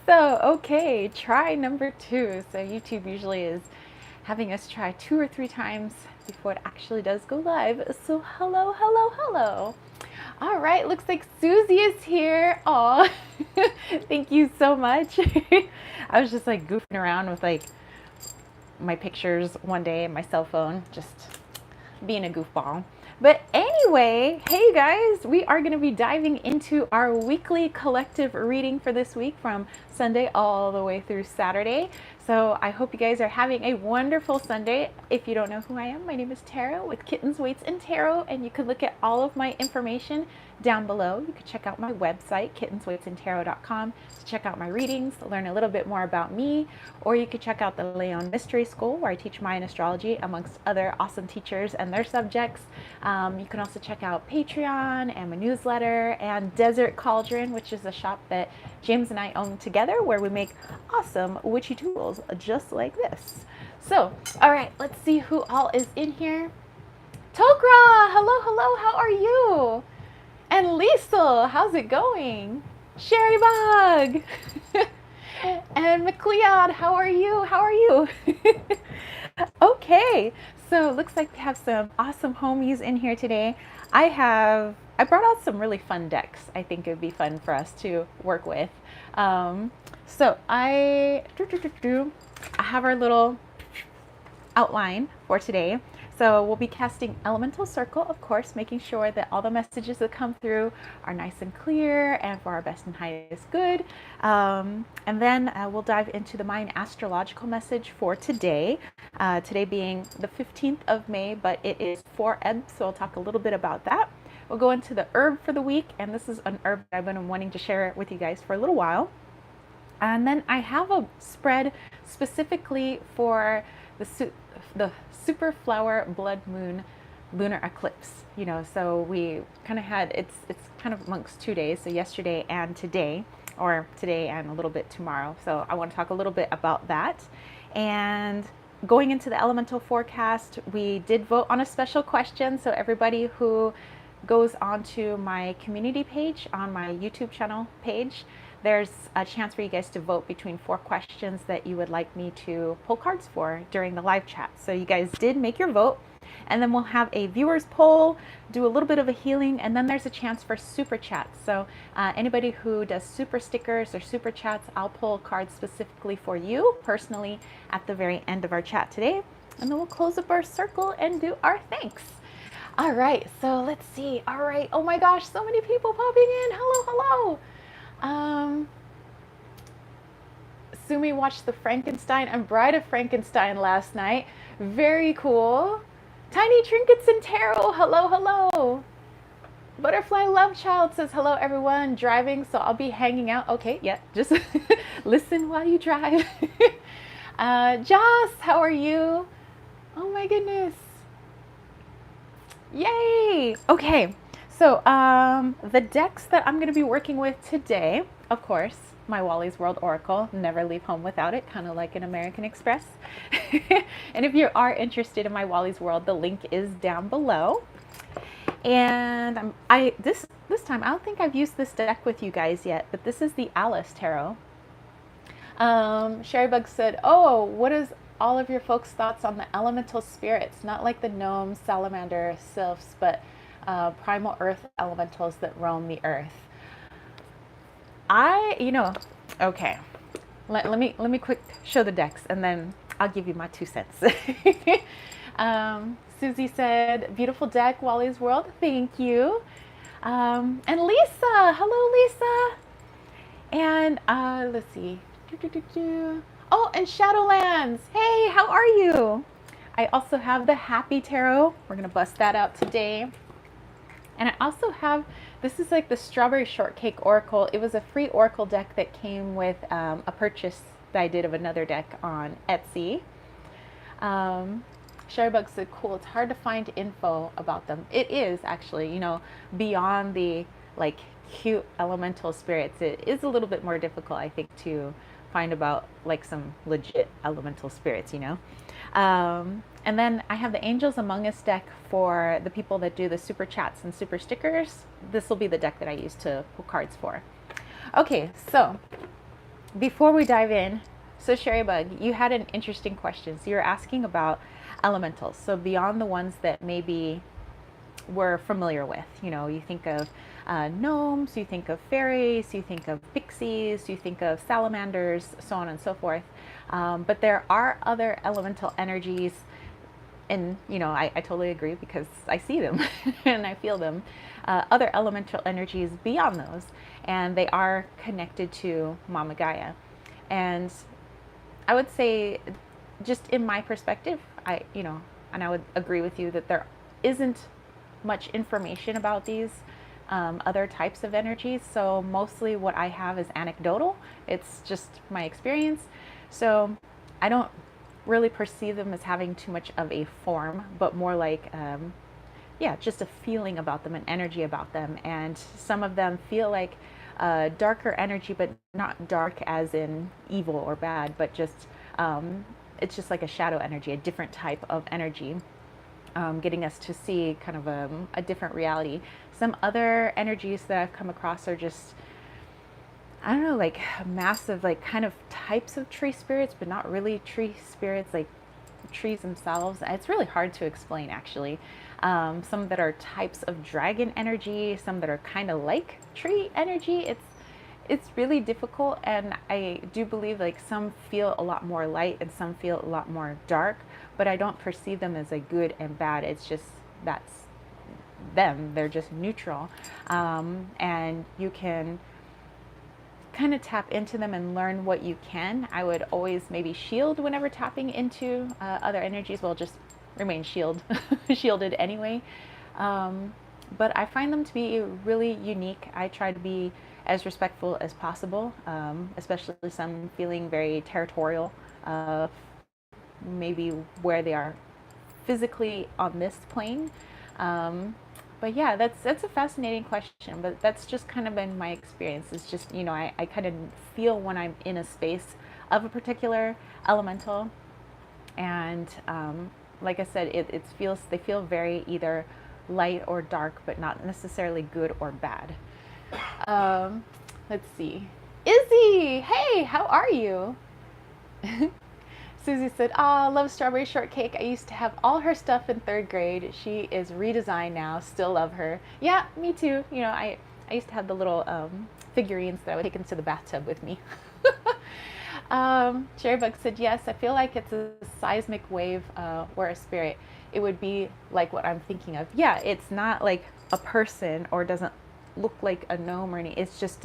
So, okay, try number 2. So YouTube usually is having us try 2 or 3 times before it actually does go live. So hello, hello, hello. All right, looks like Susie is here. Aw, thank you so much. I was just like goofing around with like my pictures one day on my cell phone, just being a goofball. But anyway, hey guys, we are going to be diving into our weekly collective reading for this week from Sunday all the way through Saturday. So I hope you guys are having a wonderful Sunday. If you don't know who I am, my name is Tara with Kittens, Weights, and Tarot, and you can look at all of my information down below. You can check out my website, kittensweightsandtarot.com, to check out my readings, learn a little bit more about me, or you could check out the Leon Mystery School where I teach Mayan astrology amongst other awesome teachers and their subjects. You can also check out Patreon and my newsletter and Desert Cauldron, which is a shop that James and I own together where we make awesome witchy tools just like this. So, all right, let's see who all is in here. Tokra, hello, hello, how are you? And Liesel, how's it going? Sherry Bug. And McLeod, how are you? How are you? Okay, so looks like we have some awesome homies in here today. I brought out some really fun decks. I think it would be fun for us to work with. So I have our little outline for today. So we'll be casting Elemental Circle, of course, making sure that all the messages that come through are nice and clear and for our best and highest good. And then we'll dive into the Mayan Astrological Message for today. Today being the 15th of May, but it is 4 so I'll talk a little bit about that. We'll go into the herb for the week, and this is an herb that I've been wanting to share with you guys for a little while. And then I have a spread specifically for the super flower blood moon lunar eclipse. You know, so we kind of had it's kind of amongst 2 days, so yesterday and today, or today and a little bit tomorrow. So I want to talk a little bit about that. And going into the elemental forecast, we did vote on a special question. So everybody who goes onto my community page on my YouTube channel page, there's a chance for you guys to vote between 4 questions that you would like me to pull cards for during the live chat. So you guys did make your vote, and then we'll have a viewers poll, do a little bit of a healing, and then there's a chance for super chats. So anybody who does super stickers or super chats, I'll pull cards specifically for you personally at the very end of our chat today, and then we'll close up our circle and do our thanks. All right, so let's see. All right, oh my gosh, so many people popping in. Hello, hello. Sumi watched the Frankenstein and Bride of Frankenstein last night. Very cool. Tiny Trinkets and Tarot, hello, hello. Butterfly Love Child says, hello everyone, driving, so I'll be hanging out. Okay, yeah, just listen while you drive. Joss, how are you? Oh my goodness. Yay! Okay, so the decks that I'm going to be working with today, of course, my Wally's World Oracle, never leave home without it, kind of like an American Express. And if you are interested in my Wally's World, the link is down below. And this time, I don't think I've used this deck with you guys yet, but this is the Alice Tarot. Sherrybug said, oh, what is all of your folks' thoughts on the elemental spirits? Not like the gnomes, salamander, sylphs, but primal earth elementals that roam the earth. Okay, let me quick show the decks, and then I'll give you my 2 cents. Susie said, beautiful deck, Wally's World, thank you. And Lisa, hello Lisa. And let's see. Oh, and Shadowlands, hey, how are you? I also have the Happy Tarot. We're gonna bust that out today. And I also have, this is like the Strawberry Shortcake Oracle. It was a free Oracle deck that came with a purchase that I did of another deck on Etsy. Sherrybug said, cool, it's hard to find info about them. It is actually, you know, beyond the like cute elemental spirits, it is a little bit more difficult, I think, to find about like some legit elemental spirits, you know. And then I have the Angels Among Us deck for the people that do the super chats and super stickers. This will be the deck that I use to pull cards for. Okay, so before we dive in, so Sherry Bug, you had an interesting question. So you're asking about elementals. So beyond the ones that maybe we're familiar with, you know, you think of gnomes, you think of fairies, you think of pixies, you think of salamanders, so on and so forth. But there are other elemental energies, and you know, I totally agree because I see them and I feel them. Other elemental energies beyond those, and they are connected to Mama Gaia. And I would say, just in my perspective, you know, and I would agree with you that there isn't much information about these other types of energies. So mostly what I have is anecdotal. It's just my experience. So I don't really perceive them as having too much of a form, but more like, yeah, just a feeling about them, an energy about them. And some of them feel like darker energy, but not dark as in evil or bad, but just it's just like a shadow energy, a different type of energy, getting us to see kind of a different reality. Some other energies that I've come across are just, I don't know, like massive, like kind of types of tree spirits, but not really tree spirits, like trees themselves. It's really hard to explain, actually. Some that are types of dragon energy, some that are kind of like tree energy. It's really difficult, and I do believe like some feel a lot more light and some feel a lot more dark, but I don't perceive them as a good and bad. It's just that's them. They're just neutral, and you can kind of tap into them and learn what you can. I would always maybe shield whenever tapping into other energies. Well, just remain shielded anyway. But I find them to be really unique. I try to be as respectful as possible, especially some feeling very territorial, maybe where they are physically on this plane. But yeah, that's a fascinating question. But that's just kind of been my experience. It's just, you know, I kind of feel when I'm in a space of a particular elemental, and like I said, it feels, they feel very either light or dark, but not necessarily good or bad. Um, let's see. Izzy, hey, how are you? Susie said, "Ah, love strawberry shortcake. I used to have all her stuff in third grade. She is redesigned now. Still love her." Yeah, me too. You know, I used to have the little figurines that I would take into the bathtub with me. Cherrybug said, "Yes, I feel like it's a seismic wave or a spirit. It would be like what I'm thinking of." Yeah, it's not like a person or doesn't look like a gnome or anything. It's just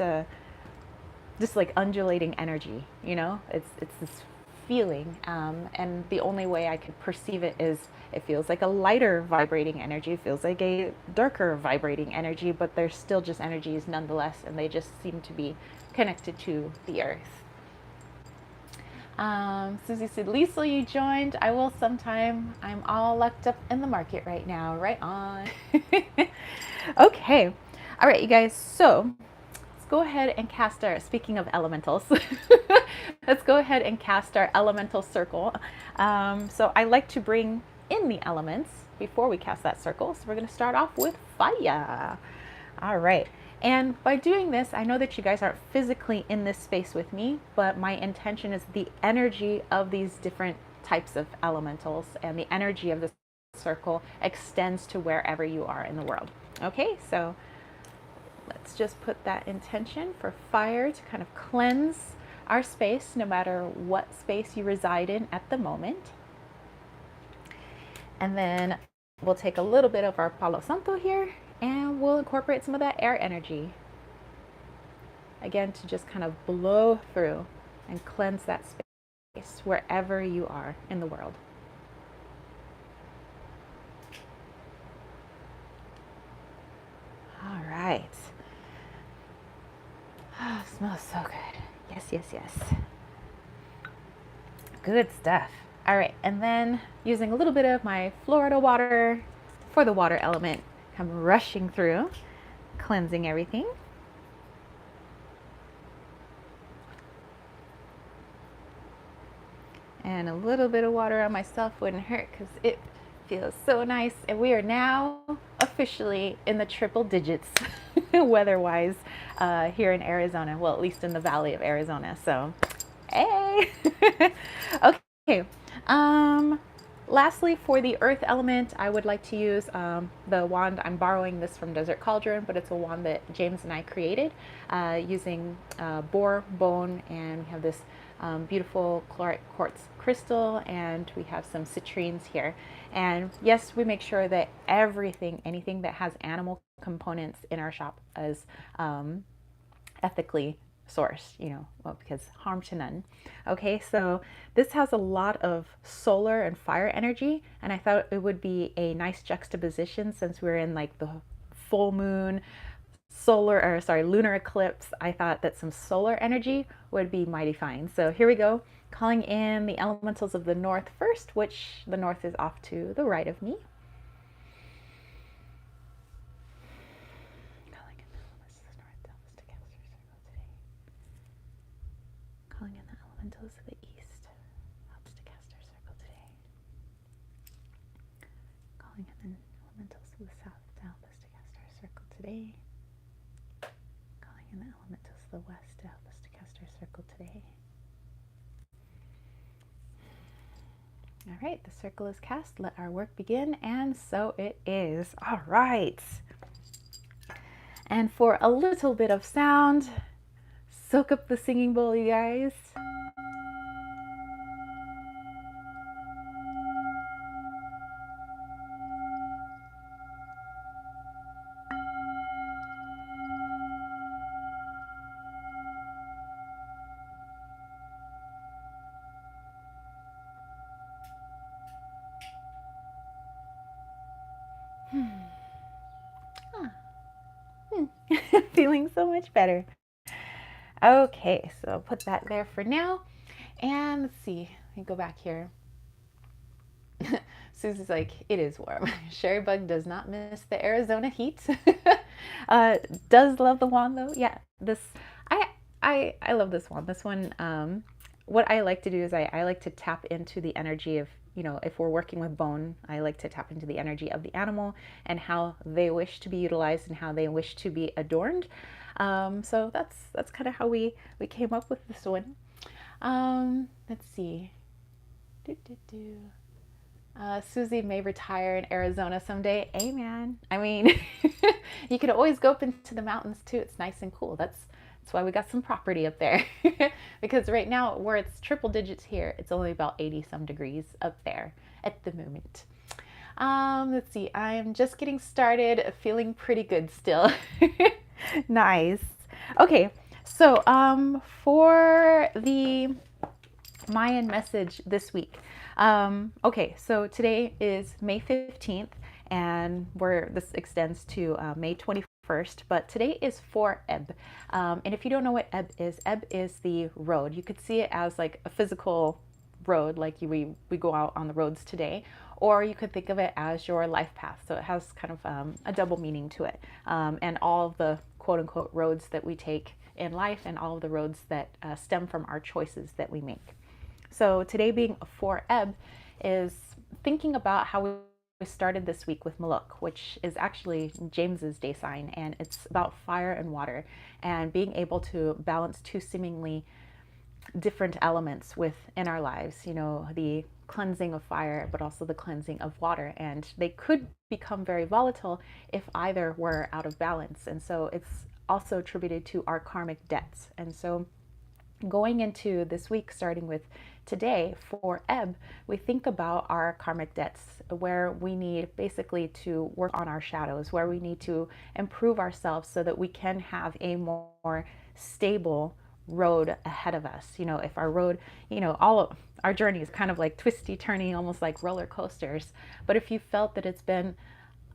like undulating energy, you know? It's this feeling, and the only way I could perceive it is it feels like a lighter vibrating energy, it feels like a darker vibrating energy, but they're still just energies nonetheless, and they just seem to be connected to the earth. Susie said, "Lisa, you joined. I will sometime. I'm all locked up in the market right now." Right on. Okay. All right, you guys. So let's go ahead and cast our, speaking of elementals, let's go ahead and cast our elemental circle. So I like to bring in the elements before we cast that circle. So we're going to start off with fire. All right. And by doing this, I know that you guys aren't physically in this space with me, but my intention is the energy of these different types of elementals and the energy of the circle extends to wherever you are in the world. Okay, so let's just put that intention for fire to kind of cleanse our space, no matter what space you reside in at the moment. And then we'll take a little bit of our Palo Santo here, and we'll incorporate some of that air energy. Again, to just kind of blow through and cleanse that space wherever you are in the world. All right. Oh, smells so good. Yes, yes, yes. Good stuff. All right, and then using a little bit of my Florida water for the water element, I'm rushing through, cleansing everything. And a little bit of water on myself wouldn't hurt because it feels so nice. And we are now officially in the triple digits weather-wise here in Arizona. Well, at least in the Valley of Arizona. So, hey. Okay. Um, Lastly, for the earth element, I would like to use the wand. I'm borrowing this from Desert Cauldron, but it's a wand that James and I created using boar bone, and we have this beautiful chlorite quartz crystal, and we have some citrines here. And yes, we make sure that anything that has animal components in our shop is ethically sourced, well, because harm to none. Okay, so this has a lot of solar and fire energy, and I thought it would be a nice juxtaposition since we're in like the full moon, lunar eclipse. I thought that some solar energy would be mighty fine. So here we go, calling in the elementals of the north first, which the north is off to the right of me. Calling in the elementals of the east, helps to cast our circle today. Calling in the elementals of the south to help us to cast our circle today. Calling in the elementals of the west to help us to cast our circle today. All right, the circle is cast. Let our work begin, and so it is. All right. And for a little bit of sound, soak up the singing bowl, you guys. Feeling so much better. Okay, so put that there for now. And let's see, let me go back here. Susie's like, it is warm. Sherry Bug does not miss the Arizona heat. Does love the wand though. Yeah, I love this wand. This one, what I like to do is I like to tap into the energy of, if we're working with bone, I like to tap into the energy of the animal and how they wish to be utilized and how they wish to be adorned. So that's kind of how we came up with this one. Let's see. Susie may retire in Arizona someday. Amen. I mean, you could always go up into the mountains too. It's nice and cool. That's why we got some property up there. Because right now, where it's triple digits here, it's only about 80 some degrees up there at the moment. Let's see. I'm just getting started, feeling pretty good still. Nice. Okay, so for the Mayan message this week. Okay, so today is May 15th, and this extends to May 21st, but today is for Ebb. And if you don't know what Ebb is the road. You could see it as like a physical road, like we go out on the roads today, or you could think of it as your life path. So it has kind of a double meaning to it. And all of the quote unquote roads that we take in life, and all of the roads that stem from our choices that we make. So today being for Ebb is thinking about how we started this week with Maluk, which is actually James's day sign, and it's about fire and water and being able to balance two seemingly different elements within our lives, the cleansing of fire, but also the cleansing of water. And they could become very volatile if either were out of balance. And so it's also attributed to our karmic debts. And so going into this week, starting with today for Ebb, we think about our karmic debts, where we need basically to work on our shadows, where we need to improve ourselves so that we can have a more stable road ahead of us. If our road, all of our journey is kind of like twisty, turny, almost like roller coasters. But if you felt that it's been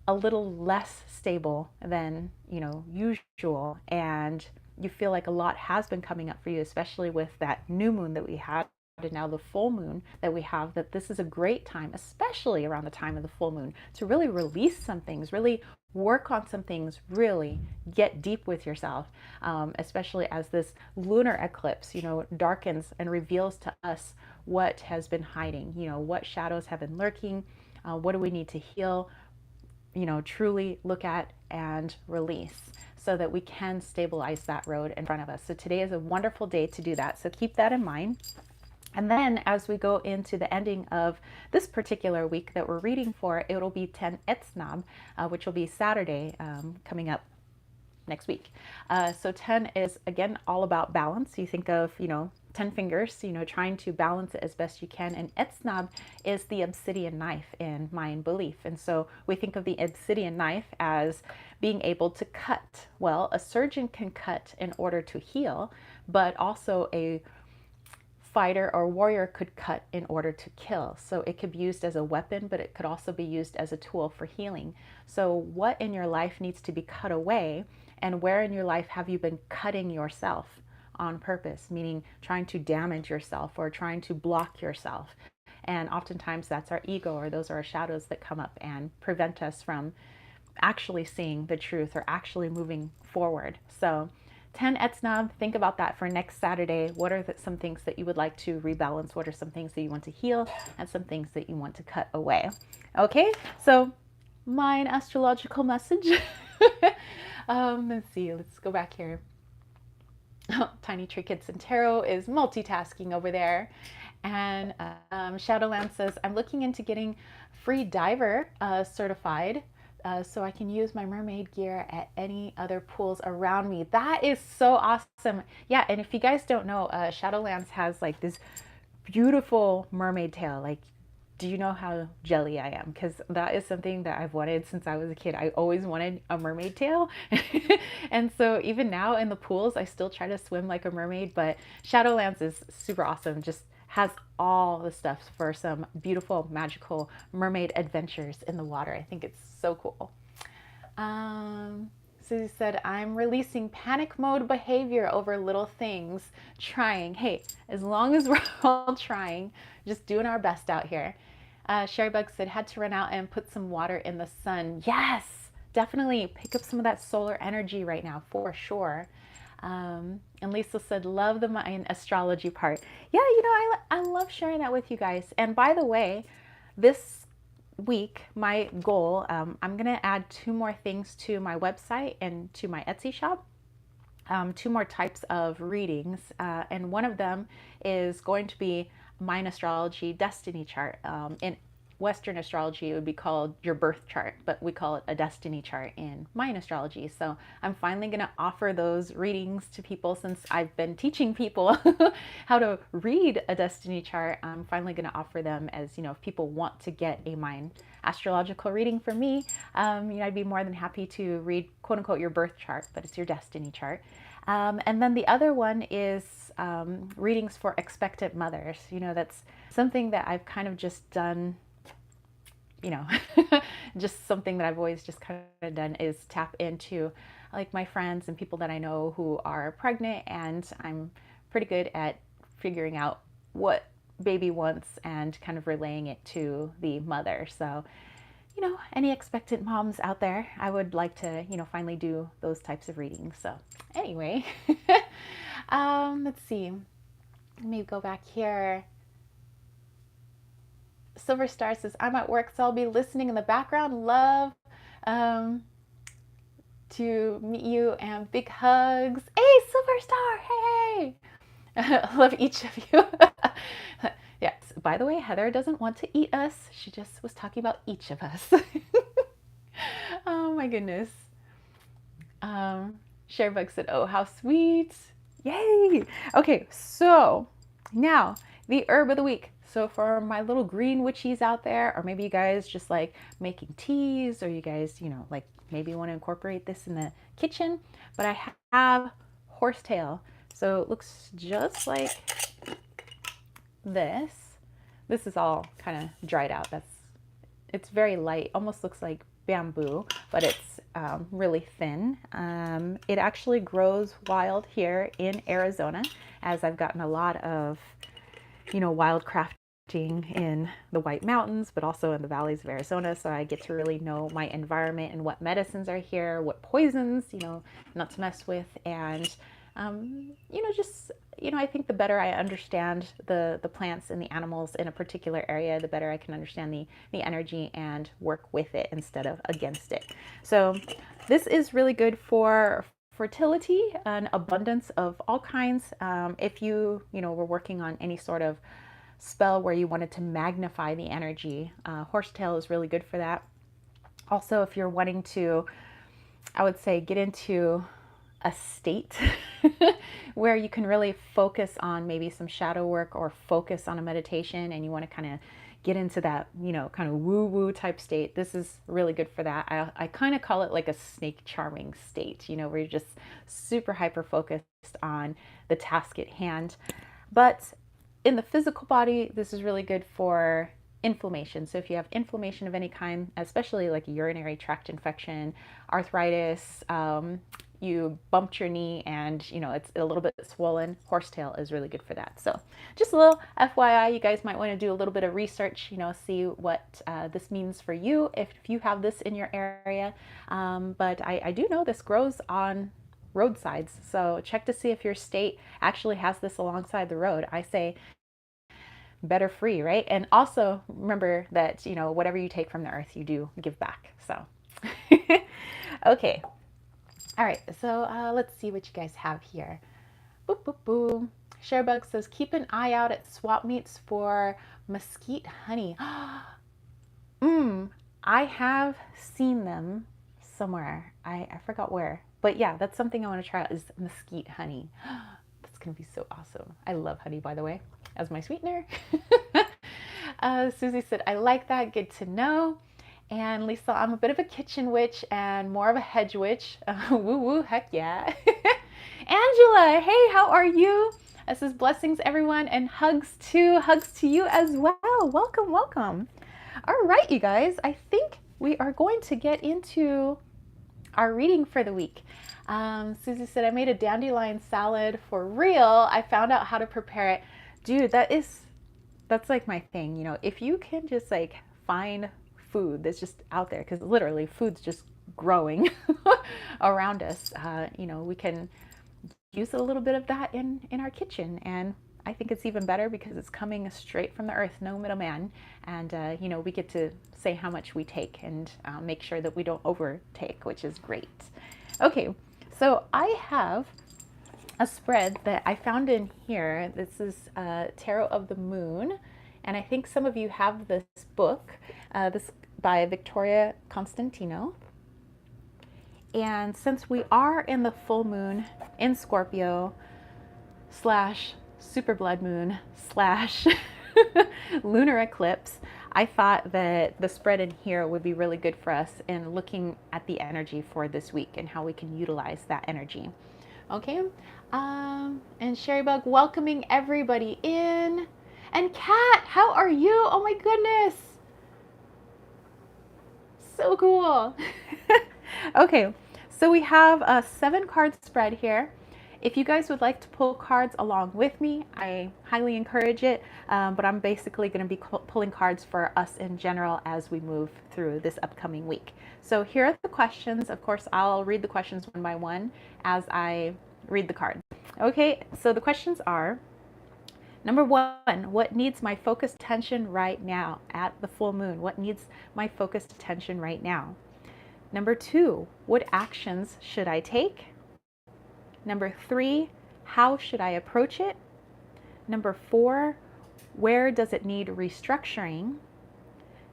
a little less stable than, usual, and you feel like a lot has been coming up for you, especially with that new moon that we had and now the full moon that we have, that this is a great time, especially around the time of the full moon, to really release some things, really work on some things, really get deep with yourself, especially as this lunar eclipse, darkens and reveals to us what has been hiding, what shadows have been lurking, what do we need to heal, truly look at and release so that we can stabilize that road in front of us. So today is a wonderful day to do that. So keep that in mind. And then as we go into the ending of this particular week that we're reading for, it'll be 10 Etsnab, which will be Saturday coming up next week. So 10 is, again, all about balance. You think of, 10 fingers, trying to balance it as best you can. And Etsnab is the obsidian knife in Mayan belief. And so we think of the obsidian knife as being able to cut. Well, a surgeon can cut in order to heal, but also a fighter or warrior could cut in order to kill. So it could be used as a weapon, but it could also be used as a tool for healing. So what in your life needs to be cut away, and where in your life have you been cutting yourself on purpose, meaning trying to damage yourself or trying to block yourself? And oftentimes that's our ego, or those are our shadows that come up and prevent us from actually seeing the truth or actually moving forward. So 10 Etsnab, think about that for next Saturday. What are some things that you would like to rebalance? What are some things that you want to heal, and some things that you want to cut away? Okay, so mine astrological message. Let's see, let's go back here. Oh, Tiny Trinkets and Tarot is multitasking over there. And Shadowland says, I'm looking into getting free diver certified so I can use my mermaid gear at any other pools around me. That is so awesome. Yeah, and if you guys don't know, Shadowlands has like this beautiful mermaid tail. Like, do you know how jelly I am? Because that is something that I've wanted since I was a kid. I always wanted a mermaid tail. And so even now in the pools, I still try to swim like a mermaid, but Shadowlands is super awesome. Just has all the stuff for some beautiful, magical mermaid adventures in the water. I think it's so cool. Susie said, I'm releasing panic mode behavior over little things, trying. Hey, as long as we're all trying, just doing our best out here. Sherry Bug said, had to run out and put some water in the sun. Yes, definitely pick up some of that solar energy right now, for sure. And Lisa said, love the Mayan astrology part. Yeah, I love sharing that with you guys. And by the way, this week, my goal, I'm going to add 2 more things to my website and to my Etsy shop. 2 more types of readings. And one of them is going to be Mayan astrology destiny chart. In Western astrology, it would be called your birth chart, but we call it a destiny chart in Mayan astrology. So I'm finally going to offer those readings to people since I've been teaching people how to read a destiny chart. I'm finally going to offer them as, if people want to get a Mayan astrological reading from me, I'd be more than happy to read, quote unquote, your birth chart, but it's your destiny chart. And then the other one is readings for expectant mothers. That's something that I've kind of just done, just something that I've always just kind of done is tap into like my friends and people that I know who are pregnant, and I'm pretty good at figuring out what baby wants and kind of relaying it to the mother. So, any expectant moms out there, I would like to, finally do those types of readings. So anyway, let's see. Let me go back here. Silver Star says, I'm at work, so I'll be listening in the background. Love to meet you and big hugs. Hey, Silver Star, hey. Love each of you. Yes, by the way, Heather doesn't want to eat us. She just was talking about each of us. Oh my goodness. Sharebug said, oh, how sweet. Yay. Okay, so now the herb of the week. So for my little green witchies out there, or maybe you guys just like making teas, or you guys, like maybe want to incorporate this in the kitchen, but I have horsetail. So it looks just like this. This is all kind of dried out. It's very light, almost looks like bamboo, but it's really thin. It actually grows wild here in Arizona, as I've gotten a lot of wild crafting in the White Mountains, but also in the valleys of Arizona. So I get to really know my environment and what medicines are here, what poisons, not to mess with. And, just I think the better I understand the plants and the animals in a particular area, the better I can understand the energy and work with it instead of against it. So this is really good for fertility and abundance of all kinds. If were working on any sort of spell where you wanted to magnify the energy, horsetail is really good for that. Also, if you're wanting to, I would say, get into a state where you can really focus on maybe some shadow work or focus on a meditation, and you want to kind of get into that, kind of woo-woo type state, this is really good for that. I kind of call it like a snake charming state, where you're just super hyper focused on the task at hand. But in the physical body, this is really good for inflammation. So if you have inflammation of any kind, especially like a urinary tract infection, arthritis, you bumped your knee and it's a little bit swollen, horsetail is really good for that. So just a little FYI, you guys might want to do a little bit of research, see what this means for you if you have this in your area. But I do know this grows on roadsides, so check to see if your state actually has this alongside the road. I say better free, right? And also remember that whatever you take from the earth, you do give back. So okay, all right, so let's see what you guys have here. Boop boop boop. Sharebug says keep an eye out at swap meets for mesquite honey. I have seen them somewhere. I forgot where. But yeah, that's something I want to try out, is mesquite honey. That's going to be so awesome. I love honey, by the way, as my sweetener. Susie said, I like that. Good to know. And Lisa, I'm a bit of a kitchen witch and more of a hedge witch. Woo woo, heck yeah. Angela, hey, how are you? This is blessings, everyone, and hugs to you as well. Welcome, welcome. All right, you guys, I think we are going to get into our reading for the week. Susie said, I made a dandelion salad for real. I found out how to prepare it. Dude, that's like my thing. If you can just like find food that's just out there, because literally food's just growing around us, we can use a little bit of that in our kitchen. And I think it's even better because it's coming straight from the earth, no middleman. And, we get to say how much we take and make sure that we don't overtake, which is great. Okay, so I have a spread that I found in here. This is Tarot of the Moon. And I think some of you have this book, this by Victoria Constantino. And since we are in the full moon in Scorpio / super blood moon / lunar eclipse, I thought that the spread in here would be really good for us in looking at the energy for this week and how we can utilize that energy. Okay, and Sherrybug welcoming everybody in. And Kat, how are you? Oh my goodness. So cool. Okay, so we have a 7-card spread here. If you guys would like to pull cards along with me, I highly encourage it, but I'm basically going to be pulling cards for us in general as we move through this upcoming week. So here are the questions. Of course, I'll read the questions one by one as I read the cards. Okay, so the questions are, number 1, what needs my focused attention right now at the full moon? What needs my focused attention right now? Number 2, what actions should I take? Number 3, how should I approach it? Number 4, where does it need restructuring?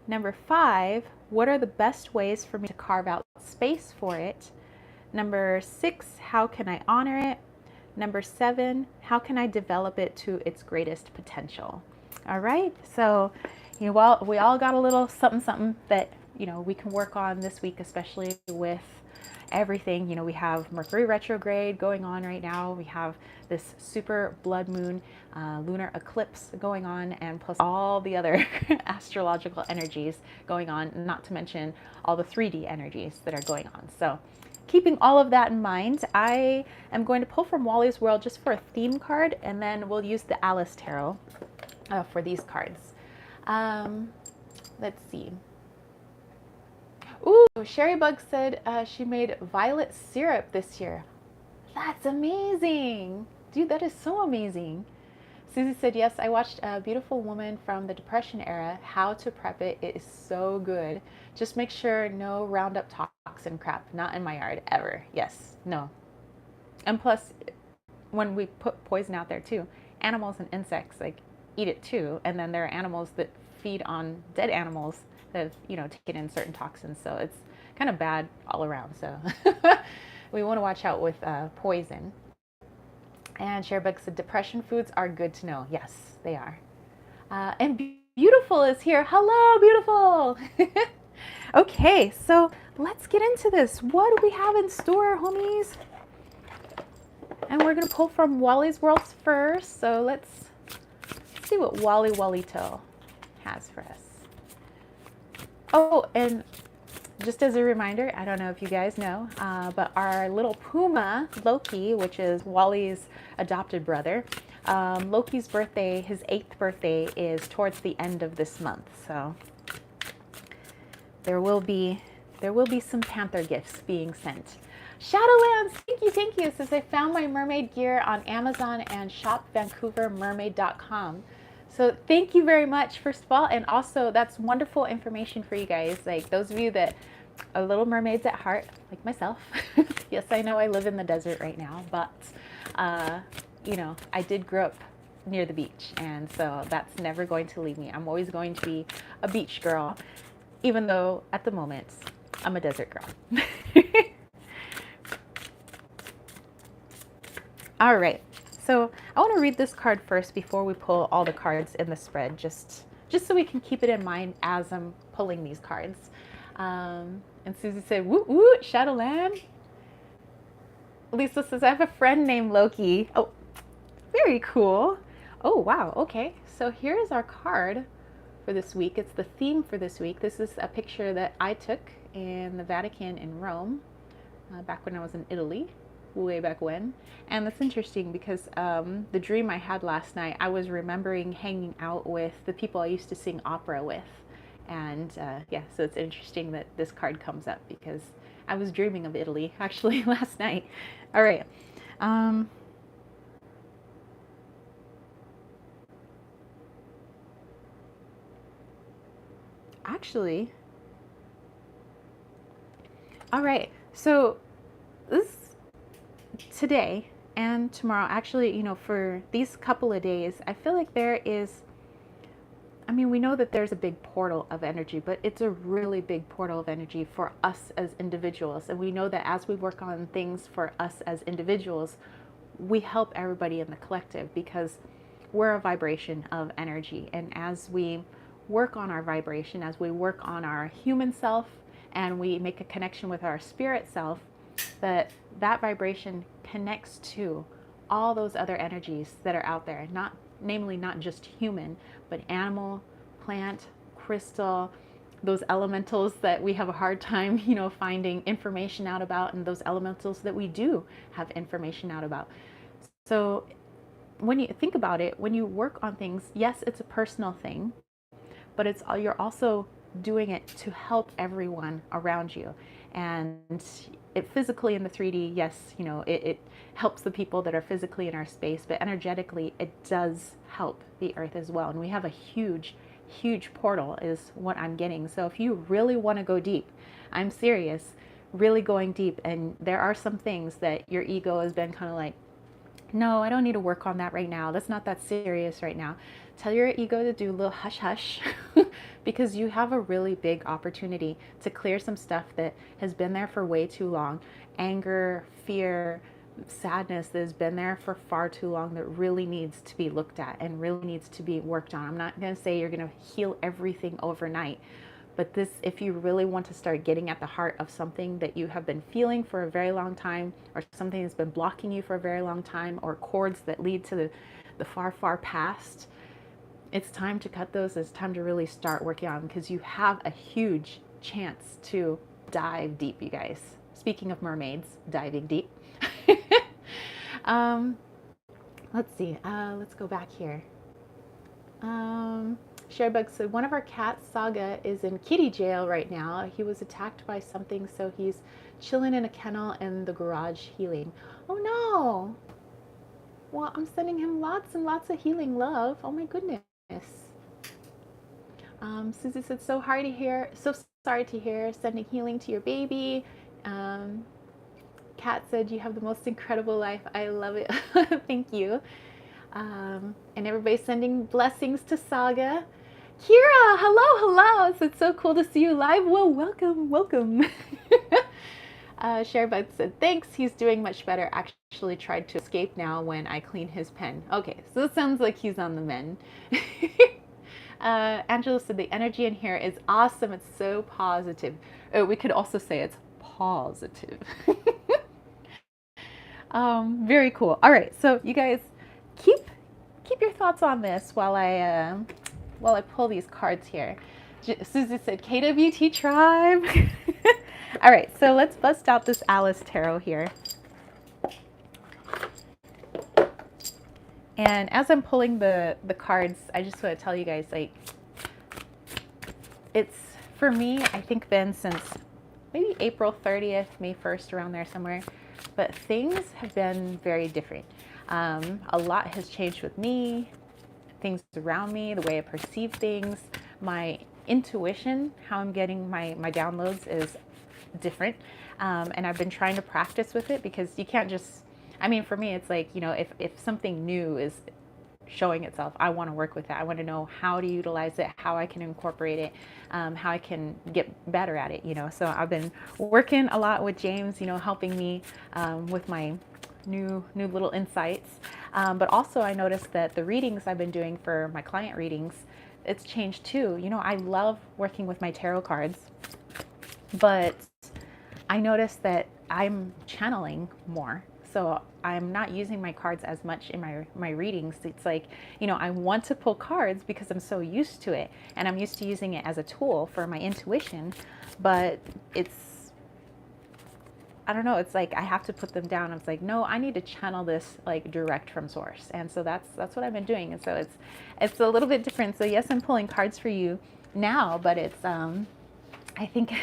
Number 5, what are the best ways for me to carve out space for it? Number 6, how can I honor it? Number 7, how can I develop it to its greatest potential? All right, so we all got a little something that we can work on this week, especially with everything. We have Mercury retrograde going on right now. We have this super blood moon lunar eclipse going on, and plus all the other astrological energies going on, not to mention all the 3D energies that are going on. So keeping all of that in mind, I am going to pull from Wally's World just for a theme card, and then we'll use the Alice Tarot for these cards. Let's see. Ooh, Sherrybug said she made violet syrup this year. That's amazing. Dude, that is so amazing. Susie said, yes, I watched A Beautiful Woman from the Depression Era. How to prep it. It is so good. Just make sure no Roundup toxin crap. Not in my yard, ever. Yes, no. And plus, when we put poison out there too, animals and insects like eat it too. And then there are animals that feed on dead animals that have, taken in certain toxins. So it's kind of bad all around. So we want to watch out with poison. And Sharebug said, depression foods are good to know. Yes, they are. And Beautiful is here. Hello, Beautiful. Okay, so let's get into this. What do we have in store, homies? And we're going to pull from Wally's Worlds first. So let's see what Wally Wallito has for us. Oh, and just as a reminder, I don't know if you guys know, but our little puma, Loki, which is Wally's adopted brother, Loki's birthday, his 8th birthday, is towards the end of this month. So there will be some panther gifts being sent. Shadowlands, thank you. Says I found my mermaid gear on Amazon and shopvancouvermermaid.com. So thank you very much, first of all, and also that's wonderful information for you guys. Like those of you that are little mermaids at heart, like myself. Yes, I know I live in the desert right now, but I did grow up near the beach, and so that's never going to leave me. I'm always going to be a beach girl, even though at the moment I'm a desert girl. All right, so I want to read this card first before we pull all the cards in the spread, just so we can keep it in mind as I'm pulling these cards. And Susie said, woot woot, Shadowland. Lisa says, I have a friend named Loki. Oh, very cool. Oh, wow, okay. So here's our card for this week. It's the theme for this week. This is a picture that I took in the Vatican in Rome, back when I was in Italy, way back when. And that's interesting because the dream I had last night, I was remembering hanging out with the people I used to sing opera with. And yeah, so it's interesting that this card comes up because I was dreaming of Italy actually last night. All right. Actually, all right. So this today and tomorrow, actually, for these couple of days, I feel like there is, we know that there's a big portal of energy, but it's a really big portal of energy for us as individuals. And we know that as we work on things for us as individuals, we help everybody in the collective because we're a vibration of energy. And as we work on our vibration, as we work on our human self, and we make a connection with our spirit self, that vibration connects to all those other energies that are out there, namely not just human, but animal, plant, crystal, those elementals that we have a hard time, finding information out about, and those elementals that we do have information out about. So when you think about it, when you work on things, yes, it's a personal thing, but you're also doing it to help everyone around you. And it physically in the 3D, yes, it helps the people that are physically in our space, but energetically it does help the earth as well. And we have a huge portal is what I'm getting. So if you really want to go deep, I'm serious, really going deep, and there are some things that your ego has been kind of like, no, I don't need to work on that right now. That's not that serious right now. Tell your ego to do a little hush hush because you have a really big opportunity to clear some stuff that has been there for way too long. Anger, fear, sadness that has been there for far too long that really needs to be looked at and really needs to be worked on. I'm not going to say you're going to heal everything overnight, but this, if you really want to start getting at the heart of something that you have been feeling for a very long time, or something that's been blocking you for a very long time, or cords that lead to the far past, it's time to cut those. It's time to really start working on them because you have a huge chance to dive deep, you guys. Speaking of mermaids, diving deep. Let's see. Let's go back here. Sharebug said, one of our cats, Saga, is in kitty jail right now. He was attacked by something, so he's chilling in a kennel in the garage healing. Oh no! Well, I'm sending him lots and lots of healing love. Oh my goodness. Susie said, so hard to hear. So sorry to hear. Sending healing to your baby. Um, Kat said, you have the most incredible life. I love it. Thank you. And everybody's sending blessings to Saga. Kira, hello, hello. It's so cool to see you live. Well, welcome, welcome. Sharebud said, thanks. He's doing much better. Actually tried to escape now when I clean his pen. Okay, so it sounds like he's on the mend. Angela said, the energy in here is awesome. It's so positive. Oh, we could also say it's positive. Very cool. All right, so you guys keep your thoughts on this while I pull these cards here. Susie said, KWT tribe. All right, so let's bust out this Alice Tarot here. And as I'm pulling the cards, I just want to tell you guys, like, it's, for me, I think been since maybe April 30th, May 1st, around there somewhere. But things have been very different. A lot has changed with me, things around me, the way I perceive things, my intuition, how I'm getting my downloads is different. And I've been trying to practice with it, because you can't just, I mean, for me, it's like, you know, if something new is showing itself, I want to work with it. I want to know how to utilize it, how I can incorporate it, how I can get better at it, you know. So I've been working a lot with James, you know, helping me with my new little insights. But also I noticed that the readings I've been doing for my client readings, it's changed too. You know, I love working with my tarot cards, but I noticed that I'm channeling more. So I'm not using my cards as much in my readings. It's like, you know, I want to pull cards because I'm so used to it, and I'm used to using it as a tool for my intuition, but it's, I don't know, it's like I have to put them down. I was like, no, I need to channel this like direct from source. And so that's what I've been doing. And so it's a little bit different. So yes, I'm pulling cards for you now, but it's I think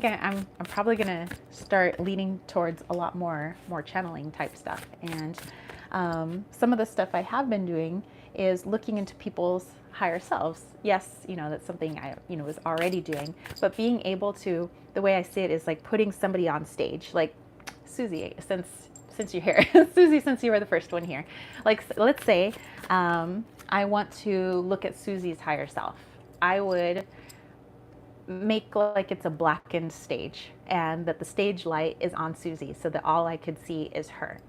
I'm probably gonna start leaning towards a lot more channeling type stuff. And some of the stuff I have been doing is looking into people's higher selves. Yes, you know, that's something I, you know, was already doing, but being able to, the way I see it is like putting somebody on stage, like Susie, since you're here, Susie, since you were the first one here, like, let's say I want to look at Susie's higher self. I would make like it's a blackened stage, and that the stage light is on Susie, so that all I could see is her.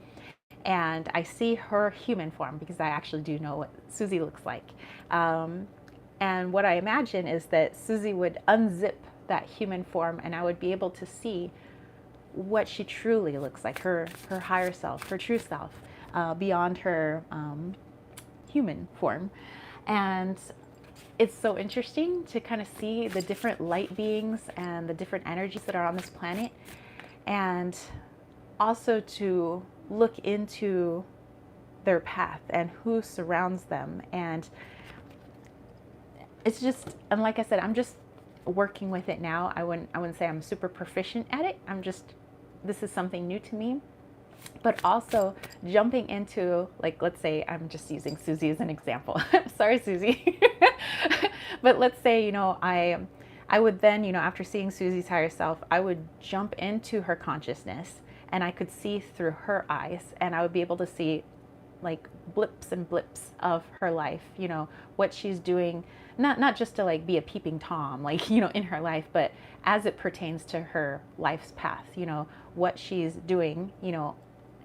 And I see her human form, because I actually do know what Susie looks like. And what I imagine is that Susie would unzip that human form, and I would be able to see what she truly looks like, her higher self, her true self, beyond her human form. And it's so interesting to kind of see the different light beings and the different energies that are on this planet, and also to look into their path and who surrounds them. And it's just, and like I said, I'm just working with it now. I wouldn't say I'm super proficient at it. This is something new to me. But also jumping into, like, let's say I'm just using Susie as an example. Sorry, Susie. But let's say, you know, I would then, you know, after seeing Susie's higher self, I would jump into her consciousness, and I could see through her eyes, and I would be able to see like blips and blips of her life, you know, what she's doing, not just to like be a peeping Tom, like, you know, in her life, but as it pertains to her life's path, you know, what she's doing, you know,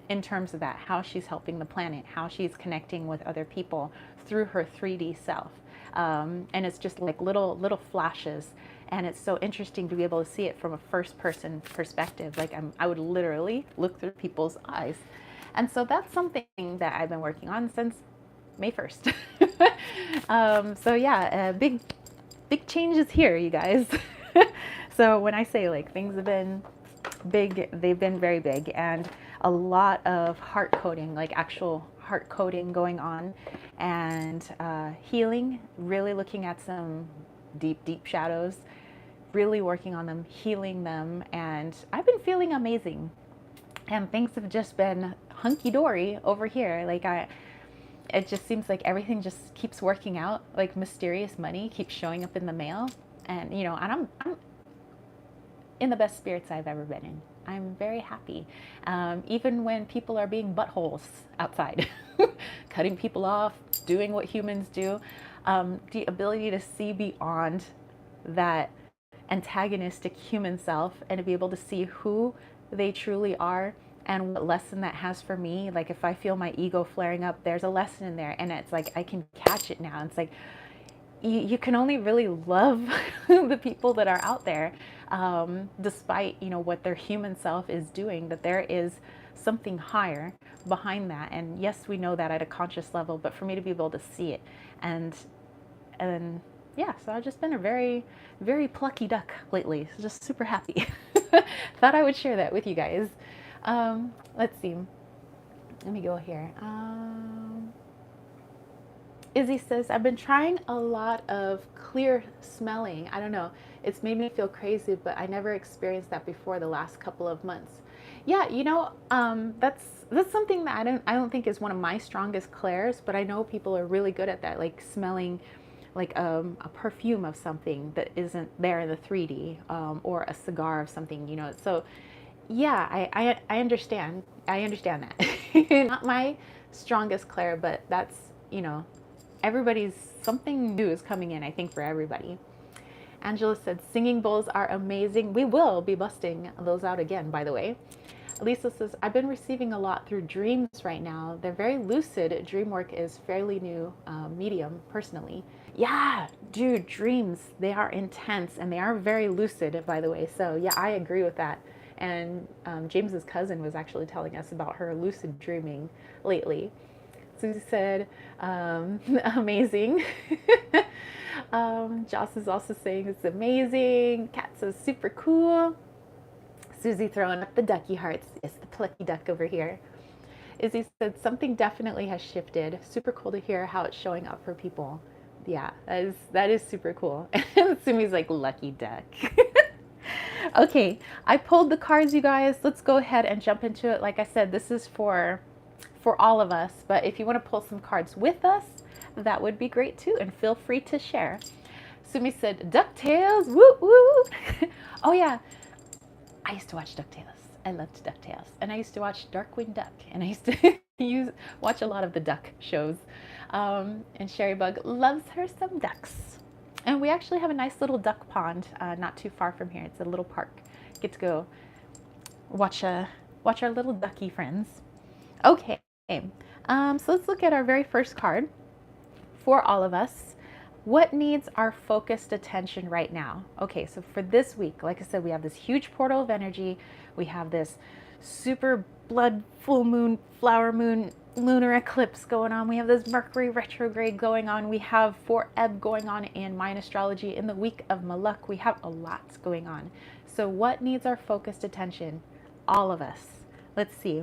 in terms of that, how she's helping the planet, how she's connecting with other people through her 3D self. And it's just like little flashes. And it's so interesting to be able to see it from a first person perspective. Like I would literally look through people's eyes. And so that's something that I've been working on since May 1st. So yeah, big changes here, you guys. So when I say like things have been big, they've been very big, and a lot of heart coding, like actual heart coding going on, and healing, really looking at some deep shadows, really working on them, healing them, and I've been feeling amazing. And things have just been hunky-dory over here. It just seems like everything just keeps working out. Like mysterious money keeps showing up in the mail. And, and I'm in the best spirits I've ever been in. I'm very happy. Even when people are being buttholes outside, cutting people off, doing what humans do, the ability to see beyond that antagonistic human self and to be able to see who they truly are and what lesson that has for me. Like if I feel my ego flaring up, there's a lesson in there, and it's like I can catch it now. It's like you can only really love the people that are out there, despite what their human self is doing, that there is something higher behind that. And yes, we know that at a conscious level, but for me to be able to see it, and yeah, so I've just been a very, very plucky duck lately. Just super happy. Thought I would share that with you guys. Let's see. Let me go here. Izzy says, I've been trying a lot of clear smelling. I don't know. It's made me feel crazy, but I never experienced that before the last couple of months. Yeah, that's something that I don't think is one of my strongest clairs, but I know people are really good at that, like smelling like a perfume of something that isn't there in the 3D, or a cigar of something, So yeah, I understand. I understand that. Not my strongest clair, but that's, everybody's, something new is coming in, I think, for everybody. Angela said, singing bowls are amazing. We will be busting those out again, by the way. Lisa says, I've been receiving a lot through dreams right now. They're very lucid. Dream work is fairly new medium, personally. Yeah, dude, dreams, they are intense and they are very lucid, by the way. So yeah, I agree with that. And James's cousin was actually telling us about her lucid dreaming lately. Susie said, amazing. Joss is also saying it's amazing. Kat says, super cool. Susie throwing up the ducky hearts. It's the plucky duck over here. Izzy said, something definitely has shifted. Super cool to hear how it's showing up for people. Yeah, that is super cool. And Sumi's like, lucky duck. Okay, I pulled the cards, you guys. Let's go ahead and jump into it. Like I said, this is for all of us, but if you want to pull some cards with us, that would be great too, and feel free to share. Sumi said, DuckTales, woo woo. Oh yeah, I used to watch DuckTales. I loved DuckTales. And I used to watch Darkwing Duck, and I used to watch a lot of the duck shows. And Sherry Bug loves her some ducks. And we actually have a nice little duck pond not too far from here. It's a little park. Get to go watch our little ducky friends. Okay, so let's look at our very first card for all of us. What needs our focused attention right now? Okay, so for this week, like I said, we have this huge portal of energy. We have this super blood full moon, flower moon, lunar eclipse going on. We have this Mercury retrograde going on. We have 4-eb going on in Mayan astrology in the week of Malak. We have a lot going on. So what needs our focused attention? All of us. Let's see.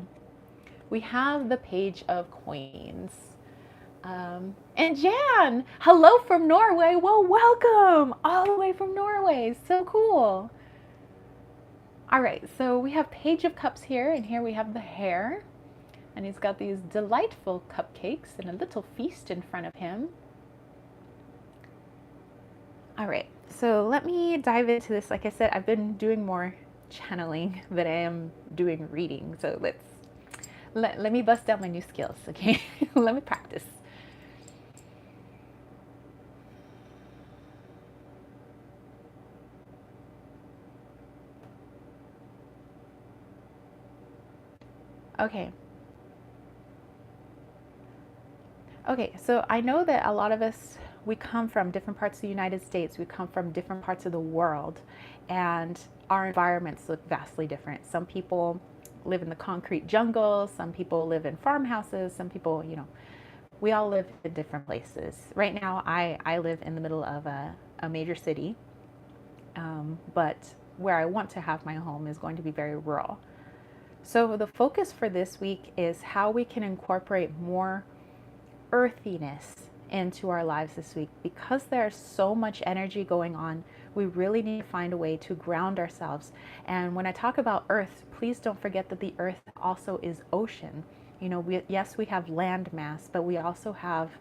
We have the Page of Coins. And Jan, hello from Norway. Well, welcome all the way from Norway. So cool. All right, so we have Page of Cups here, and here we have the Hare. And he's got these delightful cupcakes and a little feast in front of him. All right, so let me dive into this. Like I said, I've been doing more channeling than I am doing reading. So let me bust out my new skills, okay? Let me practice. Okay, so I know that a lot of us, we come from different parts of the United States, we come from different parts of the world, and our environments look vastly different. Some people live in the concrete jungle, some people live in farmhouses, some people, we all live in different places. Right now, I live in the middle of a major city, but where I want to have my home is going to be very rural. So the focus for this week is how we can incorporate more earthiness into our lives this week. Because there's so much energy going on, we really need to find a way to ground ourselves. And when I talk about earth, please don't forget that the earth also is ocean. You know, yes, we have land mass, but we also have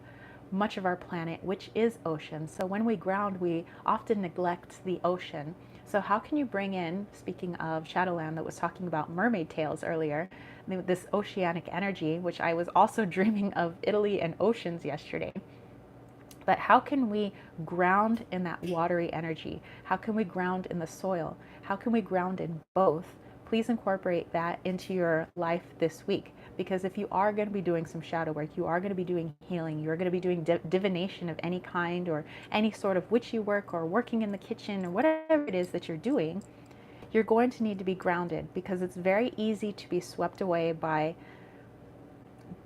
much of our planet, which is ocean. So when we ground, we often neglect the ocean. So how can you bring in, speaking of Shadowland that was talking about mermaid tails earlier, this oceanic energy, which I was also dreaming of Italy and oceans yesterday. But how can we ground in that watery energy? How can we ground in the soil? How can we ground in both? Please incorporate that into your life this week. Because if you are going to be doing some shadow work, you are going to be doing healing, you're going to be doing divination of any kind, or any sort of witchy work, or working in the kitchen, or whatever it is that you're doing, you're going to need to be grounded, because it's very easy to be swept away by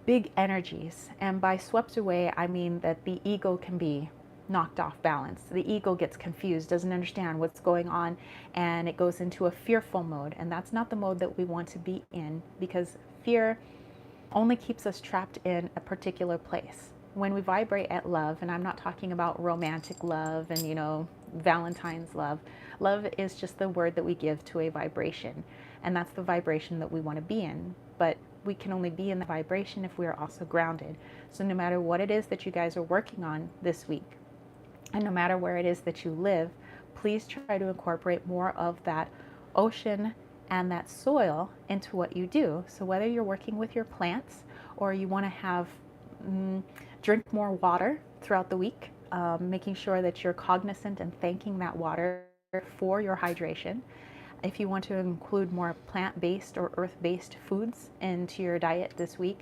big energies. And by swept away, I mean that the ego can be knocked off balance. The ego gets confused, doesn't understand what's going on, and it goes into a fearful mode. And that's not the mode that we want to be in, because fear only keeps us trapped in a particular place. When we vibrate at love, and I'm not talking about romantic love and, you know, Valentine's love. Love is just the word that we give to a vibration, and that's the vibration that we want to be in. But we can only be in the vibration if we are also grounded. So no matter what it is that you guys are working on this week, and no matter where it is that you live, please try to incorporate more of that ocean and that soil into what you do. So whether you're working with your plants, or you want to have drink more water throughout the week, making sure that you're cognizant and thanking that water for your hydration. If you want to include more plant-based or earth-based foods into your diet this week,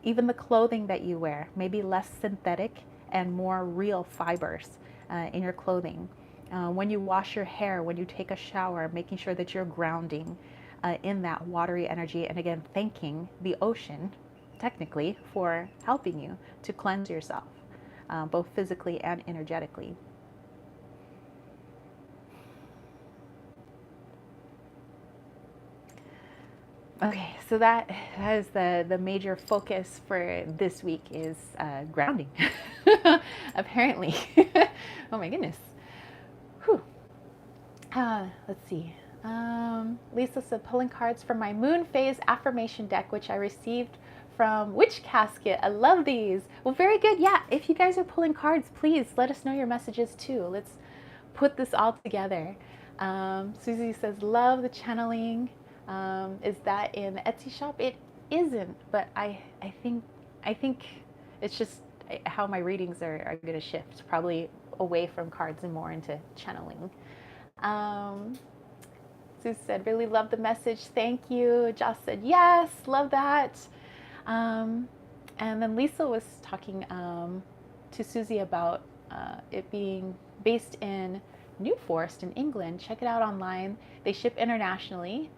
even the clothing that you wear, maybe less synthetic and more real fibers in your clothing. When you wash your hair, when you take a shower, making sure that you're grounding in that watery energy, and again, thanking the ocean, technically, for helping you to cleanse yourself, both physically and energetically. Okay, so that is the major focus for this week, is grounding, apparently. Oh my goodness. Whew. Let's see. Lisa said, pulling cards from my moon phase affirmation deck, which I received from Witch Casket. I love these. Well, very good. Yeah, if you guys are pulling cards, please let us know your messages too. Let's put this all together. Susie says, love the channeling. Is that in the Etsy shop? It isn't, but I think it's just how my readings are going to shift, probably away from cards and more into channeling. Sue said, really love the message. Thank you. Joss said, yes, love that. And then Lisa was talking to Susie about it being based in New Forest in England. Check it out online. They ship internationally.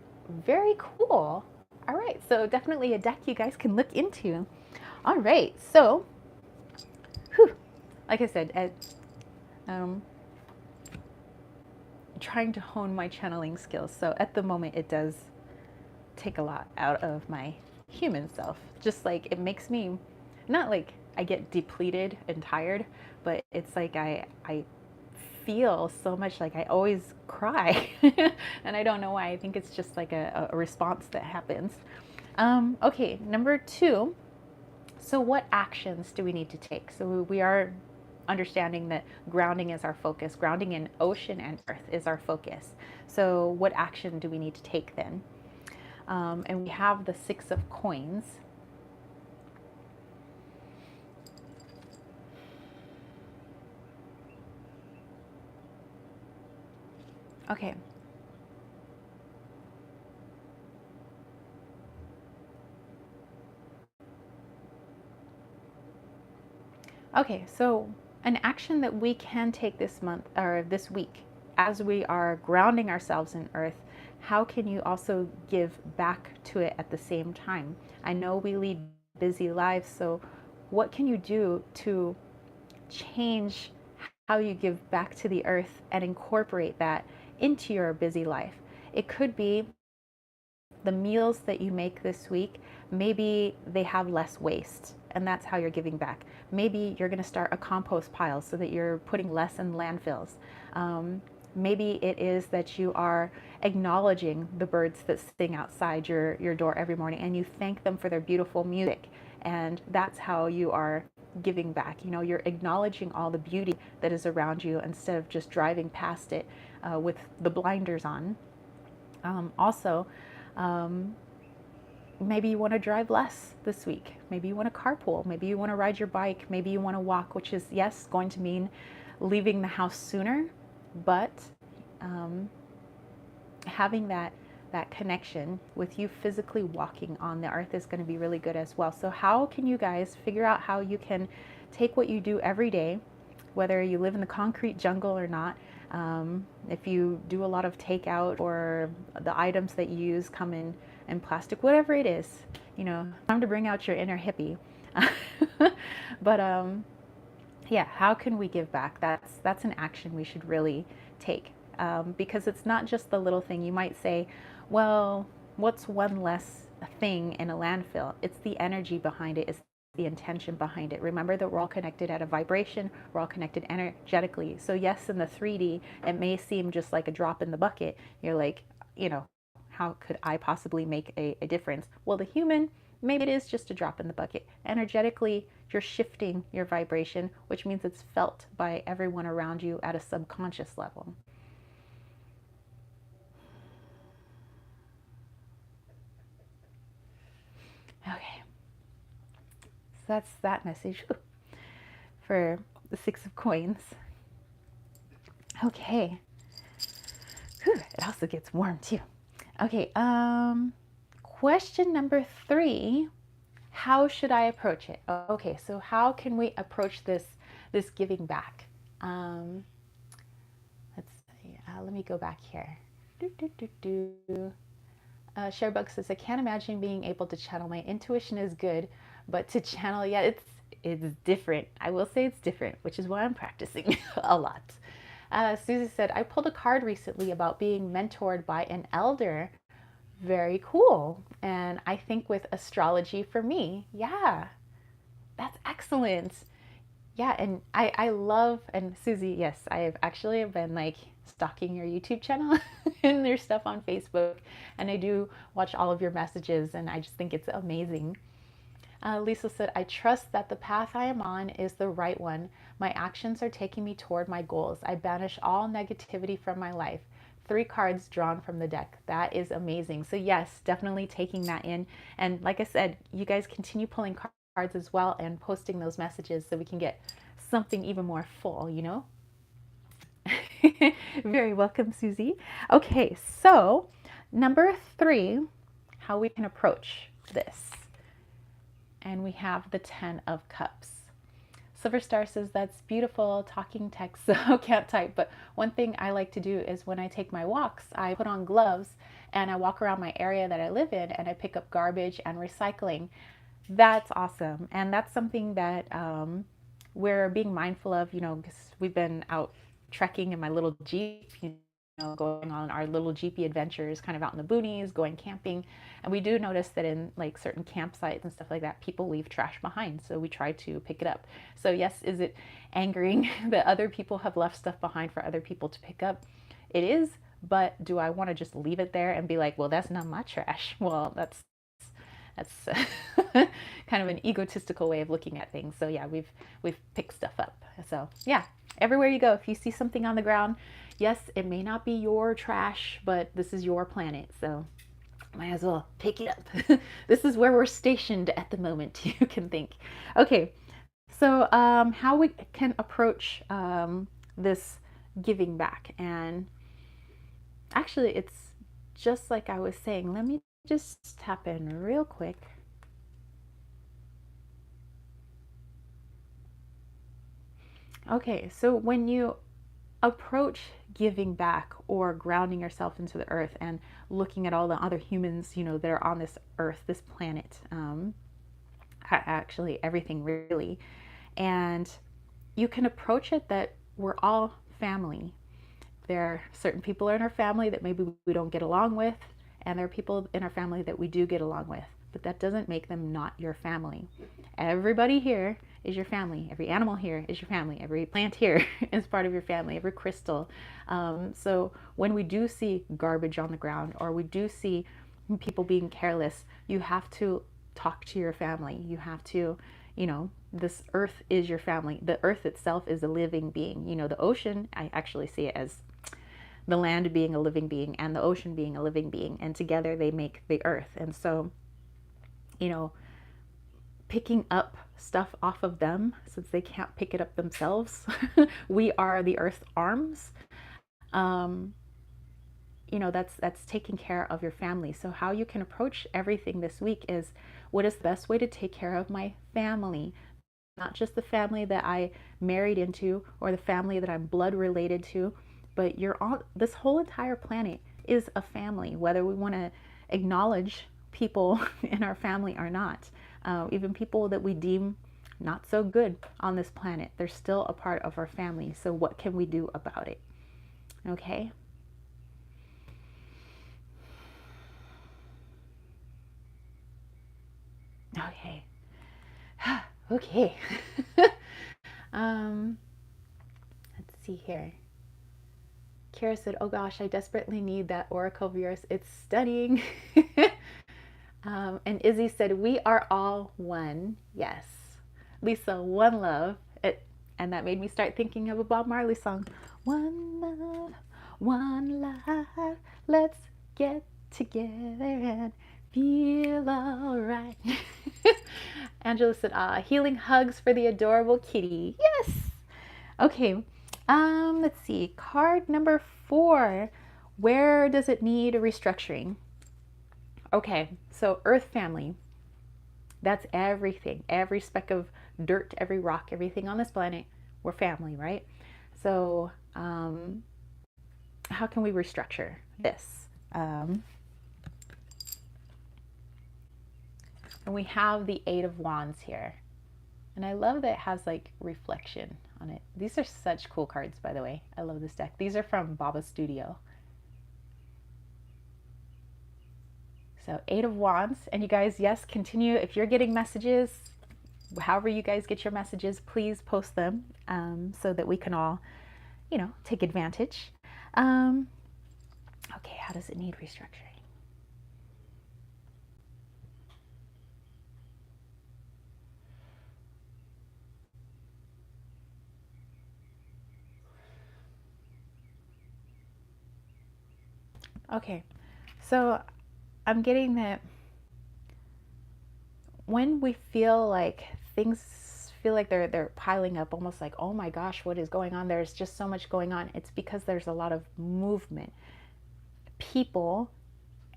Very cool. All right, so definitely a deck you guys can look into. All right, so, like I said, trying to hone my channeling skills. So at the moment, it does take a lot out of my human self. Just like it makes me, not like I get depleted and tired, but it's like I feel so much, like I always cry. And I don't know why. I think it's just like a response that happens. Okay, number 2. So what actions do we need to take? So we are understanding that grounding is our focus. Grounding in ocean and earth is our focus. So what action do we need to take then? And we have the 6 of coins. Okay. Okay, so an action that we can take this month or this week as we are grounding ourselves in earth, how can you also give back to it at the same time? I know we lead busy lives, so what can you do to change how you give back to the earth and incorporate that into your busy life? It could be the meals that you make this week, maybe they have less waste, and that's how you're giving back. Maybe you're going to start a compost pile so that you're putting less in landfills. Maybe it is that you are acknowledging the birds that sing outside your door every morning, and you thank them for their beautiful music. And that's how you are giving back. You know, you're acknowledging all the beauty that is around you instead of just driving past it with the blinders on. Also, um, maybe you want to drive less this week. Maybe you want to carpool. Maybe you want to ride your bike. Maybe you want to walk, which is, yes, going to mean leaving the house sooner, but um, having that connection with you physically walking on the earth is going to be really good as well. So how can you guys figure out how you can take what you do every day, whether you live in the concrete jungle or not, if you do a lot of takeout or the items that you use come in plastic, whatever it is, you know, time to bring out your inner hippie. But yeah, how can we give back? That's an action we should really take, because it's not just the little thing. You might say, well, what's one less thing in a landfill? It's the energy behind it. It's the intention behind it. Remember that we're all connected at a vibration. We're all connected energetically. So yes, in the 3D, it may seem just like a drop in the bucket. You're like, you know, how could I possibly make a difference? Well, the human, maybe it is just a drop in the bucket. Energetically, you're shifting your vibration, which means it's felt by everyone around you at a subconscious level. Okay, so that's that message for the 6 of coins. Okay. Whew, it also gets warm too. Okay, question number 3, how should I approach it? Okay, so how can we approach this giving back? Let's see, let me go back here. Sharebug says, I can't imagine being able to channel. My intuition is good, but to channel, yeah, it's different. I will say it's different, which is why I'm practicing a lot. Susie said, I pulled a card recently about being mentored by an elder. Very cool. And I think with astrology for me, yeah, that's excellent. Yeah, and I love, and Susie, yes, I've actually been like stalking your YouTube channel and there's stuff on Facebook, and I do watch all of your messages, and I just think it's amazing. Lisa said, I trust that the path I am on is the right one. My actions are taking me toward my goals. I banish all negativity from my life. 3 cards drawn from the deck. That is amazing. So yes, definitely taking that in. And like I said, you guys continue pulling cards as well and posting those messages so we can get something even more full, you know? Very welcome, Susie. Okay, so number 3, how we can approach this. And we have the 10 of Cups. Silver Star says, that's beautiful, talking text, so can't type. But one thing I like to do is when I take my walks, I put on gloves and I walk around my area that I live in and I pick up garbage and recycling. That's awesome. And that's something that we're being mindful of, you know, because we've been out trekking in my little Jeep, you know, going on our little Jeepy adventures, kind of out in the boonies, going camping. And we do notice that in like certain campsites and stuff like that, people leave trash behind. So we try to pick it up. So yes, is it angering that other people have left stuff behind for other people to pick up? It is, but do I want to just leave it there and be like, well, that's not my trash? Well, that's kind of an egotistical way of looking at things. So yeah, we've picked stuff up. So yeah, everywhere you go, if you see something on the ground, yes, it may not be your trash, but this is your planet, so might as well pick it up. This is where we're stationed at the moment, you can think. Okay, so how we can approach this giving back. And actually, it's just like I was saying. Let me just tap in real quick. Okay, so when you approach giving back or grounding yourself into the earth and looking at all the other humans, you know, that are on this earth, this planet, actually everything really, and you can approach it that we're all family. There are certain people in our family that maybe we don't get along with, and there are people in our family that we do get along with, but that doesn't make them not your family. Everybody here is your family. Every animal here is your family. Every plant here is part of your family. Every crystal. So when we do see garbage on the ground, or we do see people being careless, you have to talk to your family. You have to, this earth is your family. The earth itself is a living being. The ocean, I actually see it as the land being a living being and the ocean being a living being, and together they make the earth. And so, picking up stuff off of them, since they can't pick it up themselves, we are the earth's arms. That's taking care of your family. So how you can approach everything this week is, what is the best way to take care of my family? Not just the family that I married into or the family that I'm blood related to, but this whole entire planet is a family, whether we want to acknowledge people in our family or not. Even people that we deem not so good on this planet, they're still a part of our family. So what can we do about it? Okay. Okay. Okay. Let's see here. Kara said, oh gosh, I desperately need that Oracle Virus. It's stunning. And Izzy said, we are all one. Yes. Lisa, one love. And that made me start thinking of a Bob Marley song. One love, one life. Let's get together and feel all right. Angela said, healing hugs for the adorable kitty. Yes. Okay. Let's see. Card number 4. Where does it need a restructuring? Okay, so Earth family. That's everything. Every speck of dirt, every rock, everything on this planet. We're family, right? So, how can we restructure this? And we have the 8 of Wands here. And I love that it has like reflection on it. These are such cool cards, by the way. I love this deck. These are from Baba's Studio. So 8 of Wands. And you guys, yes, continue. If you're getting messages, however you guys get your messages, please post them so that we can all, take advantage. Okay, how does it need restructuring? Okay, so I'm getting that when we feel like things feel like they're piling up, almost like, oh my gosh, what is going on? There's just so much going on. It's because there's a lot of movement. People,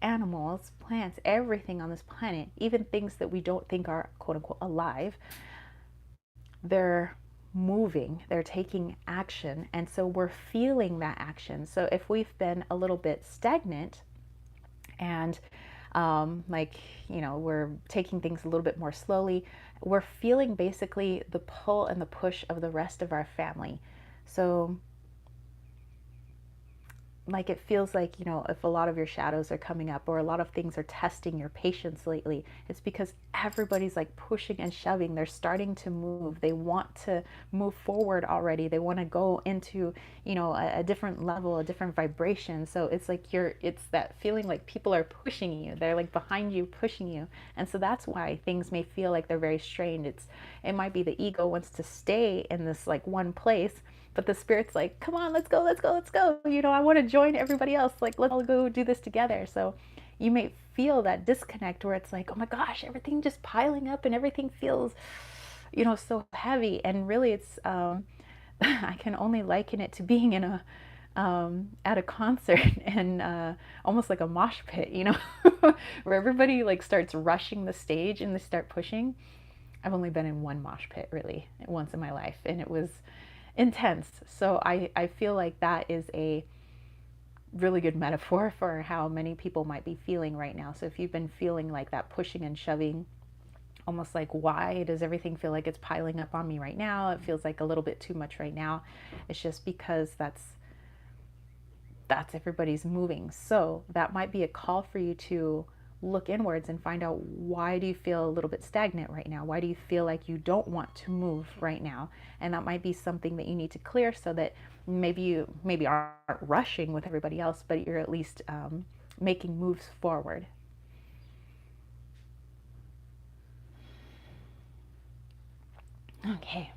animals, plants, everything on this planet, even things that we don't think are quote unquote alive, they're moving, they're taking action. And so we're feeling that action. So if we've been a little bit stagnant and we're taking things a little bit more slowly, we're feeling basically the pull and the push of the rest of our family. So like it feels like, if a lot of your shadows are coming up or a lot of things are testing your patience lately, it's because everybody's like pushing and shoving. They're starting to move. They want to move forward already. They want to go into, a different level, a different vibration. So it's like it's that feeling like people are pushing you. They're like behind you, pushing you. And so that's why things may feel like they're very strained. It might be the ego wants to stay in this like one place, but the spirit's like, come on, let's go, let's go, let's go. I want to join everybody else. Like, let's all go do this together. So you may feel that disconnect where it's like, oh my gosh, everything just piling up and everything feels, so heavy. And really it's, I can only liken it to being in at a concert and almost like a mosh pit, where everybody like starts rushing the stage and they start pushing. I've only been in one mosh pit really once in my life, and it was intense. So I feel like that is a really good metaphor for how many people might be feeling right now. So if you've been feeling like that pushing and shoving, almost like, why does everything feel like it's piling up on me right now? It feels like a little bit too much right now. It's just because that's everybody's moving. So that might be a call for you to look inwards and find out, why do you feel a little bit stagnant right now? Why do you feel like you don't want to move right now? And that might be something that you need to clear, so that maybe you aren't rushing with everybody else, but you're at least making moves forward. Okay.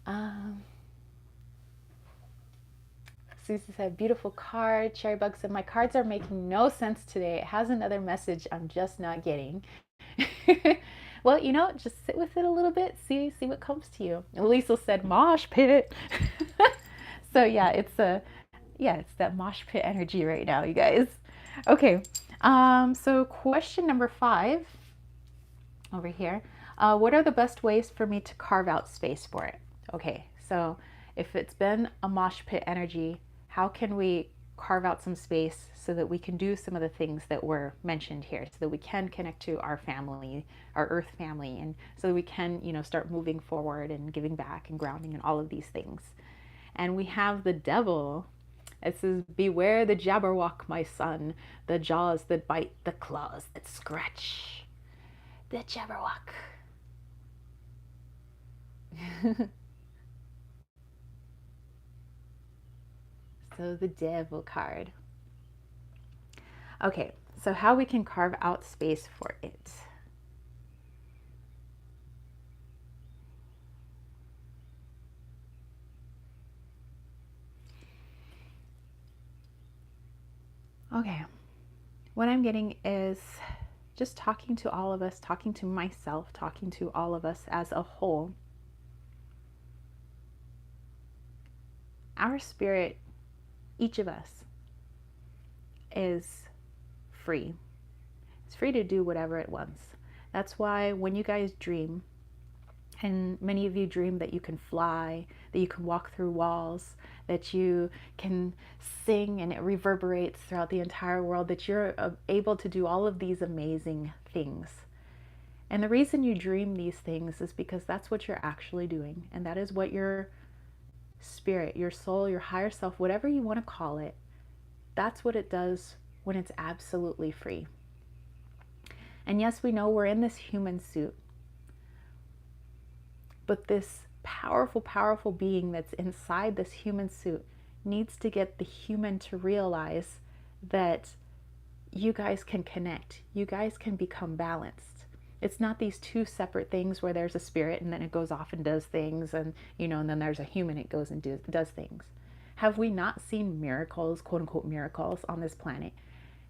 Um, Susie said, beautiful card. Cherry Bug said, my cards are making no sense today. It has another message I'm just not getting. Well, just sit with it a little bit. See what comes to you. And Liesl said, mosh pit. So yeah, it's that mosh pit energy right now, you guys. Okay. So question number 5 over here. What are the best ways for me to carve out space for it? Okay, so if it's been a mosh pit energy, how can we carve out some space so that we can do some of the things that were mentioned here, so that we can connect to our family, our earth family, and so that we can, start moving forward and giving back and grounding and all of these things. And we have the devil. It says, beware the Jabberwock, my son, the jaws that bite, the claws that scratch. The Jabberwock. So the devil card. Okay, so how we can carve out space for it. Okay, what I'm getting is just talking to all of us, talking to myself, talking to all of us as a whole. Our spirit, each of us, is free. It's free to do whatever it wants. That's why when you guys dream, and many of you dream that you can fly, that you can walk through walls, that you can sing and it reverberates throughout the entire world, that you're able to do all of these amazing things. And the reason you dream these things is because that's what you're actually doing. And that is what your spirit, your soul, your higher self, whatever you want to call it, that's what it does when it's absolutely free. And yes, we know we're in this human suit, but this powerful, powerful being that's inside this human suit needs to get the human to realize that you guys can connect. You guys can become balanced. It's not these two separate things where there's a spirit and then it goes off and does things, and and then there's a human, it goes and does things. Have we not seen miracles, quote unquote miracles, on this planet?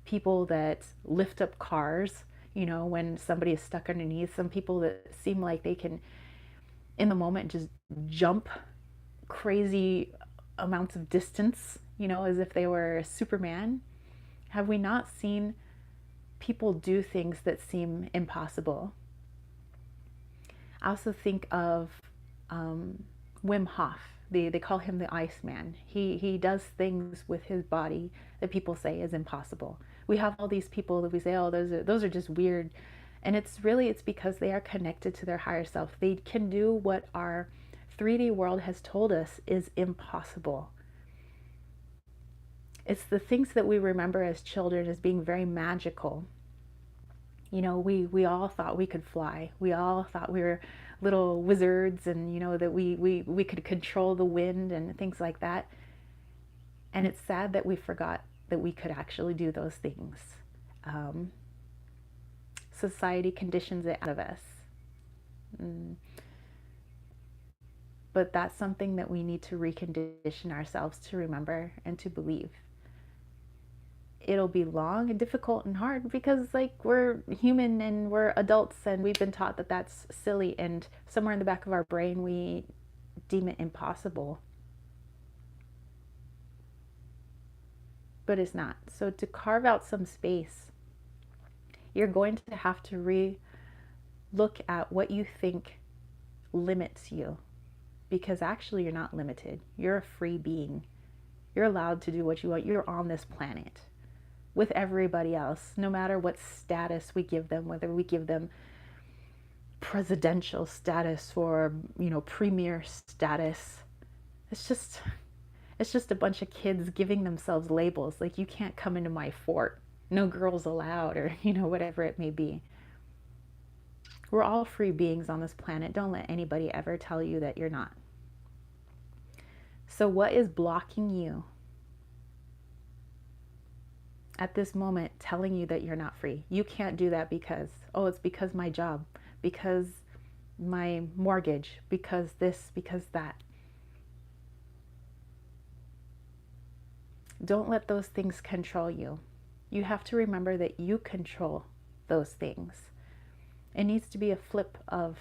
People that lift up cars, when somebody is stuck underneath. Some people that seem like they can, in the moment, just jump crazy amounts of distance, as if they were Superman. Have we not seen people do things that seem impossible? I also think of Wim Hof. They call him the Iceman. He does things with his body that people say is impossible. We have all these people that we say, oh, those are just weird. And it's because they are connected to their higher self. They can do what our 3D world has told us is impossible. It's the things that we remember as children as being very magical. We all thought we could fly. We all thought we were little wizards, and that we could control the wind and things like that. And it's sad that we forgot that we could actually do those things. Society conditions it out of us. But that's something that we need to recondition ourselves to remember and to believe. It'll be long and difficult and hard because we're human and we're adults, and we've been taught that that's silly, and somewhere in the back of our brain we deem it impossible. But it's not. So to carve out some space, you're going to have to re-look at what you think limits you, because actually you're not limited. You're a free being. You're allowed to do what you want. You're on this planet with everybody else, no matter what status we give them, whether we give them presidential status or, premier status. It's just a bunch of kids giving themselves labels. Like, you can't come into my fort. no girls allowed, or, whatever it may be. We're all free beings on this planet. Don't let anybody ever tell you that you're not. So, what is blocking you at this moment, telling you that you're not free? You can't do that because, oh, it's because my job, because my mortgage, because this, because that. Don't let those things control you. You have to remember that you control those things. It needs to be a flip of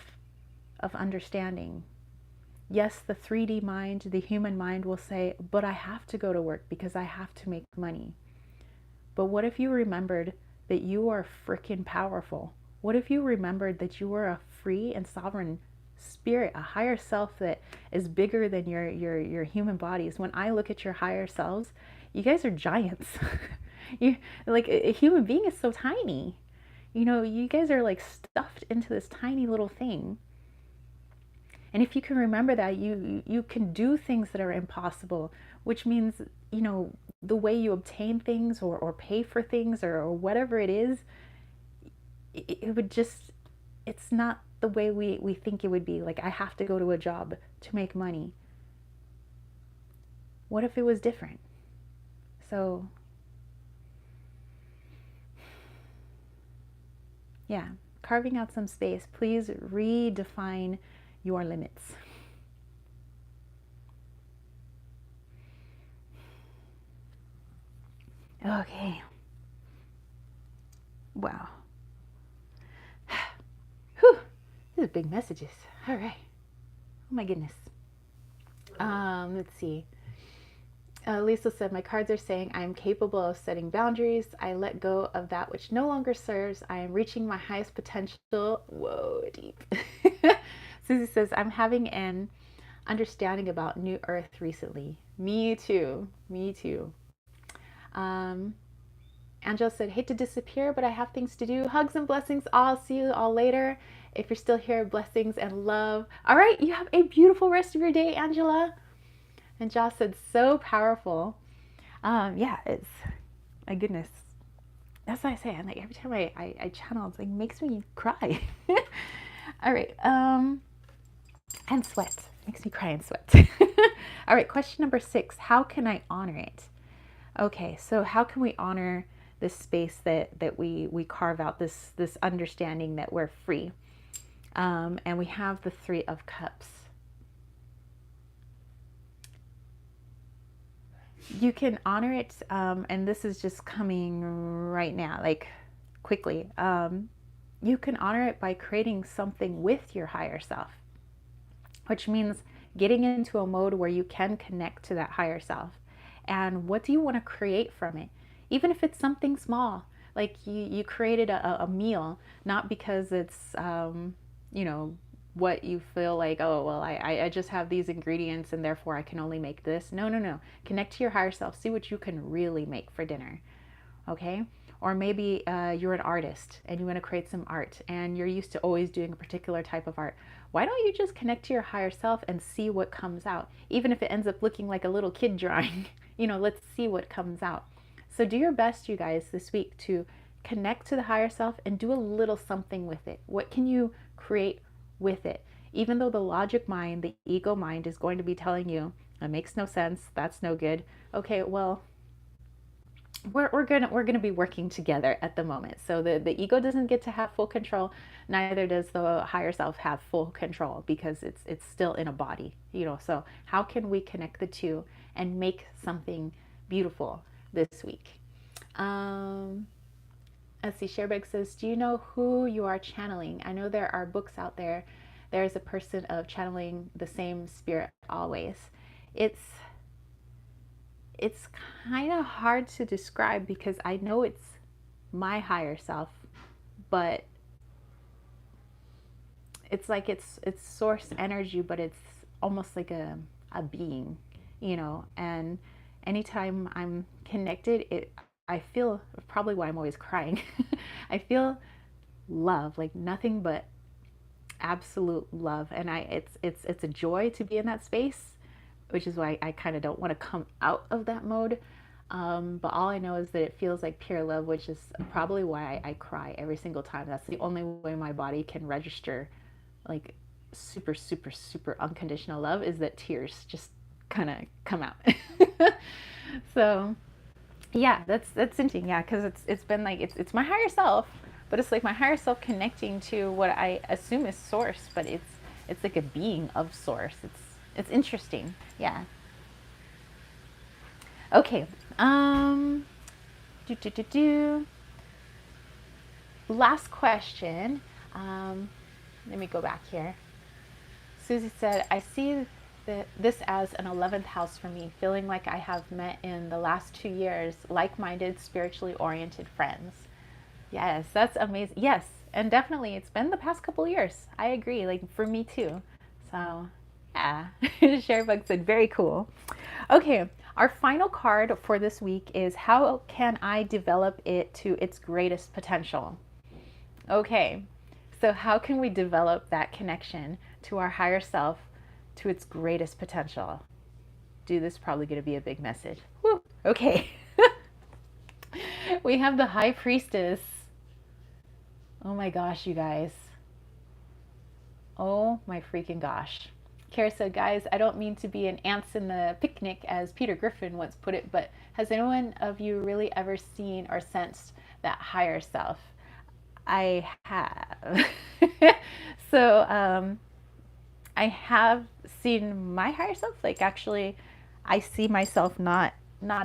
understanding. Yes, the 3D mind, the human mind will say, but I have to go to work because I have to make money. But what if you remembered that you are freaking powerful? What if you remembered that you are a free and sovereign spirit, a higher self that is bigger than your human bodies? When I look at your higher selves, you guys are giants. Like a human being is so tiny. You guys are like stuffed into this tiny little thing. And if you can remember that, you can do things that are impossible, which means, the way you obtain things or pay for things or whatever it is, it would just, it's not the way we think it would be. Like, I have to go to a job to make money. What if it was different? So, yeah, carving out some space. Please redefine your limits. Okay. Wow. Whew. These are big messages. All right. Oh my goodness. Let's see. Lisa said, my cards are saying I am capable of setting boundaries. I let go of that which no longer serves. I am reaching my highest potential. Whoa, deep. Susie says, I'm having an understanding about New Earth recently. Me too. Me too. Angela said, hate to disappear, but I have things to do. Hugs and blessings. I'll see you all later. If you're still here, blessings and love. All right, you have a beautiful rest of your day, Angela. And Josh said, so powerful. Yeah, it's, my goodness. That's what I say. I'm like, every time I channel, it's like, makes me cry. All right. And sweat. Makes me cry and sweat. All right, question number 6. How can I honor it? Okay, so how can we honor this space that we carve out, this understanding that we're free? And we have the 3 of Cups. You can honor it, and this is just coming right now, like quickly. You can honor it by creating something with your higher self, which means getting into a mode where you can connect to that higher self. And what do you want to create from it? Even if it's something small, like you created a meal, not because it's, what you feel like, oh, well, I just have these ingredients and therefore I can only make this. No. Connect to your higher self. See what you can really make for dinner. Okay? Or maybe you're an artist and you want to create some art and you're used to always doing a particular type of art. Why don't you just connect to your higher self and see what comes out? Even if it ends up looking like a little kid drawing, let's see what comes out. So do your best, you guys, this week to connect to the higher self and do a little something with it. What can you create with it? Even though the logic mind, the ego mind, is going to be telling you, it makes no sense, that's no good. Okay, well, we're gonna be working together at the moment. So the ego doesn't get to have full control, neither does the higher self have full control, because it's still in a body, So how can we connect the two and make something beautiful this week? Let's see, Sharebag says, do you know who you are channeling? I know there are books out there. There's a person of channeling the same spirit always. It's kind of hard to describe because I know it's my higher self, but it's like it's source energy, but it's almost like a being, and anytime I'm connected, I feel, probably why I'm always crying, I feel love, like nothing but absolute love. And it's a joy to be in that space, which is why I kind of don't want to come out of that mode. But all I know is that it feels like pure love, which is probably why I cry every single time. That's the only way my body can register like super, super, super unconditional love, is that tears just kind of come out. So yeah, that's interesting. Yeah, because it's been like it's my higher self, but it's like my higher self connecting to what I assume is source, but it's like a being of source. It's interesting. Yeah. Okay. Um. Do do do do. Last question. Um. Let me go back here. Susie said, I see this as an 11th house for me, feeling like I have met in the last 2 years like minded, spiritually oriented friends. Yes, that's amazing. Yes, and definitely it's been the past couple years. I agree, like for me too. So, yeah. Sharebug said, very cool. Okay, our final card for this week is how can I develop it to its greatest potential? Okay, so how can we develop that connection to our higher self to its greatest potential? Dude, this is probably going to be a big message. Woo. Okay. We have the High Priestess. Oh my gosh, you guys. Oh my freaking gosh. Kara said, guys, I don't mean to be an ants in the picnic, as Peter Griffin once put it, but has anyone of you really ever seen or sensed that higher self? I have. So I have seen my higher self. Like actually, I see myself not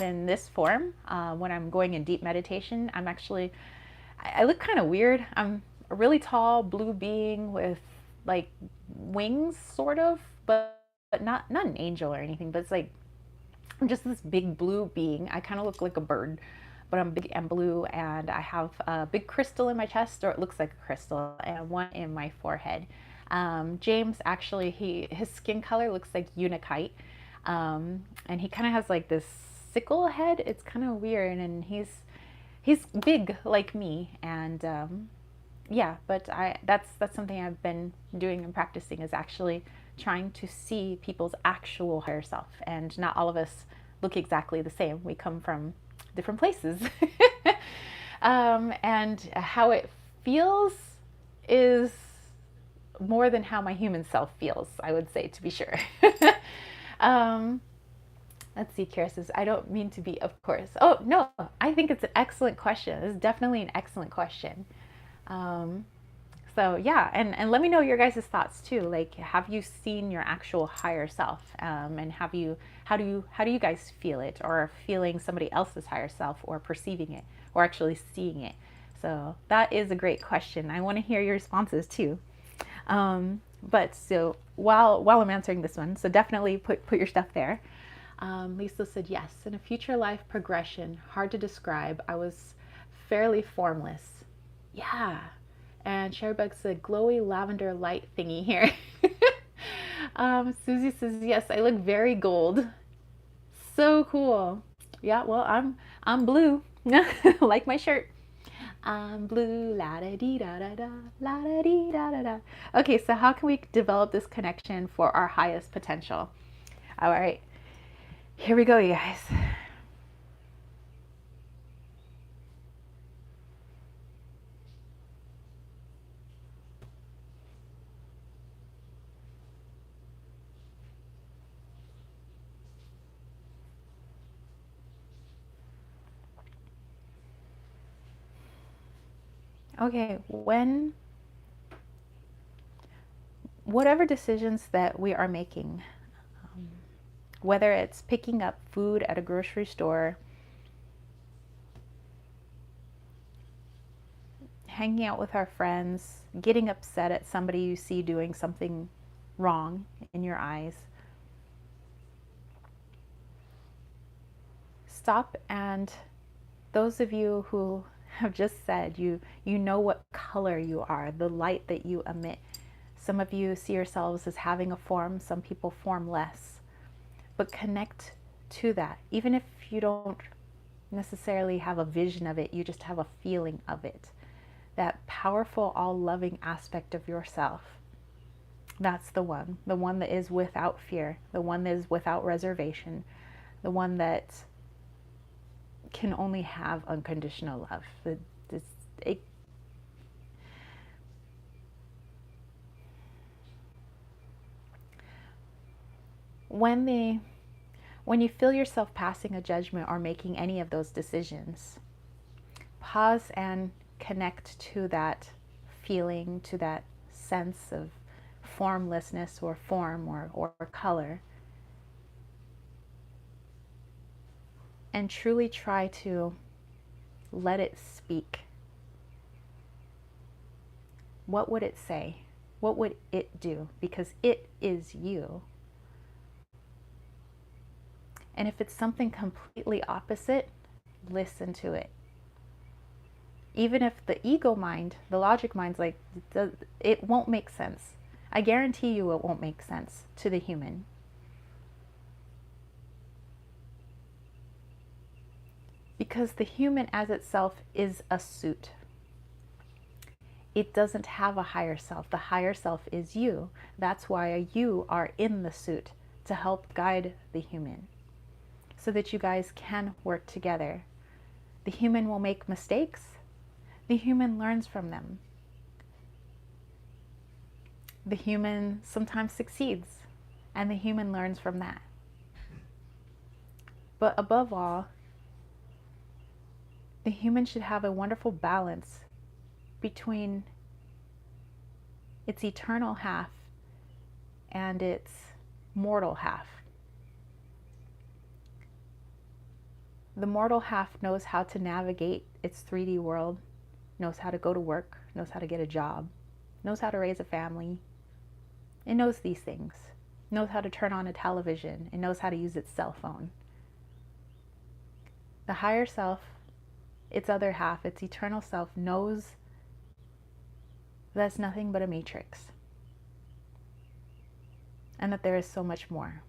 in this form. When I'm going in deep meditation, I'm actually I look kind of weird. I'm a really tall blue being with like wings, sort of, but not an angel or anything. But it's like I'm just this big blue being. I kind of look like a bird, but I'm big and blue, and I have a big crystal in my chest, or it looks like a crystal, and one in my forehead. James actually, his skin color looks like unakite, and he kind of has like this sickle head. It's kind of weird, and he's big like me, and yeah, but that's something I've been doing and practicing, is actually trying to see people's actual higher self, and not all of us look exactly the same. We come from different places. And how it feels is more than how my human self feels, I would say, to be sure. um, let's see, Kara says, I don't mean to be, of course. Oh, no, I think it's an excellent question. It's definitely an excellent question. Um, so yeah, and let me know your guys' thoughts too. Like, have you seen your actual higher self? And how do you guys feel it, or feeling somebody else's higher self, or perceiving it, or actually seeing it? So that is a great question. I want to hear your responses too. But so while I'm answering this one, so definitely put your stuff there. Lisa said, yes, in a future life progression, hard to describe. I was fairly formless. Yeah. And Cherubug said, glowy lavender light thingy here. Susie says, yes, I look very gold. So cool. Yeah, well, I'm blue, like my shirt. I'm blue, la da dee da da da, la da dee da da da. Okay, so how can we develop this connection for our highest potential? All right, here we go, you guys. Okay, whatever decisions that we are making, whether it's picking up food at a grocery store, hanging out with our friends, getting upset at somebody you see doing something wrong in your eyes, stop, and those of you who have just said you know what color you are, the light that you emit. Some of you see yourselves as having a form, some people form less. But connect to that. Even if you don't necessarily have a vision of it, you just have a feeling of it. That powerful, all-loving aspect of yourself. That's the one that is without fear, the one that is without reservation, the one that can only have unconditional love. This, it, when they when you feel yourself passing a judgment or making any of those decisions, pause and connect to that feeling, to that sense of formlessness or form or color, and truly try to let it speak. What would it say? What would it do? Because it is you. And if it's something completely opposite, listen to it. Even if the ego mind, the logic mind's like, it won't make sense. I guarantee you it won't make sense to the human. Because the human as itself is a suit. It doesn't have a higher self. The higher self is you. That's why you are in the suit, to help guide the human, so that you guys can work together. The human will make mistakes. The human learns from them. The human sometimes succeeds, and the human learns from that. But above all, the human should have a wonderful balance between its eternal half and its mortal half. The mortal half knows how to navigate its 3D world, knows how to go to work, knows how to get a job, knows how to raise a family. It knows these things, knows how to turn on a television, it knows how to use its cell phone. The higher self, its other half, its eternal self, knows that's nothing but a matrix, and that there is so much more.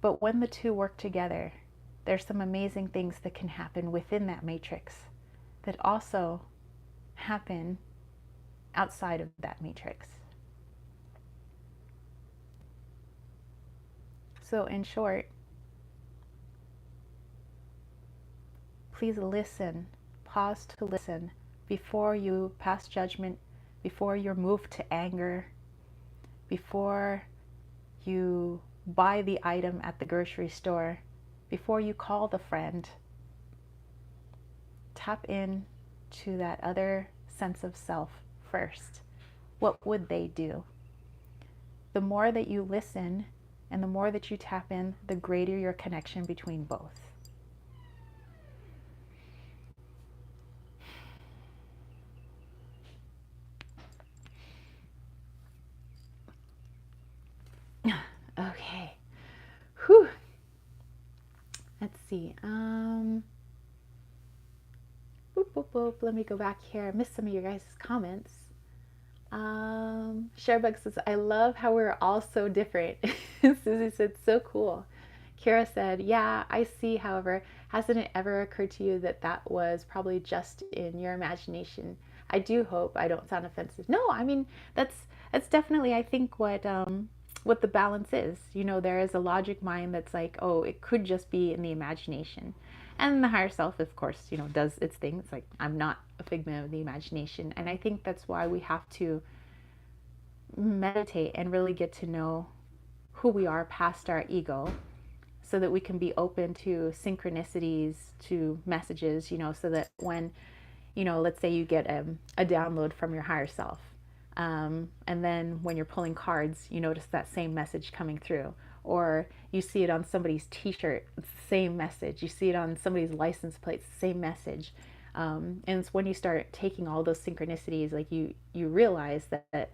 But when the two work together, there's some amazing things that can happen within that matrix that also happen outside of that matrix. So in short, please listen, pause to listen before you pass judgment, before you're moved to anger, before you buy the item at the grocery store, before you call the friend. Tap in to that other sense of self first. What would they do? The more that you listen and the more that you tap in, the greater your connection between both. Okay. Whew. Let's see. Boop, boop, boop. Let me go back here. I missed some of your guys' comments. Sharebug says, I love how we're all so different. Susie said, so cool. Kara said, yeah, I see. However, hasn't it ever occurred to you that that was probably just in your imagination? I do hope I don't sound offensive. No, I mean, that's definitely, I think, what the balance is. You know, there is a logic mind that's like, oh, it could just be in the imagination. And the higher self, of course, you know, does its thing. It's like, I'm not a figment of the imagination. And I think that's why we have to meditate and really get to know who we are past our ego, so that we can be open to synchronicities, to messages, you know, so that when, you know, let's say you get a download from your higher self, and then when you're pulling cards, you notice that same message coming through, or you see it on somebody's t-shirt, it's the same message. You see it on somebody's license plate, it's the same message. And it's when you start taking all those synchronicities, like you realize that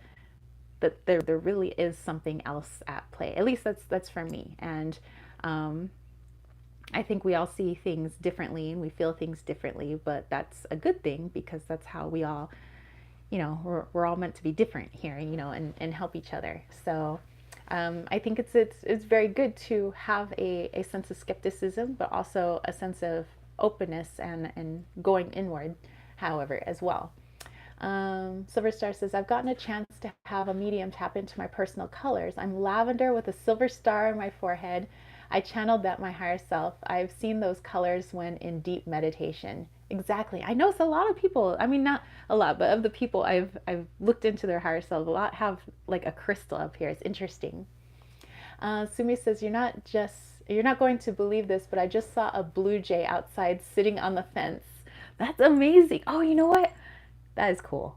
there really is something else at play. At least that's for me. And I think we all see things differently and we feel things differently, but that's a good thing, because that's how we all, you know, we're all meant to be different here, you know, and help each other. So I think it's very good to have a sense of skepticism, but also a sense of openness and going inward, however, as well. Silver Star says, I've gotten a chance to have a medium tap into my personal colors. I'm lavender with a silver star on my forehead. I channeled that my higher self. I've seen those colors when in deep meditation. Exactly. I know it's a lot of people. I mean, not a lot, but of the people I've looked into their higher self, a lot have like a crystal up here. It's interesting. Sumi says, you're not going to believe this, but I just saw a blue jay outside sitting on the fence. That's amazing. Oh, you know what? That is cool.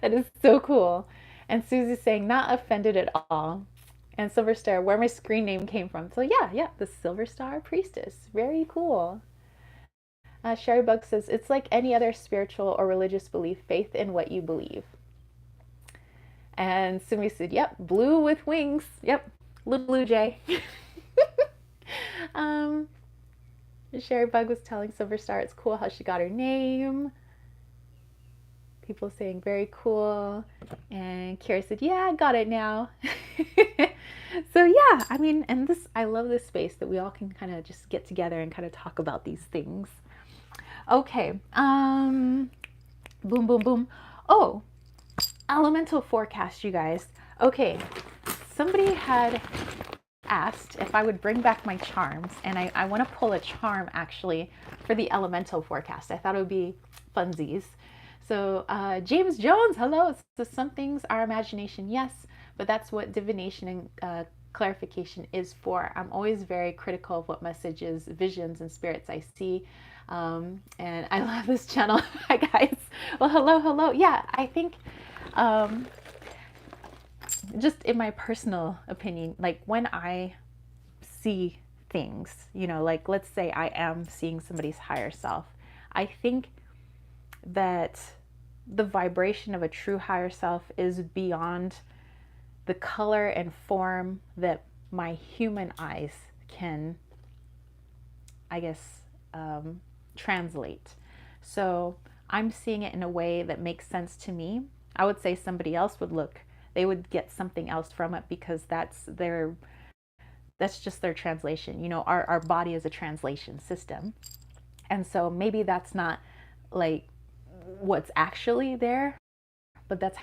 That is so cool. And Susie's saying, not offended at all. And Silver Star, where my screen name came from. So yeah, the Silver Star Priestess. Very cool. Sherry Bug says, it's like any other spiritual or religious belief, faith in what you believe. And Sumi said, yep, blue with wings. Yep, little blue jay. Sherry Bug was telling Silver Star it's cool how she got her name. People saying very cool. And Kira said, yeah, I got it now. So yeah, I mean, and this, I love this space that we all can kind of just get together and kind of talk about these things. Okay, boom, boom, boom. Oh, elemental forecast, you guys. Okay, somebody had asked if I would bring back my charms, and I want to pull a charm actually for the elemental forecast. I thought it would be funsies. So James Jones, hello. So some things are imagination, yes, but that's what divination and clarification is for. I'm always very critical of what messages, visions, and spirits I see. And I love this channel. Hi guys. Well, hello. Yeah, I think just in my personal opinion, like when I see things, you know, like let's say I am seeing somebody's higher self, I think that the vibration of a true higher self is beyond the color and form that my human eyes can, I guess, translate. So I'm seeing it in a way that makes sense to me. I would say somebody else would look, they would get something else from it because that's just their translation. You know, our body is a translation system. And so maybe that's not like what's actually there, but that's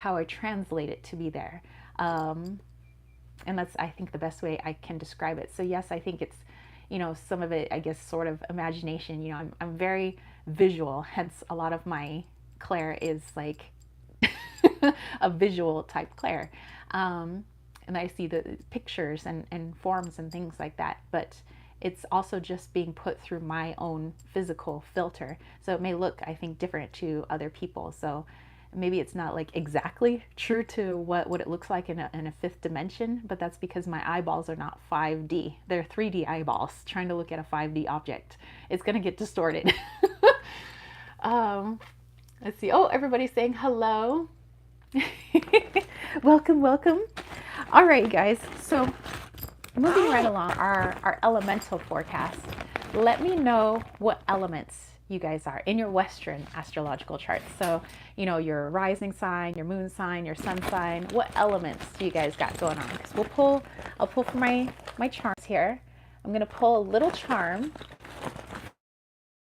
how I translate it to be there. And that's, I think, the best way I can describe it. So yes, I think it's, you know, some of it, I guess, sort of imagination. You know, I'm very visual, hence a lot of my clair is like a visual type clair. And I see the pictures and forms and things like that, but it's also just being put through my own physical filter. So it may look, I think, different to other people. So maybe it's not like exactly true to what it looks like in a fifth dimension, but that's because my eyeballs are not 5D. They're 3D eyeballs trying to look at a 5D object. It's going to get distorted. Let's see. Oh, everybody's saying hello. Welcome. All right, guys. So moving right along, our elemental forecast. Let me know what elements you guys are in your Western astrological charts. So, you know, your rising sign, your moon sign, your sun sign. What elements do you guys got going on? Because I'll pull for my charms here. I'm gonna pull a little charm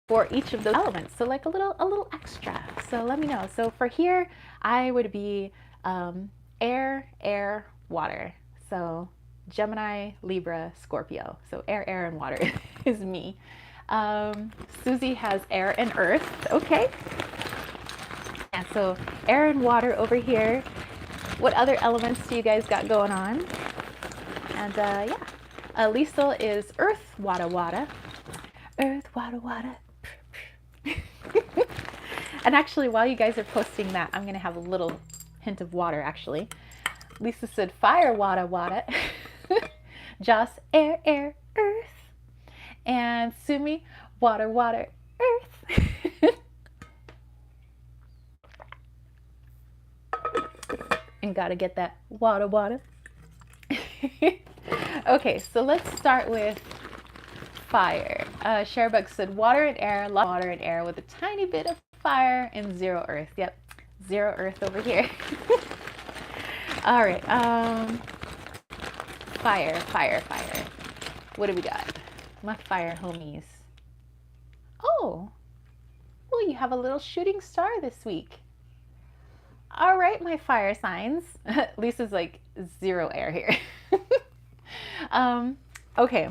for each of those elements. So like a little extra. So let me know. So for here, I would be air, water. So Gemini, Libra, Scorpio. So air, and water is me. Susie has air and earth. Okay. And so air and water over here. What other elements do you guys got going on? And yeah, Liesel is earth, water. Earth, water. And actually, while you guys are posting that, I'm going to have a little hint of water, actually. Lisa said fire, water. Joss, air, earth. And Sumi, water, earth. And gotta get that water. Okay, so let's start with fire. Sharebug said water and air with a tiny bit of fire and 0 earth. Yep, 0 earth over here. All right, fire. What do we got? My fire homies. Oh, well, you have a little shooting star this week. All right, my fire signs. Lisa's like 0 air here. um, okay.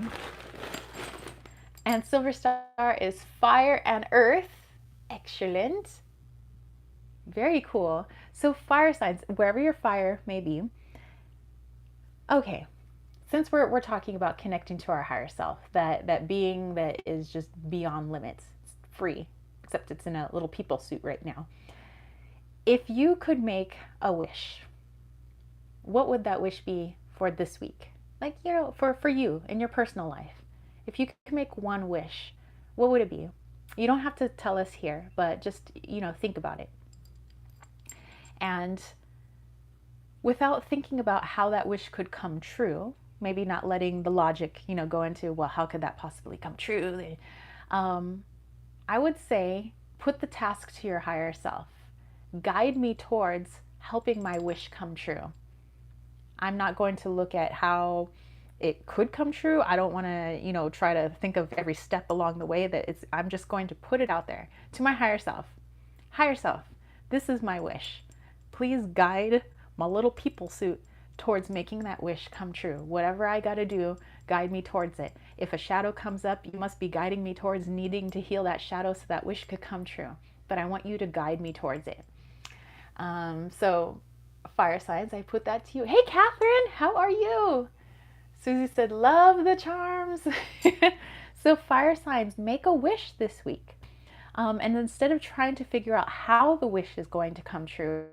And Silver Star is fire and earth. Excellent. Very cool. So fire signs, wherever your fire may be. Okay. Since we're talking about connecting to our higher self, that being that is just beyond limits, it's free, except it's in a little people suit right now. If you could make a wish, what would that wish be for this week? Like, for you in your personal life. If you could make one wish, what would it be? You don't have to tell us here, but just, think about it. And without thinking about how that wish could come true, maybe not letting the logic, go into, well, how could that possibly come true? I would say put the task to your higher self. Guide me towards helping my wish come true. I'm not going to look at how it could come true. I don't want to, try to think of every step along the way I'm just going to put it out there to my higher self. Higher self, this is my wish. Please guide my little people suit towards making that wish come true. Whatever I got to do, guide me towards it. If a shadow comes up, you must be guiding me towards needing to heal that shadow so that wish could come true. But I want you to guide me towards it. So fire signs, I put that to you. Hey, Catherine, how are you? Susie said, love the charms. So fire signs, make a wish this week. And instead of trying to figure out how the wish is going to come true,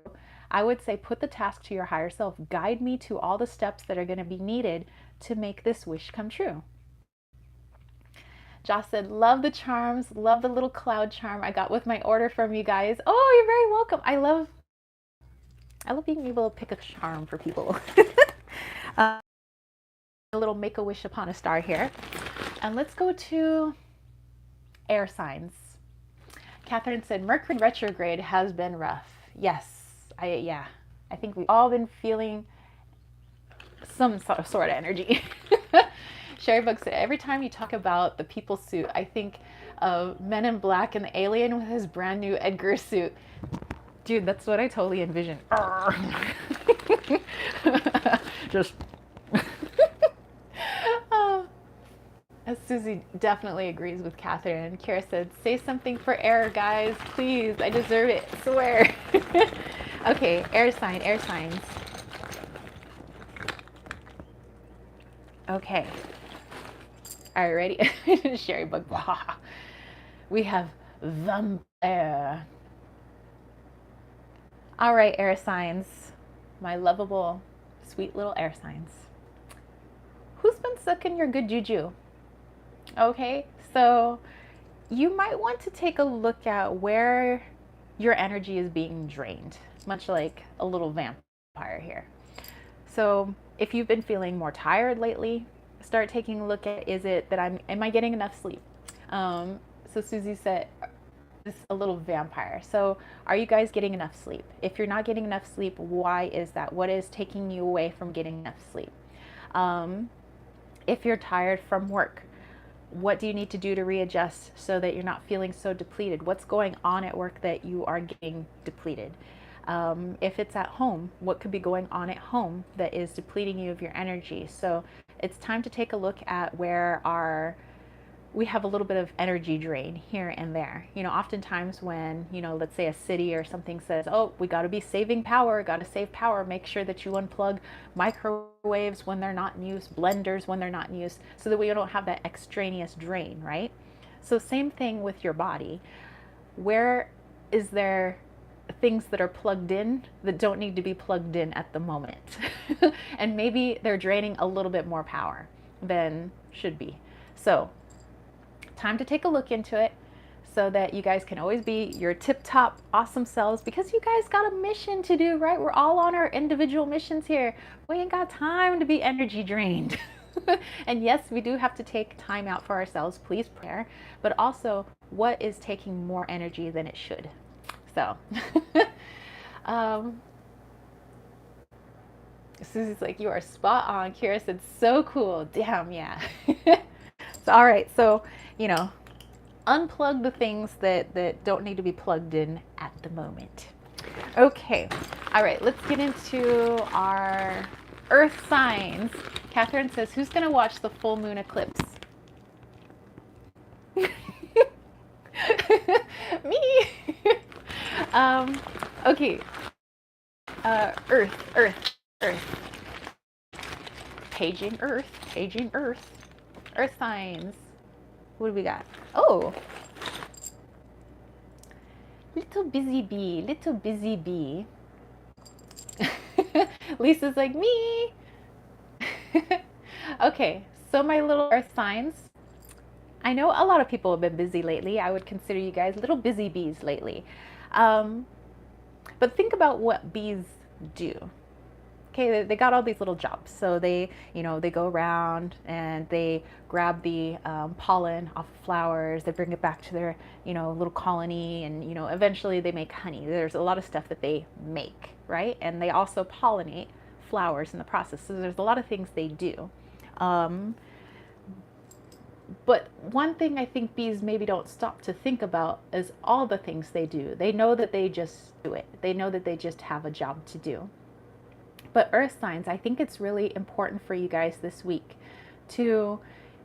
I would say put the task to your higher self. Guide me to all the steps that are going to be needed to make this wish come true. Josh said, love the charms, love the little cloud charm I got with my order from you guys. Oh, you're very welcome. I love being able to pick a charm for people. A little make a wish upon a star here. And let's go to air signs. Catherine said, Mercury retrograde has been rough. Yes. I think we've all been feeling some sort of energy. Sherry Buck said, every time you talk about the people suit, I think of Men in Black and the alien with his brand new Edgar suit. Dude, that's what I totally envision. Just. Susie definitely agrees with Catherine. Kira said, say something for air, guys. Please, I deserve it. Swear. Okay, air signs. Okay. All right, ready? Sherry Bug. We have vampire. All right, air signs. My lovable, sweet little air signs. Who's been sucking your good juju? Okay, so you might want to take a look at where your energy is being drained, much like a little vampire here. So if you've been feeling more tired lately, start taking a look at, is it that am I getting enough sleep? So Susie said, this is a little vampire. So are you guys getting enough sleep? If you're not getting enough sleep, why is that? What is taking you away from getting enough sleep? If you're tired from work, what do you need to do to readjust so that you're not feeling so depleted? What's going on at work that you are getting depleted? If it's at home, what could be going on at home that is depleting you of your energy? So it's time to take a look at where we have a little bit of energy drain here and there. Oftentimes when, let's say a city or something says, oh, we got to be saving power, got to save power, make sure that you unplug microwaves when they're not in use, blenders when they're not in use, so that we don't have that extraneous drain, right? So same thing with your body. Where is there things that are plugged in that don't need to be plugged in at the moment? And maybe they're draining a little bit more power than should be. So time to take a look into it so that you guys can always be your tip-top awesome selves, because you guys got a mission to do, right? We're all on our individual missions here. We ain't got time to be energy drained. And yes, we do have to take time out for ourselves, please, prayer, but also what is taking more energy than it should. So Susie's like, you are spot on. Kira said, so cool. Damn, yeah. So, all right, so unplug the things that don't need to be plugged in at the moment. Okay, all right, let's get into our earth signs. Catherine says, who's going to watch the full moon eclipse? Me. Okay. Earth. Paging Earth. Earth signs. What do we got? Oh. Little busy bee. Lisa's like, me. Okay, so my little earth signs. I know a lot of people have been busy lately. I would consider you guys little busy bees lately. But think about what bees do. Okay, they got all these little jobs. So they go around and they grab the pollen off of flowers. They bring it back to their, little colony, and eventually they make honey. There's a lot of stuff that they make, right? And they also pollinate flowers in the process. So there's a lot of things they do. But one thing I think bees maybe don't stop to think about is all the things they do. They know that they just do it. They know that they just have a job to do. But earth signs, I think it's really important for you guys this week to,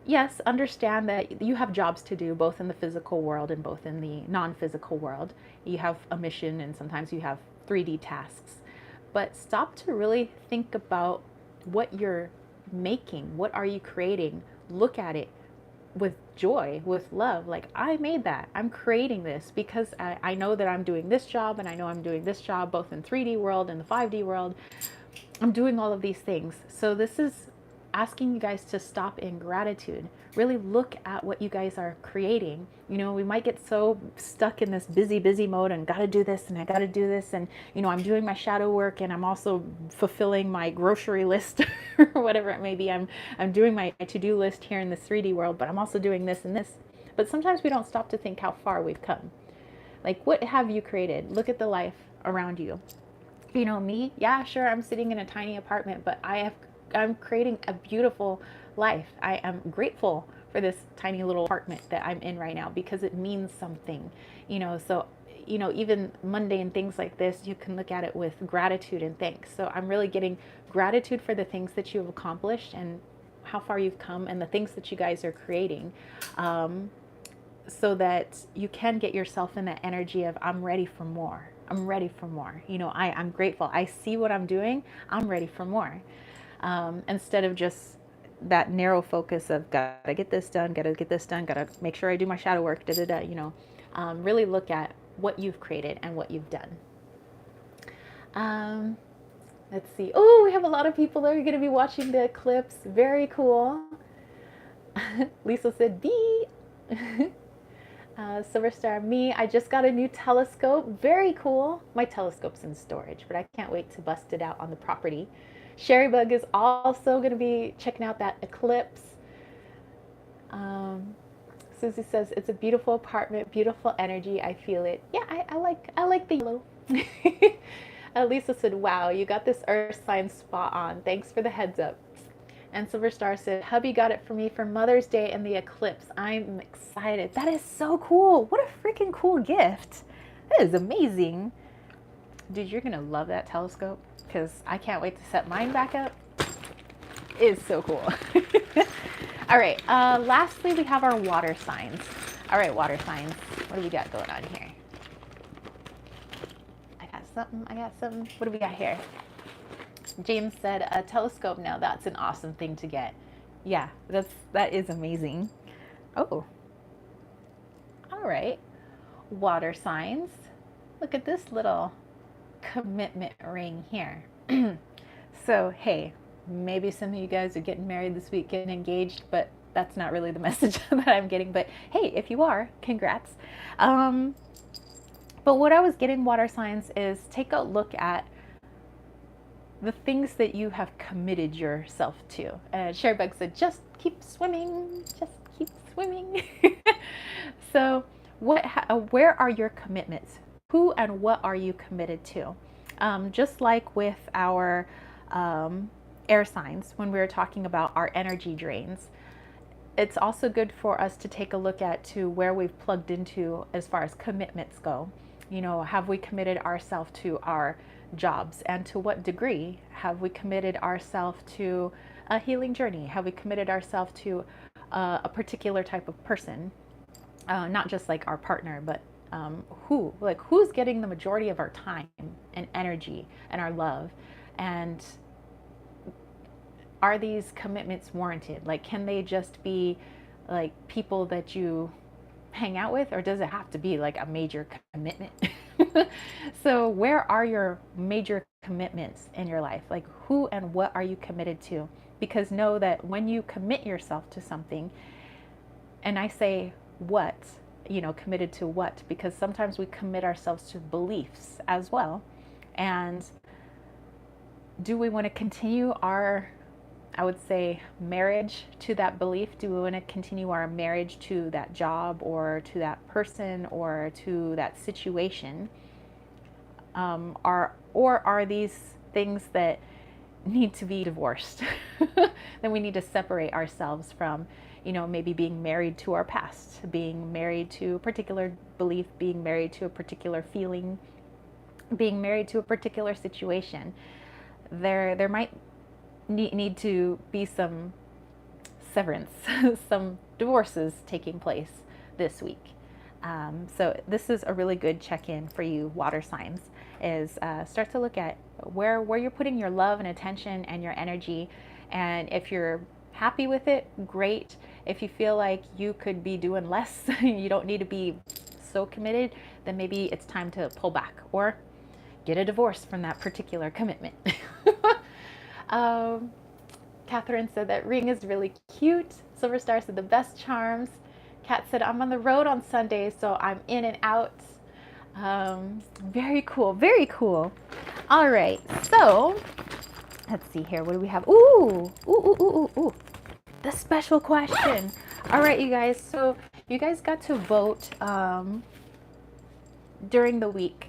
yes, understand that you have jobs to do both in the physical world and both in the non-physical world. You have a mission and sometimes you have 3D tasks. But stop to really think about what you're making. What are you creating? Look at it with joy, with love. Like, I made that. I'm creating this because I know that I'm doing this job, and I know I'm doing this job both in 3D world and the 5D world. I'm doing all of these things. So this is asking you guys to stop in gratitude. Really look at what you guys are creating. We might get so stuck in this busy mode and gotta do this and I gotta do this, and I'm doing my shadow work and I'm also fulfilling my grocery list or whatever it may be. I'm doing my to-do list here in this 3D world, but I'm also doing this and this. But sometimes we don't stop to think how far we've come. Like, what have you created? Look at the life around you. Me, yeah, sure, I'm sitting in a tiny apartment, but I'm creating a beautiful life. I am grateful for this tiny little apartment that I'm in right now because it means something, so, even mundane things like this, you can look at it with gratitude and thanks. So I'm really getting gratitude for the things that you have accomplished and how far you've come and the things that you guys are creating, so that you can get yourself in that energy of, I'm ready for more. I'm ready for more. I'm grateful. I see what I'm doing. I'm ready for more. Instead of just that narrow focus of gotta get this done, gotta make sure I do my shadow work, really look at what you've created and what you've done. Let's see. Oh, we have a lot of people that are going to be watching the eclipse. Very cool. Lisa said B. Silver Star, me, I just got a new telescope. Very cool. My telescope's in storage, but I can't wait to bust it out on the property. Sherry Bug is also going to be checking out that eclipse. Susie says, it's a beautiful apartment, beautiful energy. I feel it. Yeah, I like the yellow. Lisa said, wow, you got this earth sign spot on. Thanks for the heads up. And Silver Star said, hubby got it for me for Mother's Day and the eclipse. I'm excited. That is so cool. What a freaking cool gift. That is amazing. Dude, you're going to love that telescope because I can't wait to set mine back up. It is so cool. All right. Lastly, we have our water signs. All right, water signs. What do we got going on here? I got something. What do we got here? James said, a telescope. Now that's an awesome thing to get. Yeah, that is amazing. Oh. All right. Water signs. Look at this little commitment ring here. So, hey, maybe some of you guys are getting married this week, getting engaged, but that's not really the message that I'm getting. But hey, if you are, congrats. But what I was getting, water signs, is take a look at the things that you have committed yourself to. And Sherry said, just keep swimming, just keep swimming. So where are your commitments? Who and what are you committed to? Just like with our air signs, when we were talking about our energy drains, it's also good for us to take a look at to where we've plugged into as far as commitments go. Have we committed ourselves to our jobs, and to what degree have we committed ourselves to a healing journey? Have we committed ourselves to a particular type of person? Not just like our partner, but who's getting the majority of our time and energy and our love? And are these commitments warranted? Like, can they just be like people that you hang out with, or does it have to be like a major commitment? So where are your major commitments in your life? Like, who and what are you committed to? Because know that when you commit yourself to something, and I say what, committed to what, because sometimes we commit ourselves to beliefs as well. And do we want to continue our, I would say, marriage to that belief? Do we want to continue our marriage to that job or to that person or to that situation? Or are these things that need to be divorced? Then we need to separate ourselves from, maybe being married to our past, being married to a particular belief, being married to a particular feeling, being married to a particular situation. There might need to be some severance, some divorces taking place this week. So this is a really good check-in for you water signs, is start to look at where you're putting your love and attention and your energy. And if you're happy with it, great. If you feel like you could be doing less, you don't need to be so committed, then maybe it's time to pull back or get a divorce from that particular commitment. Catherine said that ring is really cute. Silver Star said the best charms. Kat said I'm on the road on Sundays, so I'm in and out. Very cool, very cool. All right, so let's see here. What do we have? Ooh. The special question. All right, you guys. So you guys got to vote during the week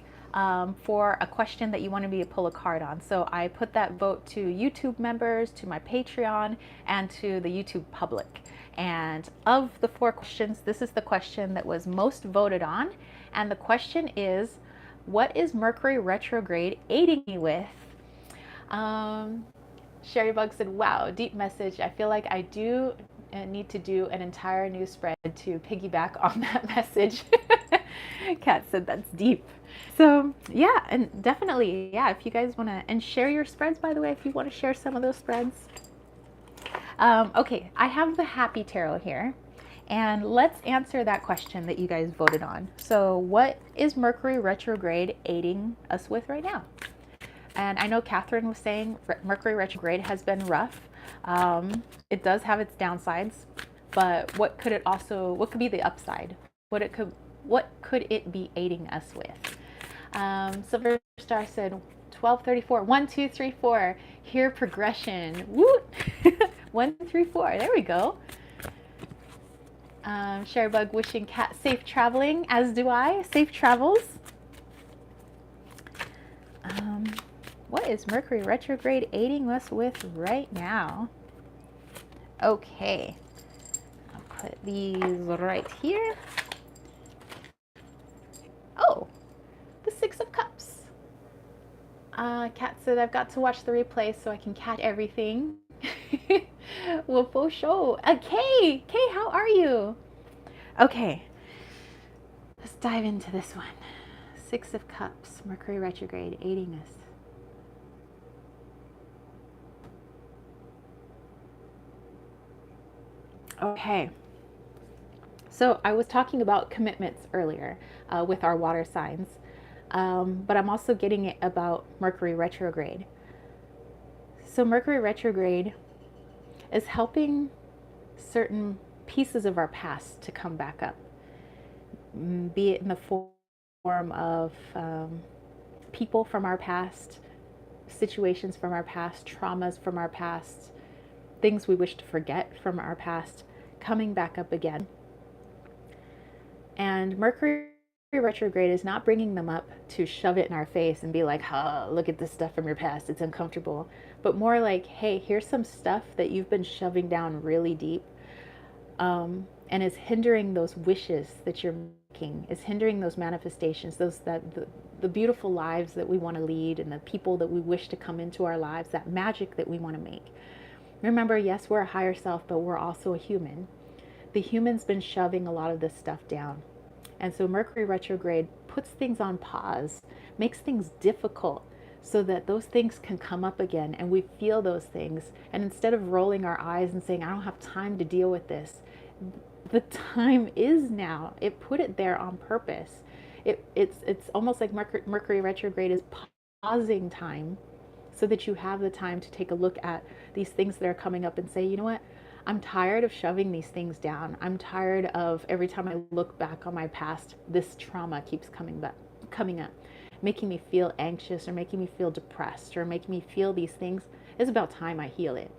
for a question that you wanted me to pull a card on. So I put that vote to YouTube members, to my Patreon, and to the YouTube public. And of the 4 questions, this is the question that was most voted on. And the question is, what is Mercury retrograde aiding me with? Sherry Bug said, wow, deep message. I feel like I do need to do an entire new spread to piggyback on that message. Kat said that's deep. So yeah, and definitely, yeah, if you guys want to, and share your spreads, by the way, if you want to share some of those spreads. Okay, I have the Happy Tarot here, and let's answer that question that you guys voted on. So what is Mercury retrograde aiding us with right now? And I know Catherine was saying Mercury retrograde has been rough. It does have its downsides, but what could be the upside? What could it be aiding us with? Silver Star said 1234, 1, 2, 3, 4. Hear progression. Woo! 1, 3, 4. There we go. Sharebug wishing Kat safe traveling, as do I. Safe travels. What is Mercury retrograde aiding us with right now? Okay. I'll put these right here. Oh, the 6 of Cups. Kat said I've got to watch the replay so I can catch everything. Well, for sure. Kay, how are you? Okay, let's dive into this one. 6 of Cups, Mercury retrograde aiding us. Okay, so I was talking about commitments earlier with our water signs, but I'm also getting it about Mercury retrograde. So Mercury retrograde is helping certain pieces of our past to come back up, be it in the form of people from our past, situations from our past, traumas from our past, things we wish to forget from our past, coming back up again. And Mercury retrograde is not bringing them up to shove it in our face and be like, look at this stuff from your past, it's uncomfortable. But more like, hey, here's some stuff that you've been shoving down really deep. and is hindering those wishes that you're making, is hindering those manifestations, those the beautiful lives that we want to lead and the people that we wish to come into our lives, that magic that we want to make. Remember, yes, we're a higher self, but we're also a human. The human's been shoving a lot of this stuff down. And so Mercury retrograde puts things on pause, makes things difficult so that those things can come up again and we feel those things. And instead of rolling our eyes and saying, I don't have time to deal with this, the time is now. It put it there on purpose. It's almost like Mercury retrograde is pausing time so that you have the time to take a look at these things that are coming up and say, you know what? I'm tired of shoving these things down. I'm tired of every time I look back on my past, this trauma keeps coming up, making me feel anxious or making me feel depressed or making me feel these things. It's about time I heal it.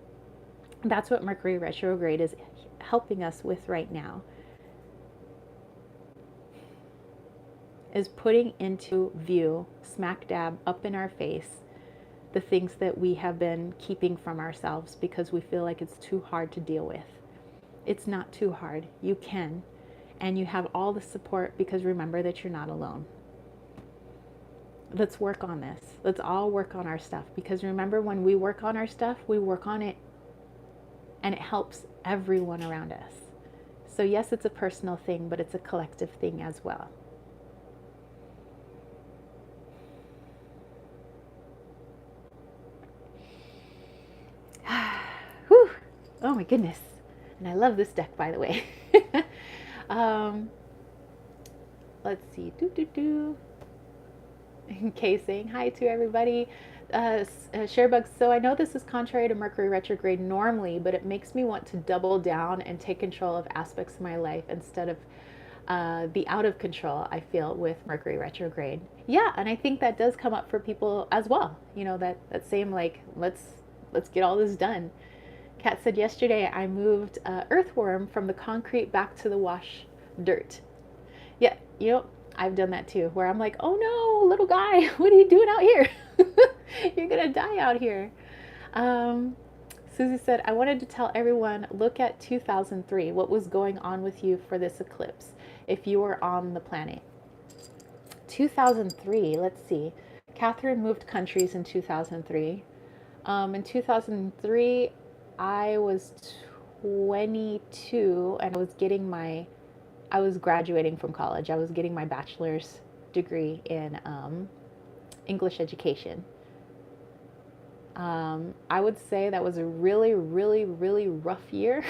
That's what Mercury retrograde is helping us with right now, is putting into view, smack dab up in our face, the things that we have been keeping from ourselves because we feel like it's too hard to deal with. It's not too hard. You can. And you have all the support, because remember that you're not alone. Let's work on this. Let's all work on our stuff, because remember, when we work on our stuff, we work on it and it helps everyone around us. So yes, it's a personal thing, but it's a collective thing as well. Whew. Oh my goodness. And I love this deck, by the way. Let's see. Okay, saying hi to everybody. Sharebugs, so I know this is contrary to Mercury retrograde normally, but it makes me want to double down and take control of aspects of my life instead of the out of control I feel with Mercury retrograde. Yeah, and I think that does come up for people as well. You know, that same like, let's get all this done. Kat said, yesterday I moved earthworm from the concrete back to the wash dirt. Yeah, you know, I've done that too, where I'm like, oh no, little guy, what are you doing out here? You're gonna die out here. Susie said, I wanted to tell everyone, look at 2003. What was going on with you for this eclipse if you were on the planet? 2003, let's see. Catherine moved countries in 2003. In 2003, I was 22 and I was graduating from college. I was getting my bachelor's degree in English education. I would say that was a really, really, really rough year.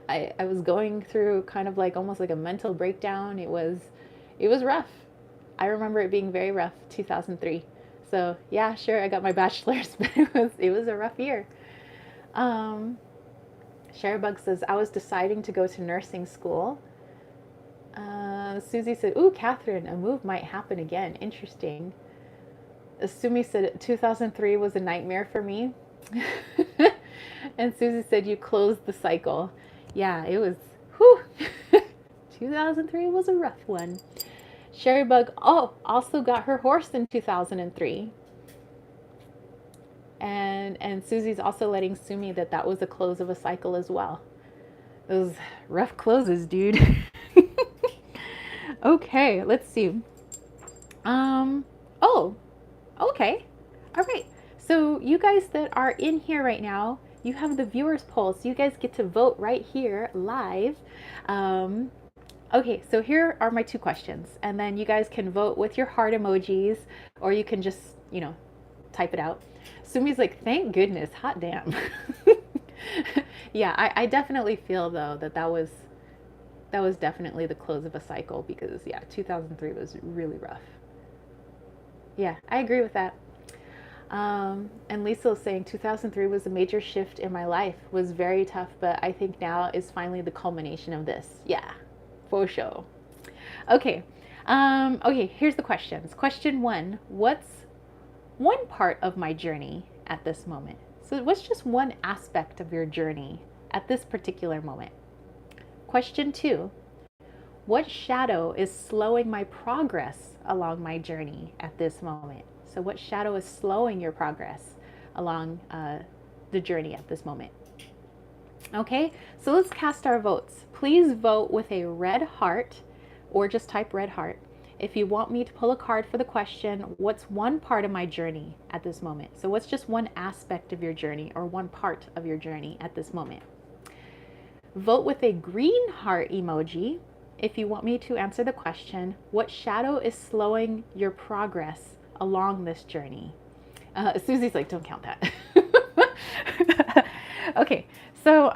I was going through kind of like almost like a mental breakdown. It was rough. I remember it being very rough, 2003. So yeah, sure, I got my bachelor's, but it was a rough year. Sharebug says, I was deciding to go to nursing school. Susie said, ooh, Catherine, a move might happen again. Interesting. Sumi said, 2003 was a nightmare for me. And Susie said, you closed the cycle. Yeah, it was, whew. 2003 was a rough one. Sherrybug, also got her horse in 2003. And Susie's also letting Sumi that was a close of a cycle as well. Those rough closes, dude. Okay, let's see. Oh, okay. All right. So you guys that are in here right now, you have the viewers poll. So you guys get to vote right here live. Okay, so here are my two questions. And then you guys can vote with your heart emojis, or you can just, type it out. Sumi's like, thank goodness, hot damn. Yeah, I definitely feel though that was definitely the close of a cycle, because yeah, 2003 was really rough. Yeah, I agree with that. And Lisa was saying 2003 was a major shift in my life, was very tough, but I think now is finally the culmination of this. Yeah, for sure. Okay. Okay, here's the questions. Question 1, what's one part of my journey at this moment? So what's just one aspect of your journey at this particular moment? Question 2, what shadow is slowing my progress along my journey at this moment? So what shadow is slowing your progress along the journey at this moment? Okay, so let's cast our votes. Please vote with a red heart or just type red heart. If you want me to pull a card for the question, what's one part of my journey at this moment? So what's just one aspect of your journey or one part of your journey at this moment? Vote with a green heart emoji if you want me to answer the question, what shadow is slowing your progress along this journey? Susie's like, don't count that. Okay, so,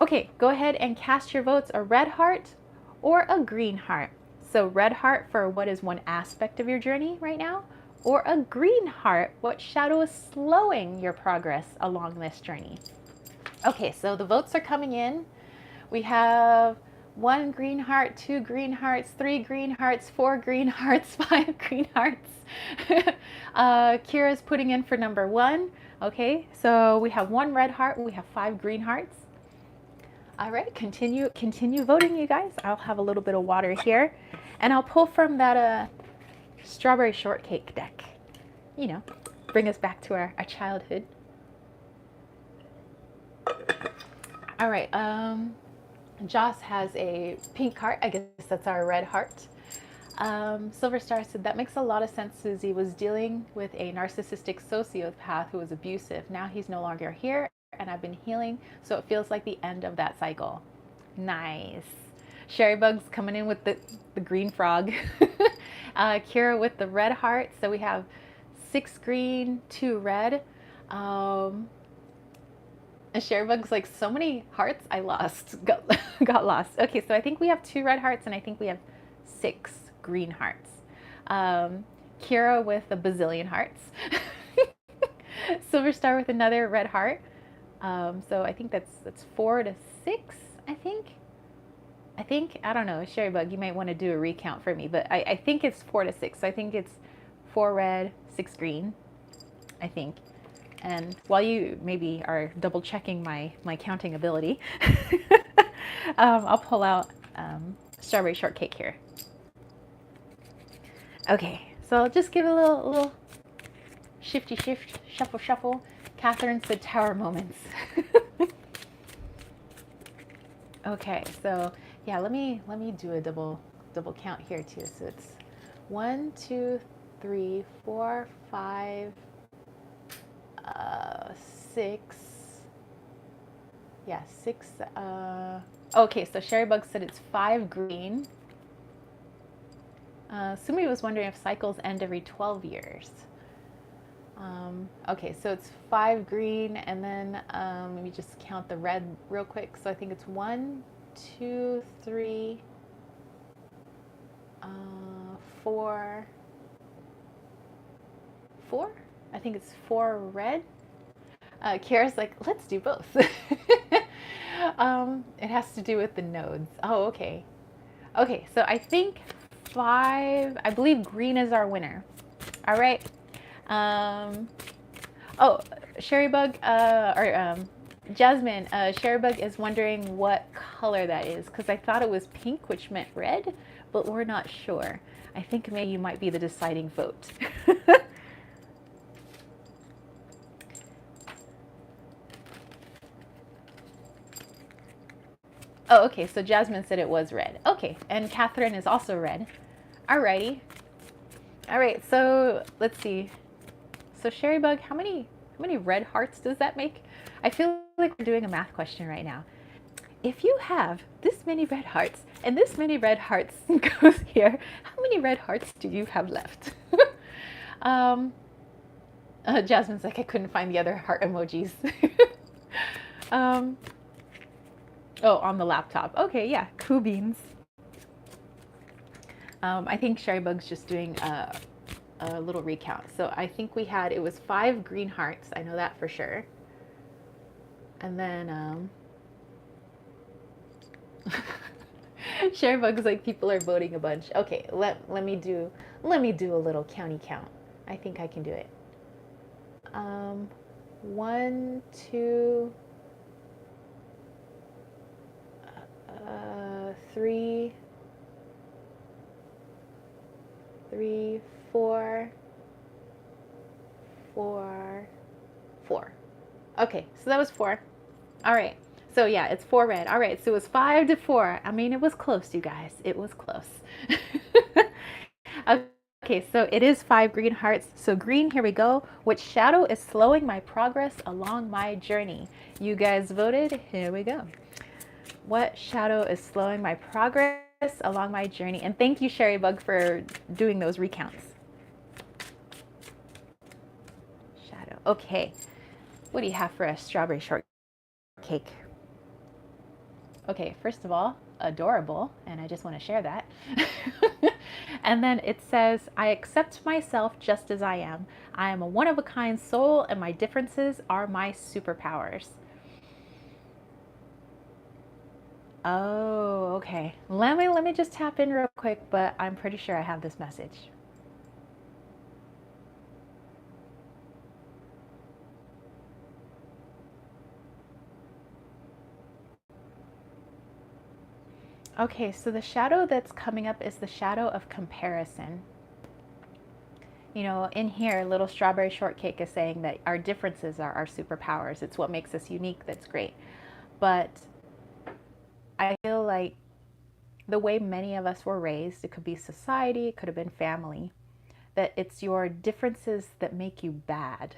okay, go ahead and cast your votes, a red heart or a green heart. So red heart for what is one aspect of your journey right now, or a green heart, what shadow is slowing your progress along this journey. Okay, so the votes are coming in. We have 1 green heart, 2 green hearts, 3 green hearts, 4 green hearts, 5 green hearts. Kira's putting in for number 1. Okay, so we have 1 red heart, we have 5 green hearts. All right, continue voting, you guys. I'll have a little bit of water here, and I'll pull from that strawberry shortcake deck. You know, bring us back to our childhood. All right, Joss has a pink heart. I guess that's our red heart. Silver Star said, that makes a lot of sense. Susie was dealing with a narcissistic sociopath who was abusive. Now he's no longer here, and I've been healing, so it feels like the end of that cycle. Nice. Sherry Bug's coming in with the green frog. Kira with the red heart. So we have 6 green, 2 red. And Sherry Bug's like, so many hearts I lost. Got lost. Okay, so I think we have 2 red hearts, and I think we have 6 green hearts. Kira with a bazillion hearts. Silver Star with another red heart. So I think that's 4 to 6, I think. I don't know, Sherry Bug, you might want to do a recount for me, but I think it's 4 to 6. So I think it's 4 red, 6 green, I think. And while you maybe are double checking my counting ability, I'll pull out strawberry shortcake here. Okay, so I'll just give a little shifty shift, shuffle shuffle. Catherine said tower moments. Okay, so yeah, let me do a double count here too. So it's 1, 2, 3, 4, 5, 6. Yeah, 6. Okay, so Sherry Bug said it's 5 green. Sumi was wondering if cycles end every 12 years. Okay, so it's 5 green, and then let me just count the red real quick. So I think it's 1, 2, 3, 4. I think it's 4 red. Kira's like, let's do both. It has to do with the nodes. Oh, okay. Okay, so I think 5. I believe green is our winner. All right. Oh, Sherry Bug, Jasmine, Sherry Bug is wondering what color that is, because I thought it was pink, which meant red, but we're not sure. I think maybe you might be the deciding vote. Oh, okay, so Jasmine said it was red. Okay, and Catherine is also red. Alrighty. All right, so let's see. So Sherry Bug, how many red hearts does that make? I feel like we're doing a math question right now. If you have this many red hearts and this many red hearts goes here, how many red hearts do you have left? Jasmine's like, I couldn't find the other heart emojis. Oh, on the laptop. Okay, yeah, cool beans. I think Sherry Bug's just doing a little recount. So I think it was 5 green hearts. I know that for sure. And then Sherry Bug's like, people are voting a bunch. Okay, let me do a little county count. I think I can do it. 1, 2, 3, 4. Okay, so that was 4. All right, So yeah, it's 4 red. All right, so it was 5 to 4. I mean, it was close, you guys. It was close. Okay, so it is 5 green hearts. So green, here we go. Which shadow is slowing my progress along my journey? You guys voted. Here we go. What shadow is slowing my progress along my journey? And thank you, Sherry Bug, for doing those recounts. Shadow. Okay. What do you have for us? Strawberry shortcake. Okay, first of all, adorable, and I just want to share that. And then it says, I accept myself just as I am. I am a one of a kind soul, and my differences are my superpowers. Oh, okay. Let me just tap in real quick, but I'm pretty sure I have this message. Okay, so the shadow that's coming up is the shadow of comparison. You know, in here, little strawberry shortcake is saying that our differences are our superpowers. It's what makes us unique. That's great. But I feel like the way many of us were raised, it could be society, it could have been family, that it's your differences that make you bad.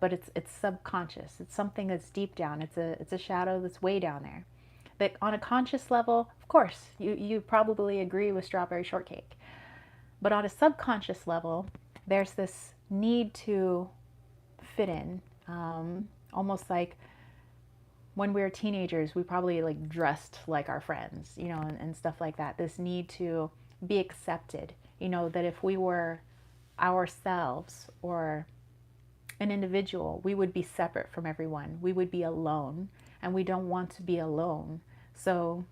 But it's subconscious. It's something that's deep down. It's a shadow that's way down there. That on a conscious level, of course, you probably agree with strawberry shortcake. But on a subconscious level, there's this need to fit in. Almost like when we were teenagers, we probably like dressed like our friends, you know, and stuff like that. This need to be accepted, you know, that if we were ourselves or an individual, we would be separate from everyone. We would be alone, and we don't want to be alone. So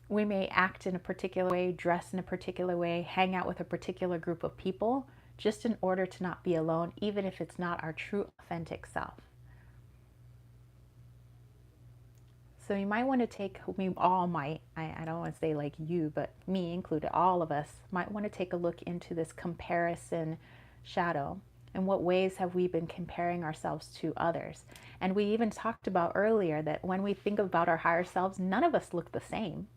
we may act in a particular way, dress in a particular way, hang out with a particular group of people just in order to not be alone, even if it's not our true authentic self. So you might want to take, we all might, I don't want to say like you, but me included, all of us might want to take a look into this comparison shadow. In what ways have we been comparing ourselves to others? And we even talked about earlier that when we think about our higher selves, none of us look the same.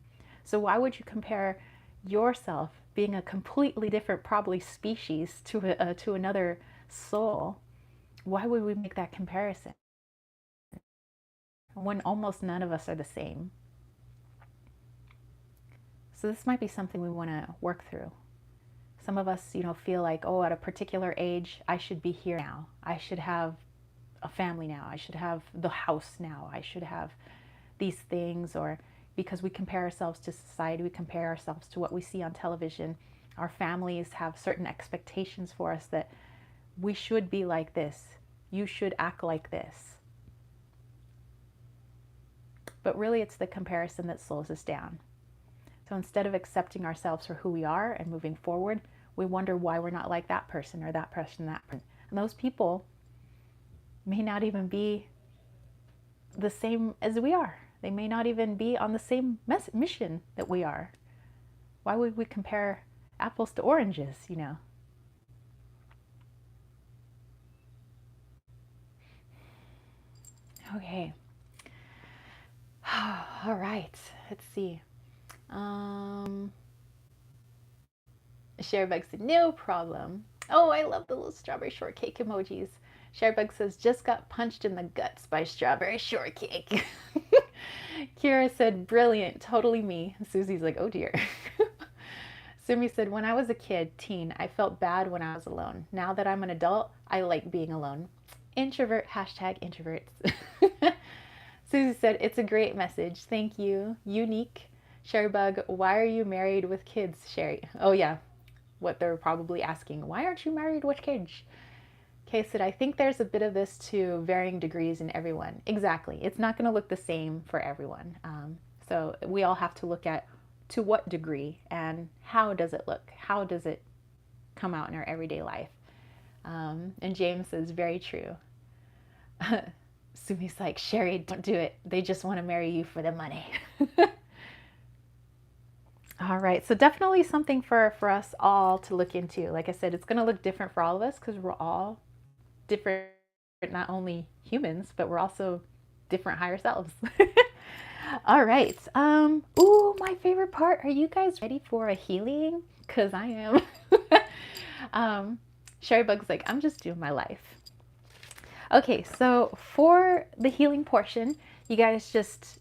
So why would you compare yourself being a completely different, probably species to another soul? Why would we make that comparison when almost none of us are the same? So this might be something we want to work through. Some of us, you know, feel like, oh, at a particular age, I should be here now. I should have a family now. I should have the house now. I should have these things. Or because we compare ourselves to society, we compare ourselves to what we see on television. Our families have certain expectations for us that we should be like this. You should act like this. But really, it's the comparison that slows us down. So instead of accepting ourselves for who we are and moving forward, we wonder why we're not like that person or that person, that person. And those people may not even be the same as we are. They may not even be on the same mission that we are. Why would we compare apples to oranges, you know? Okay. All right. Let's see. Sharebug said, no problem. Oh, I love the little strawberry shortcake emojis. Sharebug says, just got punched in the guts by strawberry shortcake. Kira said, brilliant, totally me. Susie's like, oh dear. Sumi said, when I was a kid, teen, I felt bad when I was alone. Now that I'm an adult, I like being alone. Introvert, hashtag introverts. Susie said, it's a great message. Thank you. Unique. Sherrybug, why are you married with kids, Sherry? Oh, yeah. What they're probably asking. Why aren't you married with kids? Kay said, I think there's a bit of this to varying degrees in everyone. Exactly. It's not going to look the same for everyone. So we all have to look at to what degree and how does it look? How does it come out in our everyday life? And James says, very true. Sumi's like, Sherry, don't do it. They just want to marry you for the money. All right, so definitely something for us all to look into. Like I said, it's going to look different for all of us because we're all different not only humans, but we're also different higher selves. All right. Ooh, my favorite part. Are you guys ready for a healing? Because I am. Sherry Bug's like, I'm just doing my life. Okay, so for the healing portion, you guys just,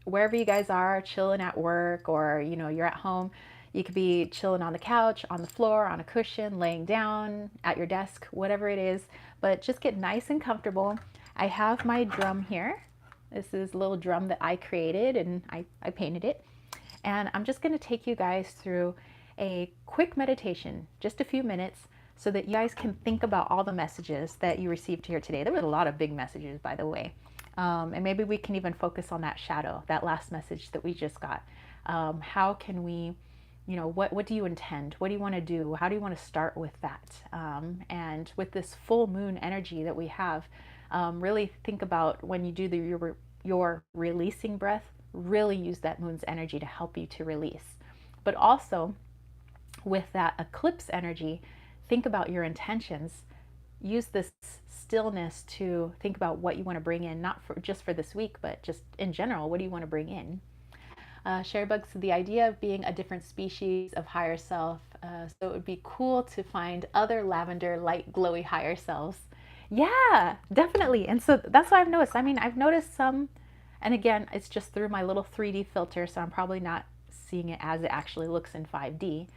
wherever you guys are, chilling at work, or, you're at home, you could be chilling on the couch, on the floor, on a cushion, laying down, at your desk, whatever it is, but just get nice and comfortable. I have my drum here. This is a little drum that I created, and I painted it. And I'm just going to take you guys through a quick meditation, just a few minutes, so that you guys can think about all the messages that you received here today. There was a lot of big messages, by the way. And maybe we can even focus on that shadow, that last message that we just got. How can we, what do you intend? What do you want to do? How do you want to start with that? And with this full moon energy that we have, really think about when you do your releasing breath, really use that moon's energy to help you to release. But also with that eclipse energy, think about your intentions. Use this stillness to think about what you want to bring in, not just for this week, but just in general. What do you want to bring in? Sherry Bug said the idea of being a different species of higher self. So it would be cool to find other lavender, light, glowy higher selves. Yeah, definitely. And so that's what I've noticed. I mean, I've noticed some, and again, it's just through my little 3D filter, so I'm probably not seeing it as it actually looks in 5D.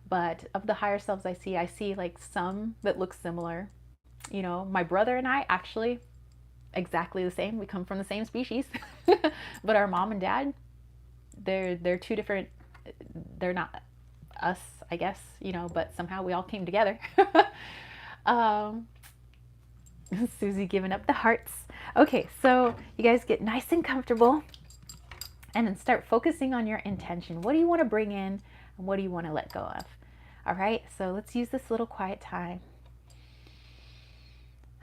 But of the higher selves I see like some that look similar. My brother and I actually exactly the same. We come from the same species, but our mom and dad, they're two different. They're not us, I guess. But somehow we all came together. um, Susie giving up the hearts. Okay, so you guys get nice and comfortable, and then start focusing on your intention. What do you want to bring in, and what do you want to let go of? All right, so let's use this little quiet time.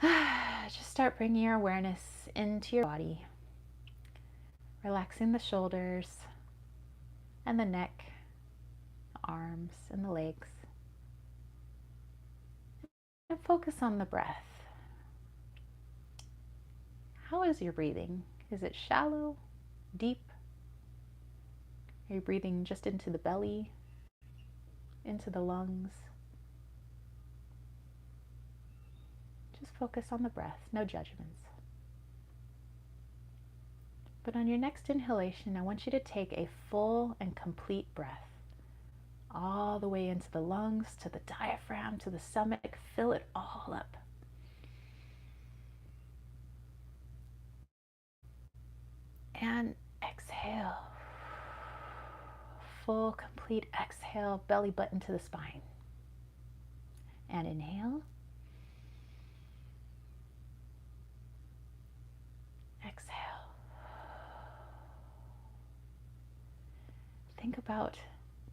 Just start bringing your awareness into your body, relaxing the shoulders and the neck, the arms and the legs, and focus on the breath. How is your breathing? Is it shallow, deep? Are you breathing just into the belly, into the lungs? Just focus on the breath, no judgments. But on your next inhalation, I want you to take a full and complete breath, all the way into the lungs, to the diaphragm, to the stomach. Fill it all up. And exhale. Full, complete exhale, belly button to the spine. And inhale. Exhale. Think about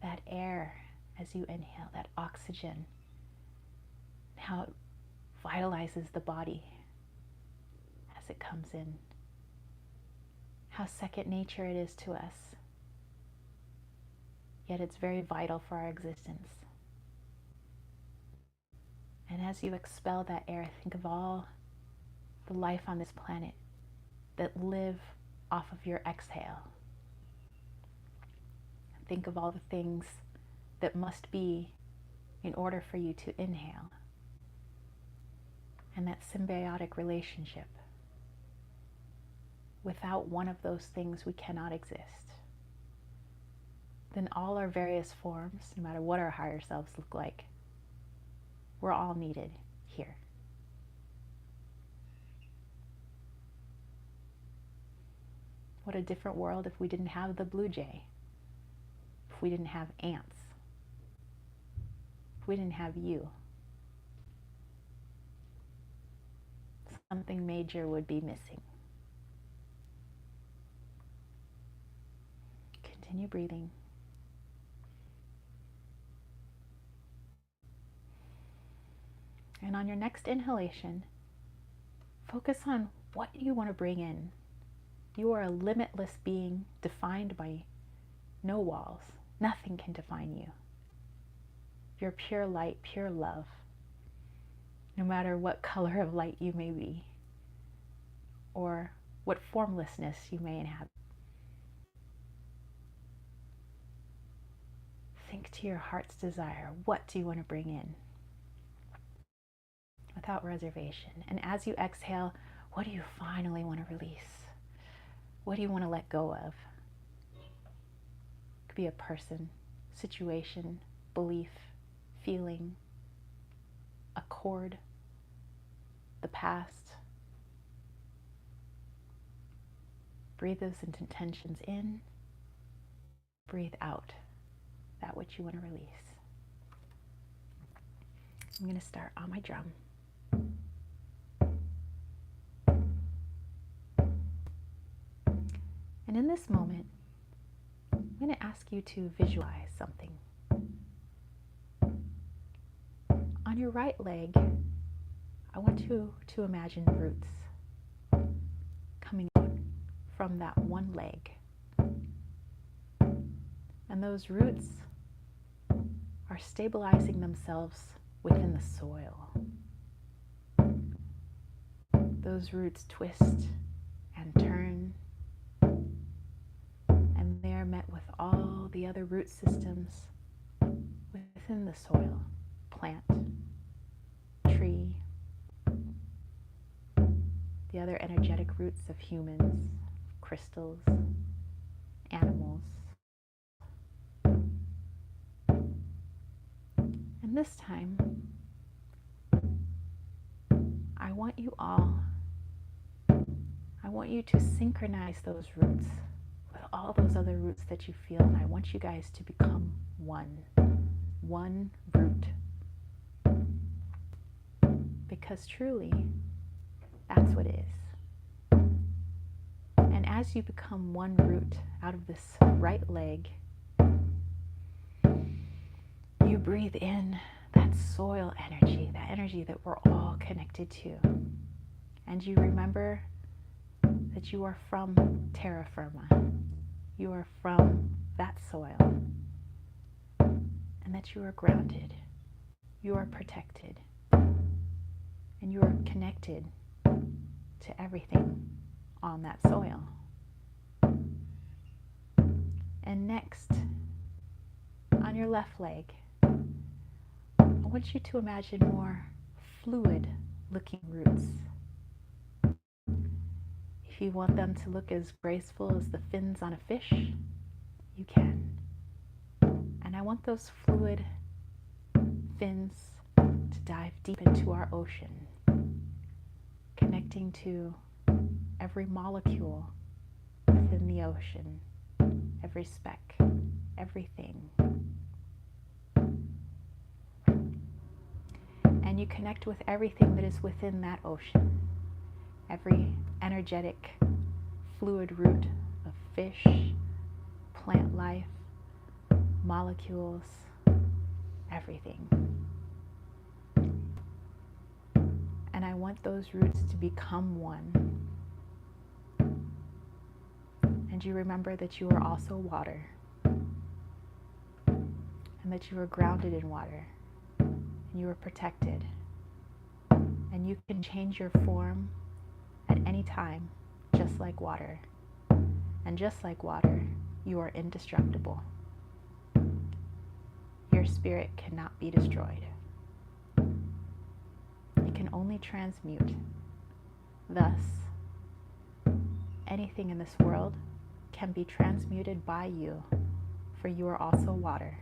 that air as you inhale, that oxygen, how it vitalizes the body as it comes in. How second nature it is to us. Yet it's very vital for our existence. And as you expel that air, think of all the life on this planet that live off of your exhale. Think of all the things that must be in order for you to inhale. And that symbiotic relationship. Without one of those things, we cannot exist. Then all our various forms, no matter what our higher selves look like, we're all needed here. What a different world if we didn't have the blue jay, if we didn't have ants, if we didn't have you. Something major would be missing. Continue breathing. And on your next inhalation, focus on what you want to bring in. You are a limitless being defined by no walls. Nothing can define you. You're pure light, pure love. no matter what color of light you may be, or what formlessness you may inhabit. Think to your heart's desire. What do you want to bring in? Without reservation. And as you exhale, what do you finally want to release? What do you want to let go of? It could be a person, situation, belief, feeling, a cord, the past. Breathe those intentions in. Breathe out that which you want to release. I'm going to start on my drum. And in this moment, I'm going to ask you to visualize something. On your right leg, I want you to imagine roots coming out from that one leg. And those roots are stabilizing themselves within the soil. Those roots twist and turn, and they are met with all the other root systems within the soil. Plant, tree, the other energetic roots of humans, crystals, animals. And this time, I want you to synchronize those roots with all those other roots that you feel, and I want you guys to become one root. Because truly, that's what it is. And as you become one root out of this right leg, you breathe in that soil energy, that energy that we're all connected to. And you remember that you are from terra firma. You are from that soil. And that you are grounded. You are protected. And you are connected to everything on that soil. And next, on your left leg, I want you to imagine more fluid-looking roots. If you want them to look as graceful as the fins on a fish, you can. And I want those fluid fins to dive deep into our ocean, connecting to every molecule within the ocean, every speck, everything. And you connect with everything that is within that ocean. Every energetic fluid root of fish, plant life, molecules, everything. And I want those roots to become one. And you remember that you are also water, and that you are grounded in water, and you are protected, and you can change your form at any time, just like water. And just like water, you are indestructible. Your spirit cannot be destroyed. It can only transmute. Thus, anything in this world can be transmuted by you, for you are also water.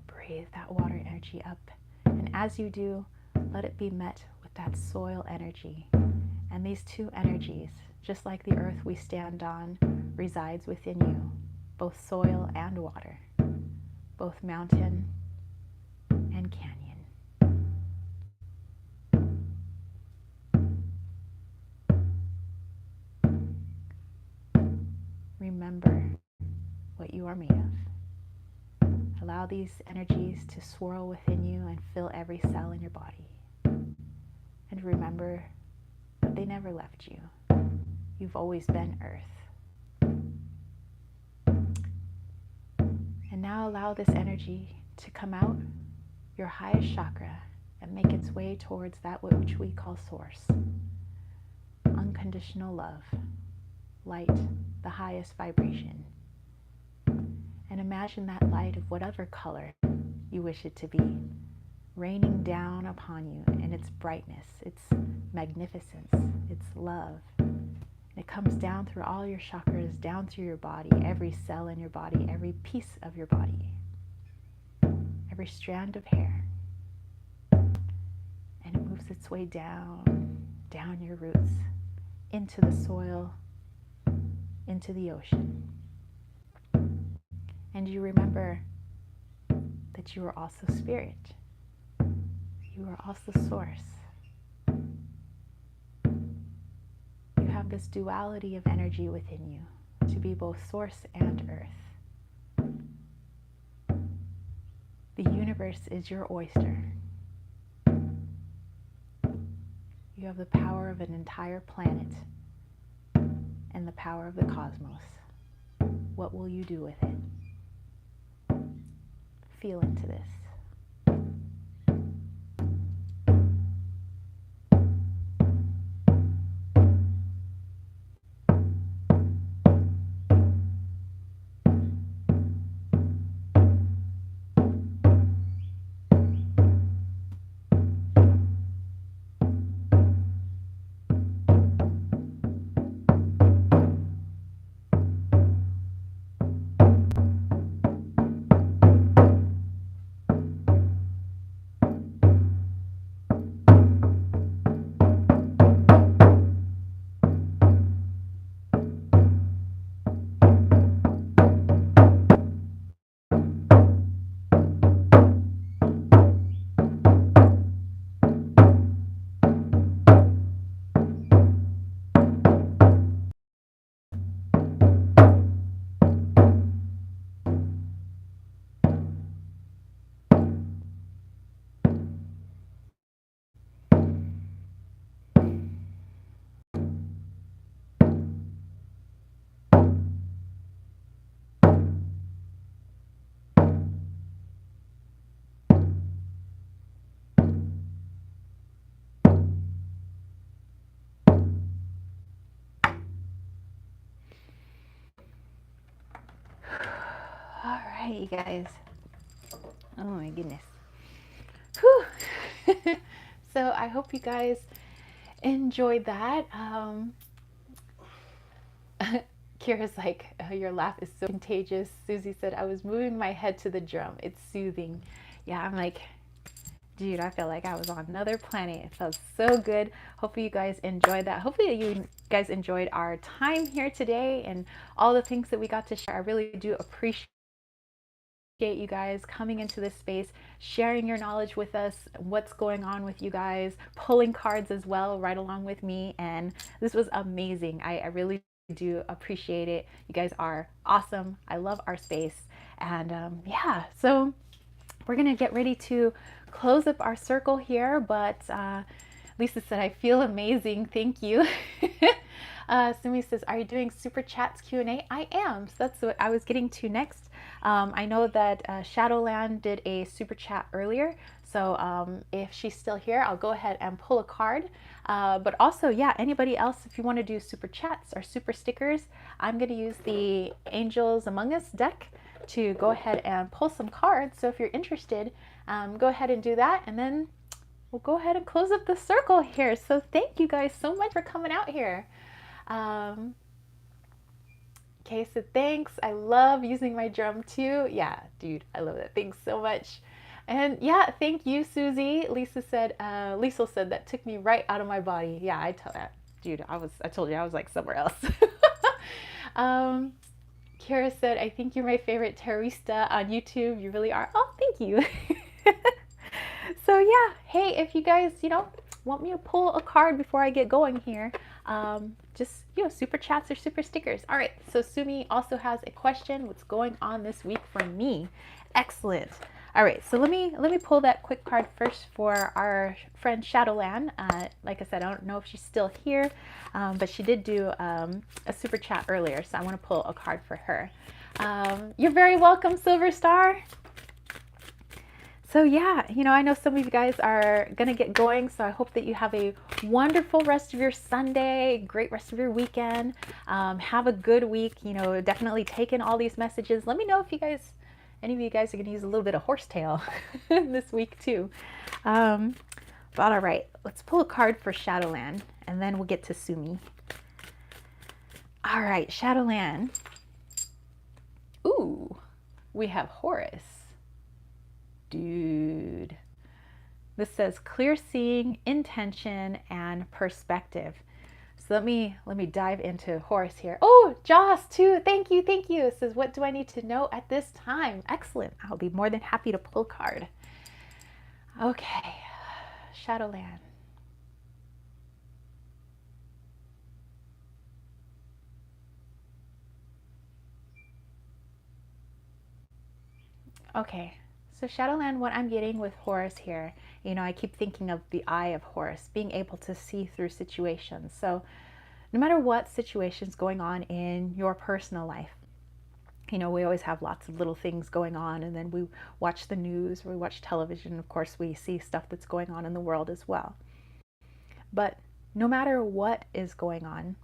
Breathe that water energy up. And as you do, let it be met with that soil energy. And these two energies, just like the earth we stand on, resides within you, both soil and water, both mountain and canyon. Remember what you are made of. Allow these energies to swirl within you and fill every cell in your body. And remember that they never left you. You've always been Earth. And And now allow this energy to come out your highest chakra and make its way towards that which we call source. Unconditional love, light, the highest vibration. And imagine that light of whatever color you wish it to be, raining down upon you in its brightness, its magnificence, its love. It comes down through all your chakras, down through your body, every cell in your body, every piece of your body, every strand of hair. And it moves its way down, down your roots, into the soil, into the ocean. And you remember that you are also spirit. You are also source. You have this duality of energy within you to be both source and earth. The universe is your oyster. You have the power of an entire planet and the power of the cosmos. What will you do with it? Feel into this. All right, you guys. Oh my goodness. Whew. So I hope you guys enjoyed that. Kira's like, oh, your laugh is so contagious. Susie said, I was moving my head to the drum. It's soothing. Yeah, I'm like, dude, I felt like I was on another planet. It felt so good. Hopefully you guys enjoyed that. Hopefully you guys enjoyed our time here today and all the things that we got to share. I really do appreciate you guys coming into this space, sharing your knowledge with us, what's going on with you guys, pulling cards as well right along with me. And this was amazing. I really do appreciate it. You guys are awesome. I love our space. And yeah, so we're gonna get ready to close up our circle here, but Lisa said, I feel amazing. Thank you. Sumi says, are you doing super chats Q&A? I am. So that's what I was getting to next. I know that Shadowland did a super chat earlier. So if she's still here, I'll go ahead and pull a card. But also, yeah, anybody else, if you want to do super chats or super stickers, I'm going to use the Angels Among Us deck to go ahead and pull some cards. So if you're interested, go ahead and do that. And then we'll go ahead and close up the circle here. So thank you guys so much for coming out here. Okay, so thanks. I love using my drum too. Yeah, dude, I love that. Thanks so much. And yeah, thank you, Susie. Lisa said that took me right out of my body. Yeah, I tell that, dude. I told you I was like somewhere else. Kara said, I think you're my favorite terrorista on YouTube. You really are. Oh, thank you. So yeah, hey, if you guys, want me to pull a card before I get going here, just, super chats or super stickers. All right, so Sumi also has a question. What's going on this week for me? Excellent. All right, so let me pull that quick card first for our friend Shadowland. Like I said, I don't know if she's still here, but she did do a super chat earlier, so I want to pull a card for her. You're very welcome, Silver Star. So yeah, I know some of you guys are gonna get going, so I hope that you have a wonderful rest of your Sunday, great rest of your weekend. Have a good week. Definitely take in all these messages. Let me know if any of you guys are gonna use a little bit of horsetail this week too. But all right, let's pull a card for Shadowland, and then we'll get to Sumi. All right, Shadowland. Ooh, we have Horus. Dude. This says clear seeing, intention, and perspective. So let me dive into Horus here. Oh, Joss too. Thank you. It says, what do I need to know at this time? Excellent. I'll be more than happy to pull a card. Okay, Shadowland. Okay, so Shadowland, what I'm getting with Horus here, I keep thinking of the eye of Horus, being able to see through situations. So no matter what situation's going on in your personal life, we always have lots of little things going on, and then we watch the news, or we watch television. Of course, we see stuff that's going on in the world as well. But no matter what is going on,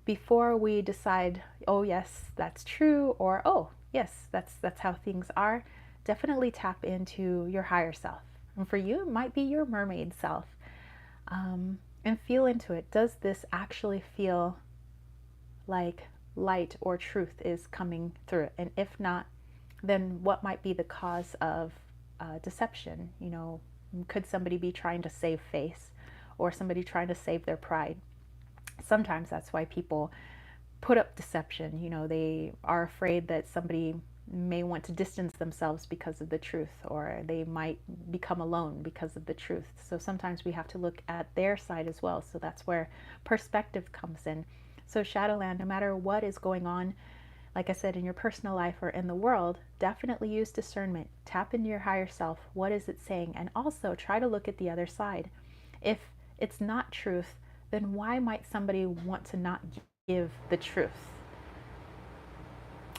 before we decide, oh yes, that's true, or oh yes, that's how things are, definitely tap into your higher self. And for you, it might be your mermaid self. And feel into it. Does this actually feel like light or truth is coming through it? And if not, then what might be the cause of deception? Could somebody be trying to save face, or somebody trying to save their pride? Sometimes that's why people put up deception. They are afraid that somebody may want to distance themselves because of the truth, or they might become alone because of the truth. So sometimes we have to look at their side as well. So that's where perspective comes in. So Shadowland, no matter what is going on, like I said, in your personal life or in the world, definitely use discernment. Tap into your higher self. What is it saying? And also try to look at the other side. If it's not truth, then why might somebody want to not give the truth?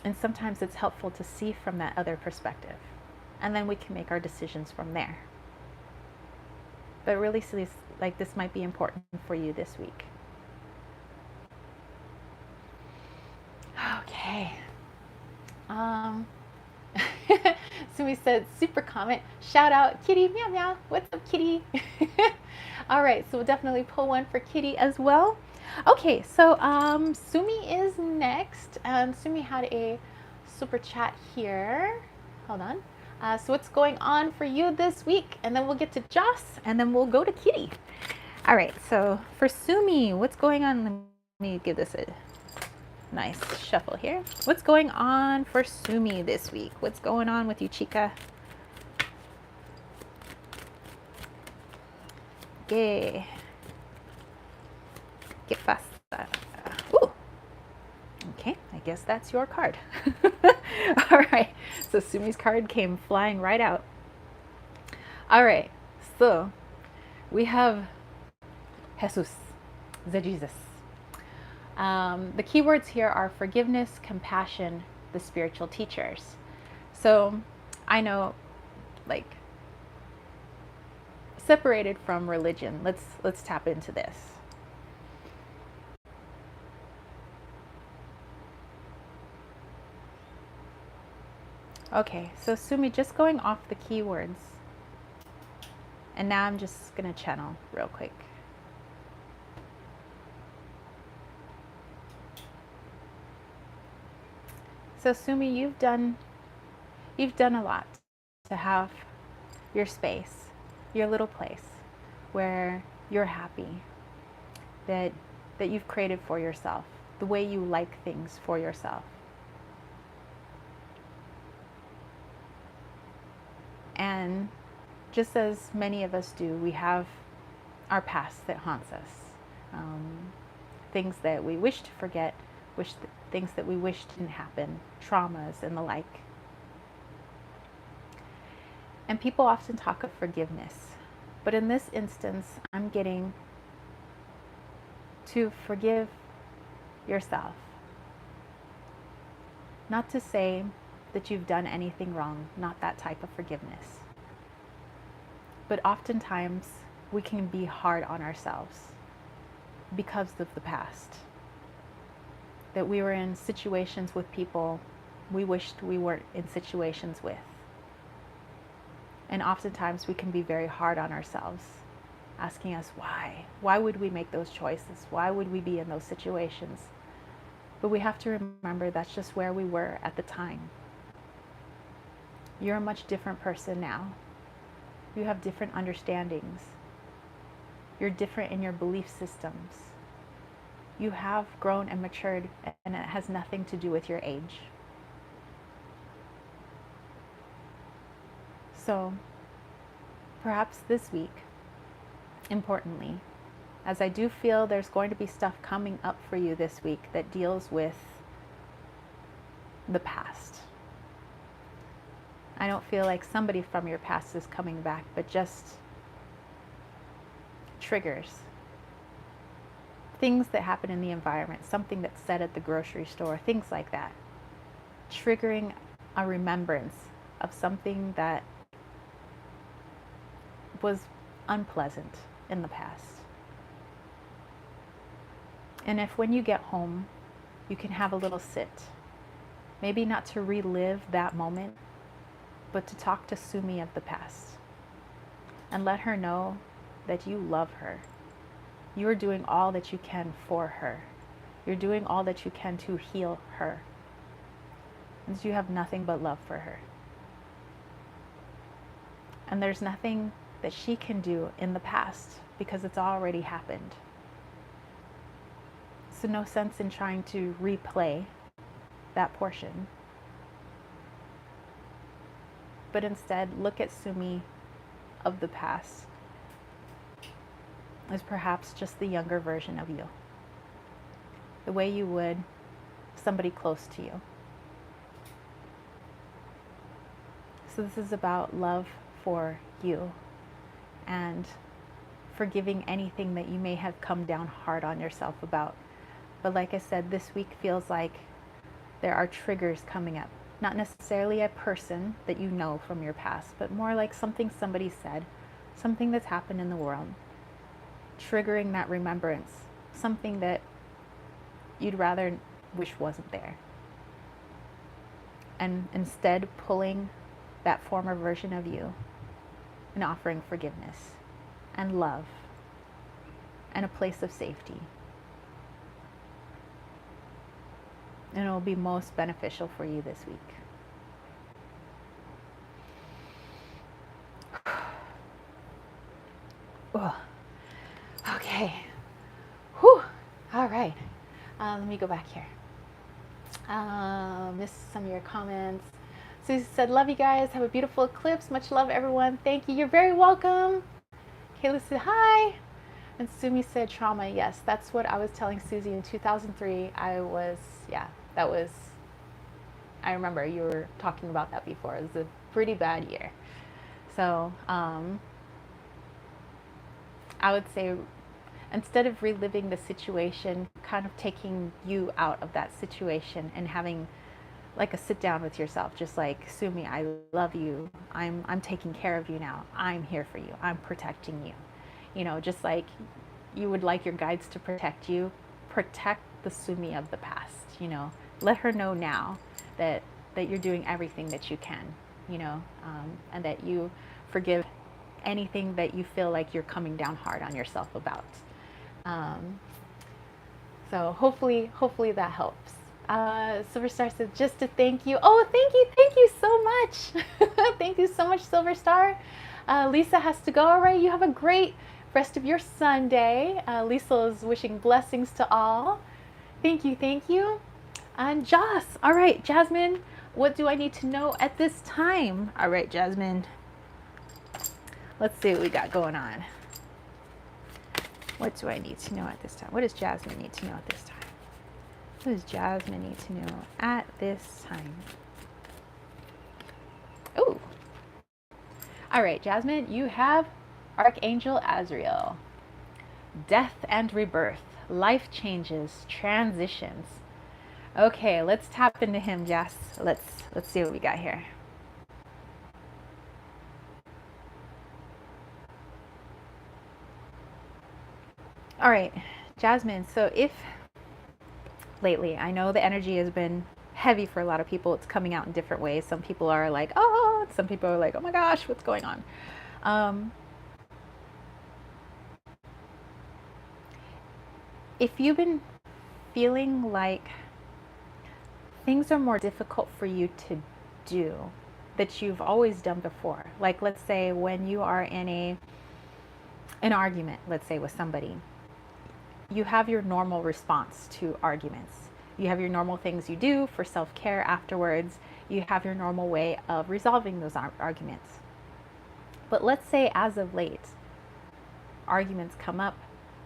And sometimes it's helpful to see from that other perspective, and then we can make our decisions from there. But really, like, this might be important for you this week. Okay. Sumi said, super comment. Shout out, Kitty, meow meow. What's up, Kitty? All right, so we'll definitely pull one for Kitty as well. Okay, so Sumi is next. Sumi had a super chat here. Hold on. So what's going on for you this week? And then we'll get to Joss, and then we'll go to Kitty. All right, so for Sumi, what's going on? Let me give this a nice shuffle here. What's going on for Sumi this week? What's going on with you, chica? Yay. Get fast. Ooh. Okay, I guess that's your card. All right, so Sumi's card came flying right out. All right, so we have Jesus, the Jesus. The keywords here are forgiveness, compassion, the spiritual teachers. So I know, like, separated from religion, let's tap into this. Okay, so Sumi, just going off the keywords, and now I'm just gonna channel real quick. So Sumi, you've done a lot to have your space, your little place where you're happy, that you've created for yourself, the way you like things for yourself. And just as many of us do, we have our past that haunts us. Things that we wish to forget, things that we wish didn't happen, traumas and the like. And people often talk of forgiveness. But in this instance, I'm getting to forgive yourself. Not to say that you've done anything wrong, not that type of forgiveness. But oftentimes we can be hard on ourselves because of the past. That we were in situations with people we wished we weren't in situations with. And oftentimes we can be very hard on ourselves, asking us why? Why would we make those choices? Why would we be in those situations? But we have to remember that's just where we were at the time. You're a much different person now. You have different understandings. You're different in your belief systems. You have grown and matured, and it has nothing to do with your age. So, perhaps this week, importantly, as I do feel there's going to be stuff coming up for you this week that deals with the past. I don't feel like somebody from your past is coming back, but just triggers. Things that happen in the environment, something that's said at the grocery store, things like that. Triggering a remembrance of something that was unpleasant in the past. And if when you get home, you can have a little sit, maybe not to relive that moment, but to talk to Sumi of the past and let her know that you love her. You are doing all that you can for her. You're doing all that you can to heal her. And you have nothing but love for her. And there's nothing that she can do in the past because it's already happened. So no sense in trying to replay that portion. But instead, look at Sumi of the past as perhaps just the younger version of you. The way you would somebody close to you. So this is about love for you and forgiving anything that you may have come down hard on yourself about. But like I said, this week feels like there are triggers coming up. Not necessarily a person that you know from your past, but more like something somebody said, something that's happened in the world, triggering that remembrance, something that you'd rather wish wasn't there. And instead pulling that former version of you and offering forgiveness and love and a place of safety. And it will be most beneficial for you this week. Oh, okay. Whew. All right. Let me go back here. Missed some of your comments. Susie said, love you guys. Have a beautiful eclipse. Much love, everyone. Thank you. You're very welcome. Kayla said, hi. And Sumi said, trauma. Yes, that's what I was telling Susie in 2003. I remember you were talking about that before. It was a pretty bad year. So I would say instead of reliving the situation, kind of taking you out of that situation and having like a sit down with yourself, just like, Sumi, I love you. I'm taking care of you now. I'm here for you. I'm protecting you. You know, just like you would like your guides to protect you, protect the Sumi of the past, you know. Let her know now that you're doing everything that you can, you know, and that you forgive anything that you feel like you're coming down hard on yourself about. So hopefully that helps. Silverstar said, just to thank you. Oh, thank you so much. Thank you so much, Silverstar. Lisa has to go. All right, you have a great rest of your Sunday. Lisa is wishing blessings to all. Thank you. And Joss, all right, Jasmine, what do I need to know at this time? All right, Jasmine, let's see what we got going on. What do I need to know at this time? What does Jasmine need to know at this time? What does Jasmine need to know at this time? Oh, all right, Jasmine, you have Archangel Azrael. Death and rebirth, life changes, transitions. Okay, let's tap into him, Jess. Let's see what we got here. All right, Jasmine. So if lately, I know the energy has been heavy for a lot of people. It's coming out in different ways. Some people are like, oh, some people are like, oh my gosh, what's going on? If you've been feeling like things are more difficult for you to do that you've always done before, like let's say when you are in an argument, let's say with somebody, you have your normal response to arguments. You have your normal things you do for self-care afterwards. You have your normal way of resolving those arguments. But let's say as of late, arguments come up,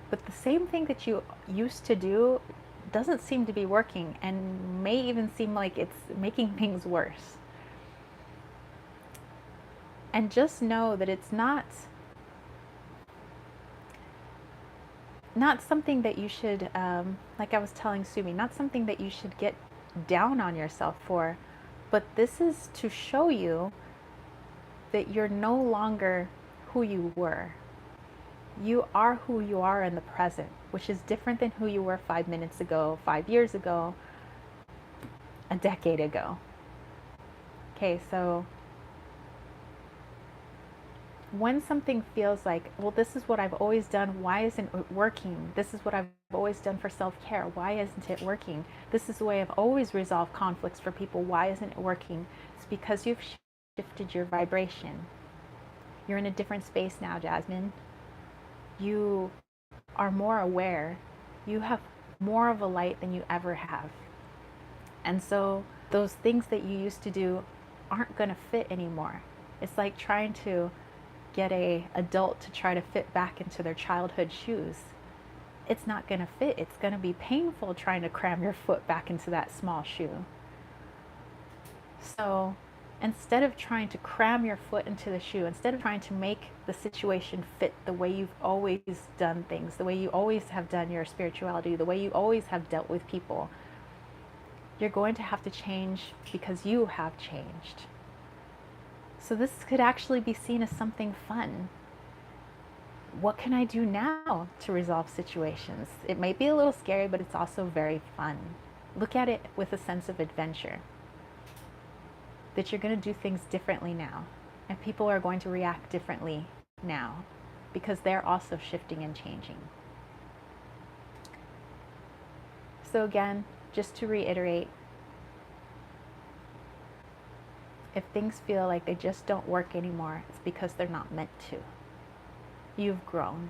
but the same thing that you used to do doesn't seem to be working and may even seem like it's making things worse. And just know that it's not something that you should, like I was telling Sumi, not something that you should get down on yourself for, but this is to show you that you're no longer who you were. You are who you are in the present, which is different than who you were 5 minutes ago, 5 years ago, a decade ago. Okay, so when something feels like, well, this is what I've always done, why isn't it working? This is what I've always done for self-care, why isn't it working? This is the way I've always resolved conflicts for people, why isn't it working? It's because you've shifted your vibration. You're in a different space now, Jasmine. You are more aware. You have more of a light than you ever have. And so those things that you used to do aren't going to fit anymore. It's like trying to get an adult to try to fit back into their childhood shoes. It's not going to fit. It's going to be painful trying to cram your foot back into that small shoe. So instead of trying to cram your foot into the shoe, instead of trying to make the situation fit the way you've always done things, the way you always have done your spirituality, the way you always have dealt with people, you're going to have to change because you have changed. So this could actually be seen as something fun. What can I do now to resolve situations? It might be a little scary, but it's also very fun. Look at it with a sense of adventure. That you're going to do things differently now. And people are going to react differently now because they're also shifting and changing. So again, just to reiterate, if things feel like they just don't work anymore, it's because they're not meant to. You've grown.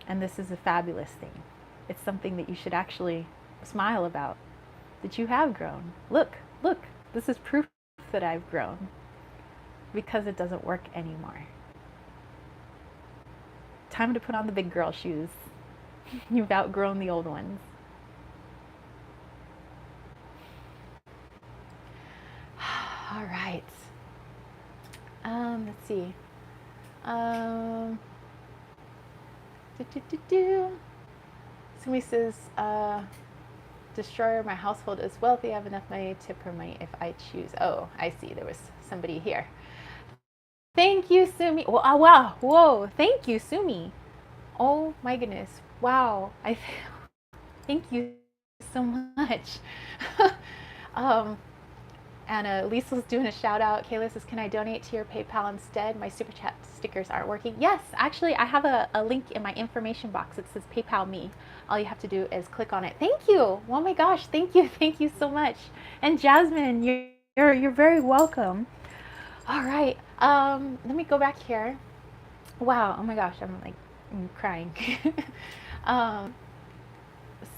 And this is a fabulous thing. It's something that you should actually smile about, that you have grown. Look, this is proof that I've grown because it doesn't work anymore. Time to put on the big girl shoes. You've outgrown the old ones. All right. Let's see. Somebody says, Destroyer, my household is wealthy. I have enough money to permit if I choose. Oh, I see. There was somebody here. Thank you, Sumi. Oh, wow. Whoa. Thank you, Sumi. Oh, my goodness. Wow. Thank you so much. Anna, Lisa's doing a shout out. Kayla says, can I donate to your PayPal instead? My super chat stickers aren't working. Yes, actually, I have a link in my information box. It says PayPal me. All you have to do is click on it. Thank you. Oh my gosh, thank you so much. And Jasmine, you're very welcome. All right, let me go back here. Wow, oh my gosh, I'm crying.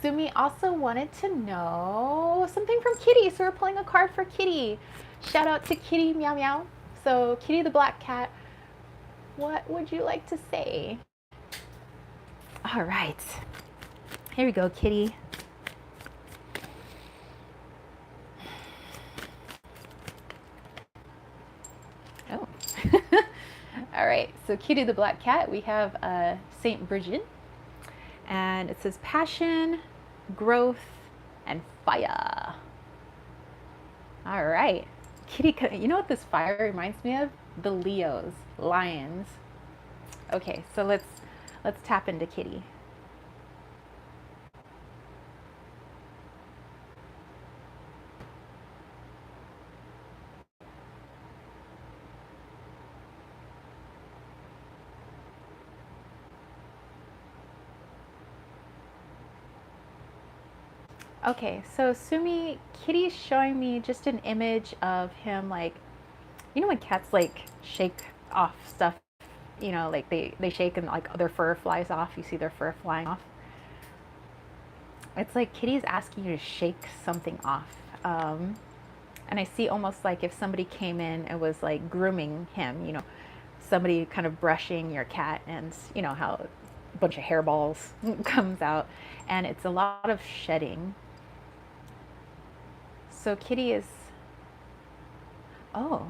Sumi also wanted to know something from Kitty, so we're pulling a card for Kitty. Shout out to Kitty, meow meow. So Kitty the black cat, what would you like to say? All right, here we go, Kitty. Oh, all right, so Kitty the black cat, we have Saint Bridget, and it says passion, growth, and fire. All right. Kitty, you know what this fire reminds me of? The Leos, lions. Okay, so let's tap into Kitty. Okay, so Sumi, Kitty's showing me just an image of him, like, you know when cats like shake off stuff, you know, like they shake and like their fur flies off. You see their fur flying off. It's like Kitty's asking you to shake something off. And I see almost like if somebody came in and was like grooming him, you know, somebody kind of brushing your cat, and you know how a bunch of hairballs comes out, and it's a lot of shedding. So Kitty is, oh,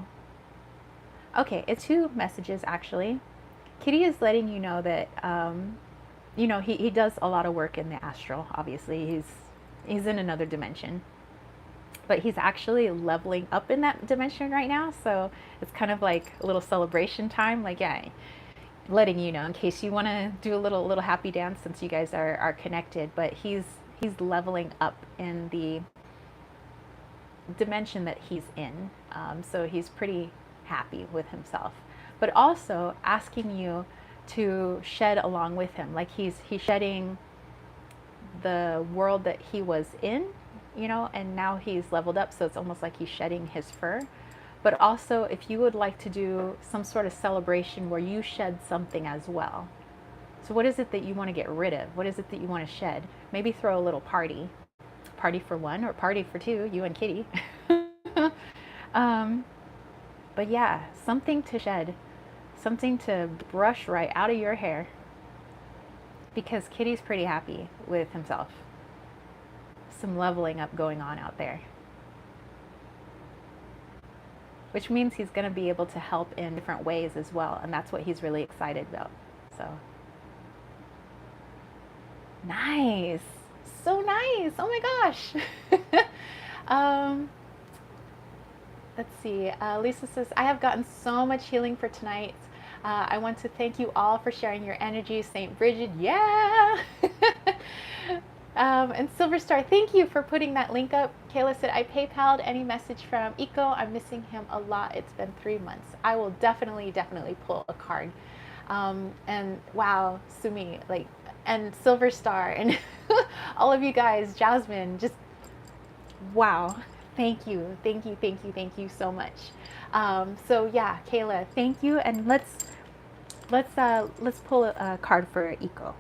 okay, it's two messages actually. Kitty is letting you know that, you know, he does a lot of work in the astral. Obviously, he's in another dimension, but he's actually leveling up in that dimension right now. So it's kind of like a little celebration time. Like, yeah, letting you know in case you want to do a little happy dance since you guys are connected. But he's leveling up in the dimension that he's in. So he's pretty happy with himself, but also asking you to shed along with him. Like he's shedding the world that he was in, you know, and now he's leveled up. So it's almost like he's shedding his fur. But also, if you would like to do some sort of celebration where you shed something as well. So what is it that you want to get rid of? What is it that you want to shed? Maybe throw a little party. Party for one or party for two, you and Kitty. But yeah, something to shed. Something to brush right out of your hair. Because Kitty's pretty happy with himself. Some leveling up going on out there. Which means he's going to be able to help in different ways as well. And that's what he's really excited about. So, nice. So nice. Oh my gosh. Let's see. Lisa says, I have gotten so much healing for tonight. I want to thank you all for sharing your energy. St. Bridget, yeah. And Silver Star, thank you for putting that link up. Kayla said, I PayPal'd any message from Eco. I'm missing him a lot. It's been 3 months. I will definitely pull a card. And wow, Sumi, like, and Silver Star, and all of you guys, Jasmine, just wow. Thank you so much. So yeah, Kayla, thank you, and let's pull a card for Eco.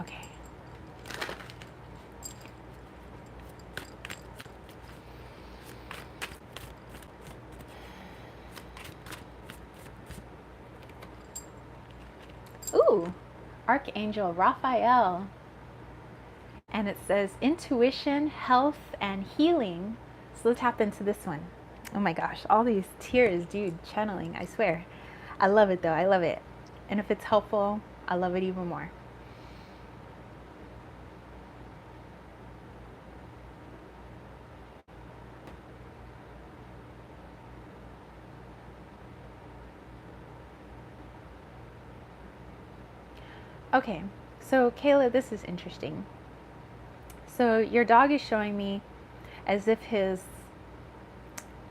Okay. Ooh, Archangel Raphael. And it says intuition, health, and healing. So let's tap into this one. Oh my gosh, all these tears, dude, channeling, I swear. I love it though, I love it. And if it's helpful, I love it even more. Okay, so Kayla, this is interesting. So your dog is showing me as if his,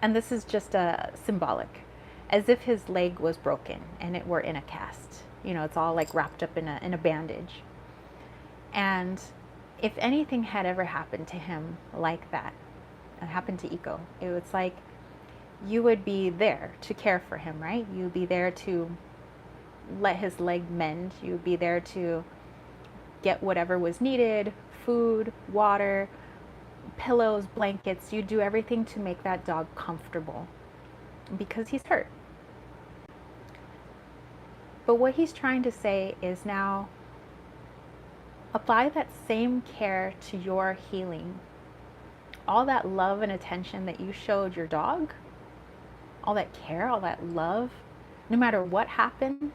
and this is just a symbolic, as if his leg was broken and it were in a cast. You know, it's all like wrapped up in a bandage. And if anything had ever happened to him like that, it happened to Eco, it was like you would be there to care for him, right? You would be there to let his leg mend. You would be there to get whatever was needed, food, water, pillows, blankets. You do everything to make that dog comfortable because he's hurt. But what he's trying to say is now apply that same care to your healing. All that love and attention that you showed your dog, all that care, all that love, no matter what happened,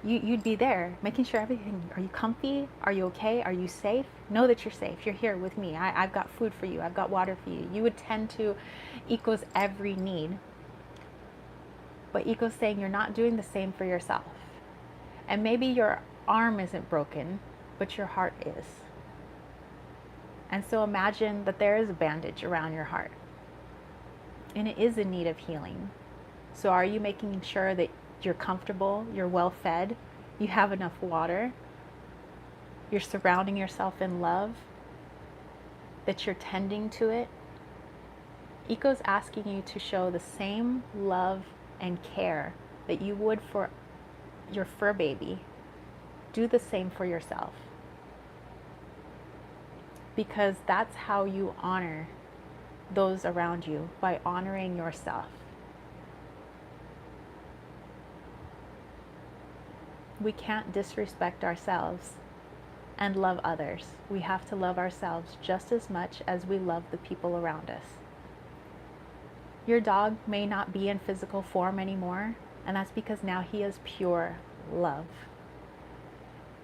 you'd be there, making sure everything, are you comfy? Are you okay? Are you safe? Know that you're safe. You're here with me. I've got food for you. I've got water for you. You would tend to Eco's every need. But Eco's saying you're not doing the same for yourself. And maybe your arm isn't broken, but your heart is. And so imagine that there is a bandage around your heart. And it is in need of healing. So are you making sure that you're comfortable, you're well fed, you have enough water, you're surrounding yourself in love, that you're tending to it? Eco's asking you to show the same love and care that you would for your fur baby. Do the same for yourself. Because that's how you honor those around you, by honoring yourself. We can't disrespect ourselves and love others. We have to love ourselves just as much as we love the people around us. Your dog may not be in physical form anymore, and that's because now he is pure love.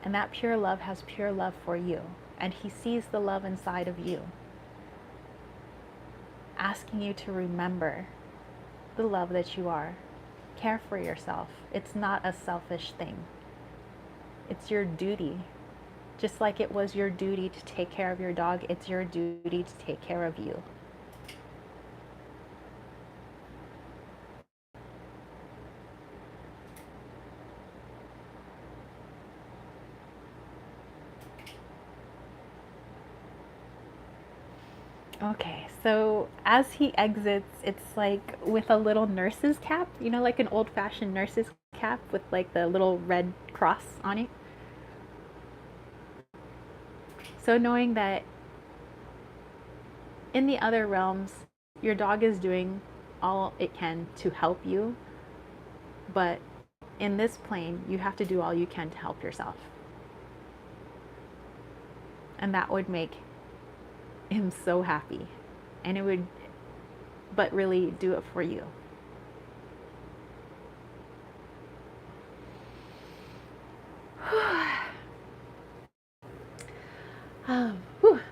And that pure love has pure love for you, and he sees the love inside of you, asking you to remember the love that you are. Care for yourself. It's not a selfish thing. It's your duty. Just like it was your duty to take care of your dog, it's your duty to take care of you. Okay, so as he exits, it's like with a little nurse's cap, you know, like an old-fashioned nurse's cap with like the little red cross on it. So knowing that in the other realms, your dog is doing all it can to help you, but in this plane, you have to do all you can to help yourself. And that would make him so happy, and it would, but really do it for you.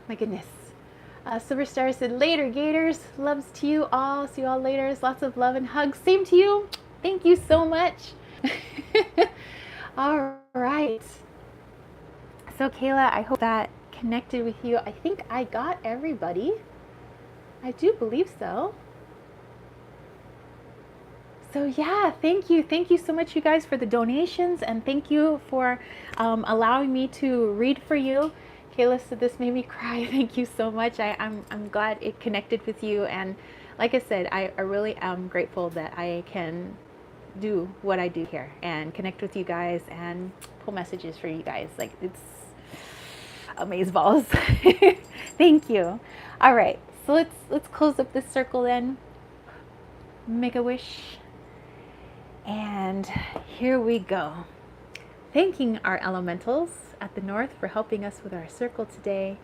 My goodness. Silver Star said, later Gators, loves to you all, see you all later, lots of love and hugs, same to you, thank you so much. All right, so Kayla, I hope that connected with you. I think I got everybody. I do believe so. So yeah, thank you so much, you guys, for the donations, and thank you for allowing me to read for you. Kayla said this made me cry. Thank you so much. I'm glad it connected with you, and like I said, I really am grateful that I can do what I do here and connect with you guys and pull messages for you guys. Like, it's amazeballs. Thank you. All right, so let's close up this circle then. Make a wish, and here we go. Thanking our elementals at the north for helping us with our circle today.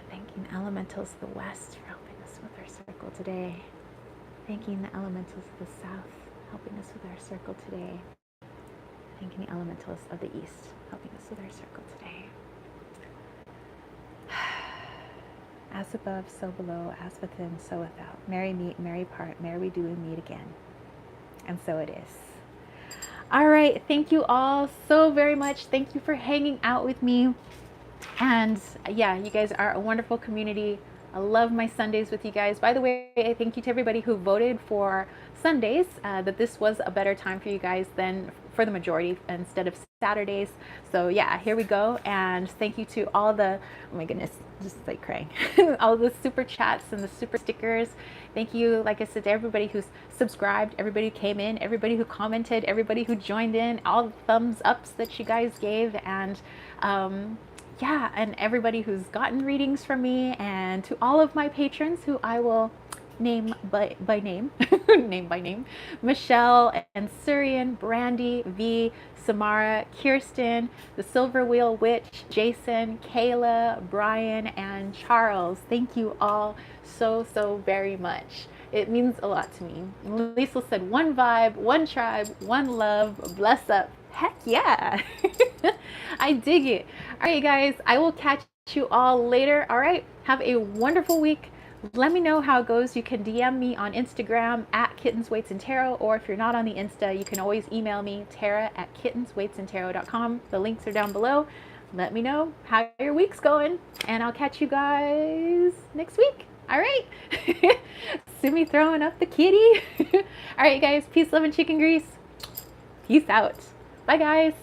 Thanking the elementals of the west for helping us with our circle today. Thanking the elementals of the south helping us with our circle today. Thanking the elementals of the east helping us with our circle today. As above, so below, as within, so without. Merry meet, merry part, merry we do and meet again. And so it is. All right, thank you all so very much. Thank you for hanging out with me. And yeah, you guys are a wonderful community. I love my Sundays with you guys. By the way, thank you to everybody who voted for Sundays, that this was a better time for you guys than for the majority instead of Saturdays. So yeah, here we go. And thank you to all the, oh my goodness, just like crying, all the super chats and the super stickers. Thank you, like I said, to everybody who's subscribed, everybody who came in, everybody who commented, everybody who joined in, all the thumbs ups that you guys gave, and yeah, and everybody who's gotten readings from me, and to all of my patrons who I will name by name, name by name: Michelle and Surian, Brandy, V, Samara, Kirsten, the Silver Wheel Witch, Jason, Kayla, Brian, and Charles. Thank you all so very much. It means a lot to me. Liesl said, one vibe, one tribe, one love, bless up, Heck yeah. I dig it. All right, guys, I will catch you all later. All right, have a wonderful week. Let me know how it goes. You can DM me on Instagram at Kittens, Weights, and Tarot, or if you're not on the Insta, you can always email me, tara@kittensweightsandtarot.com. The links are down below. Let me know how your week's going, and I'll catch you guys next week. All right. See me throwing up the kitty. All right, guys. Peace, love, and chicken grease. Peace out. Bye, guys.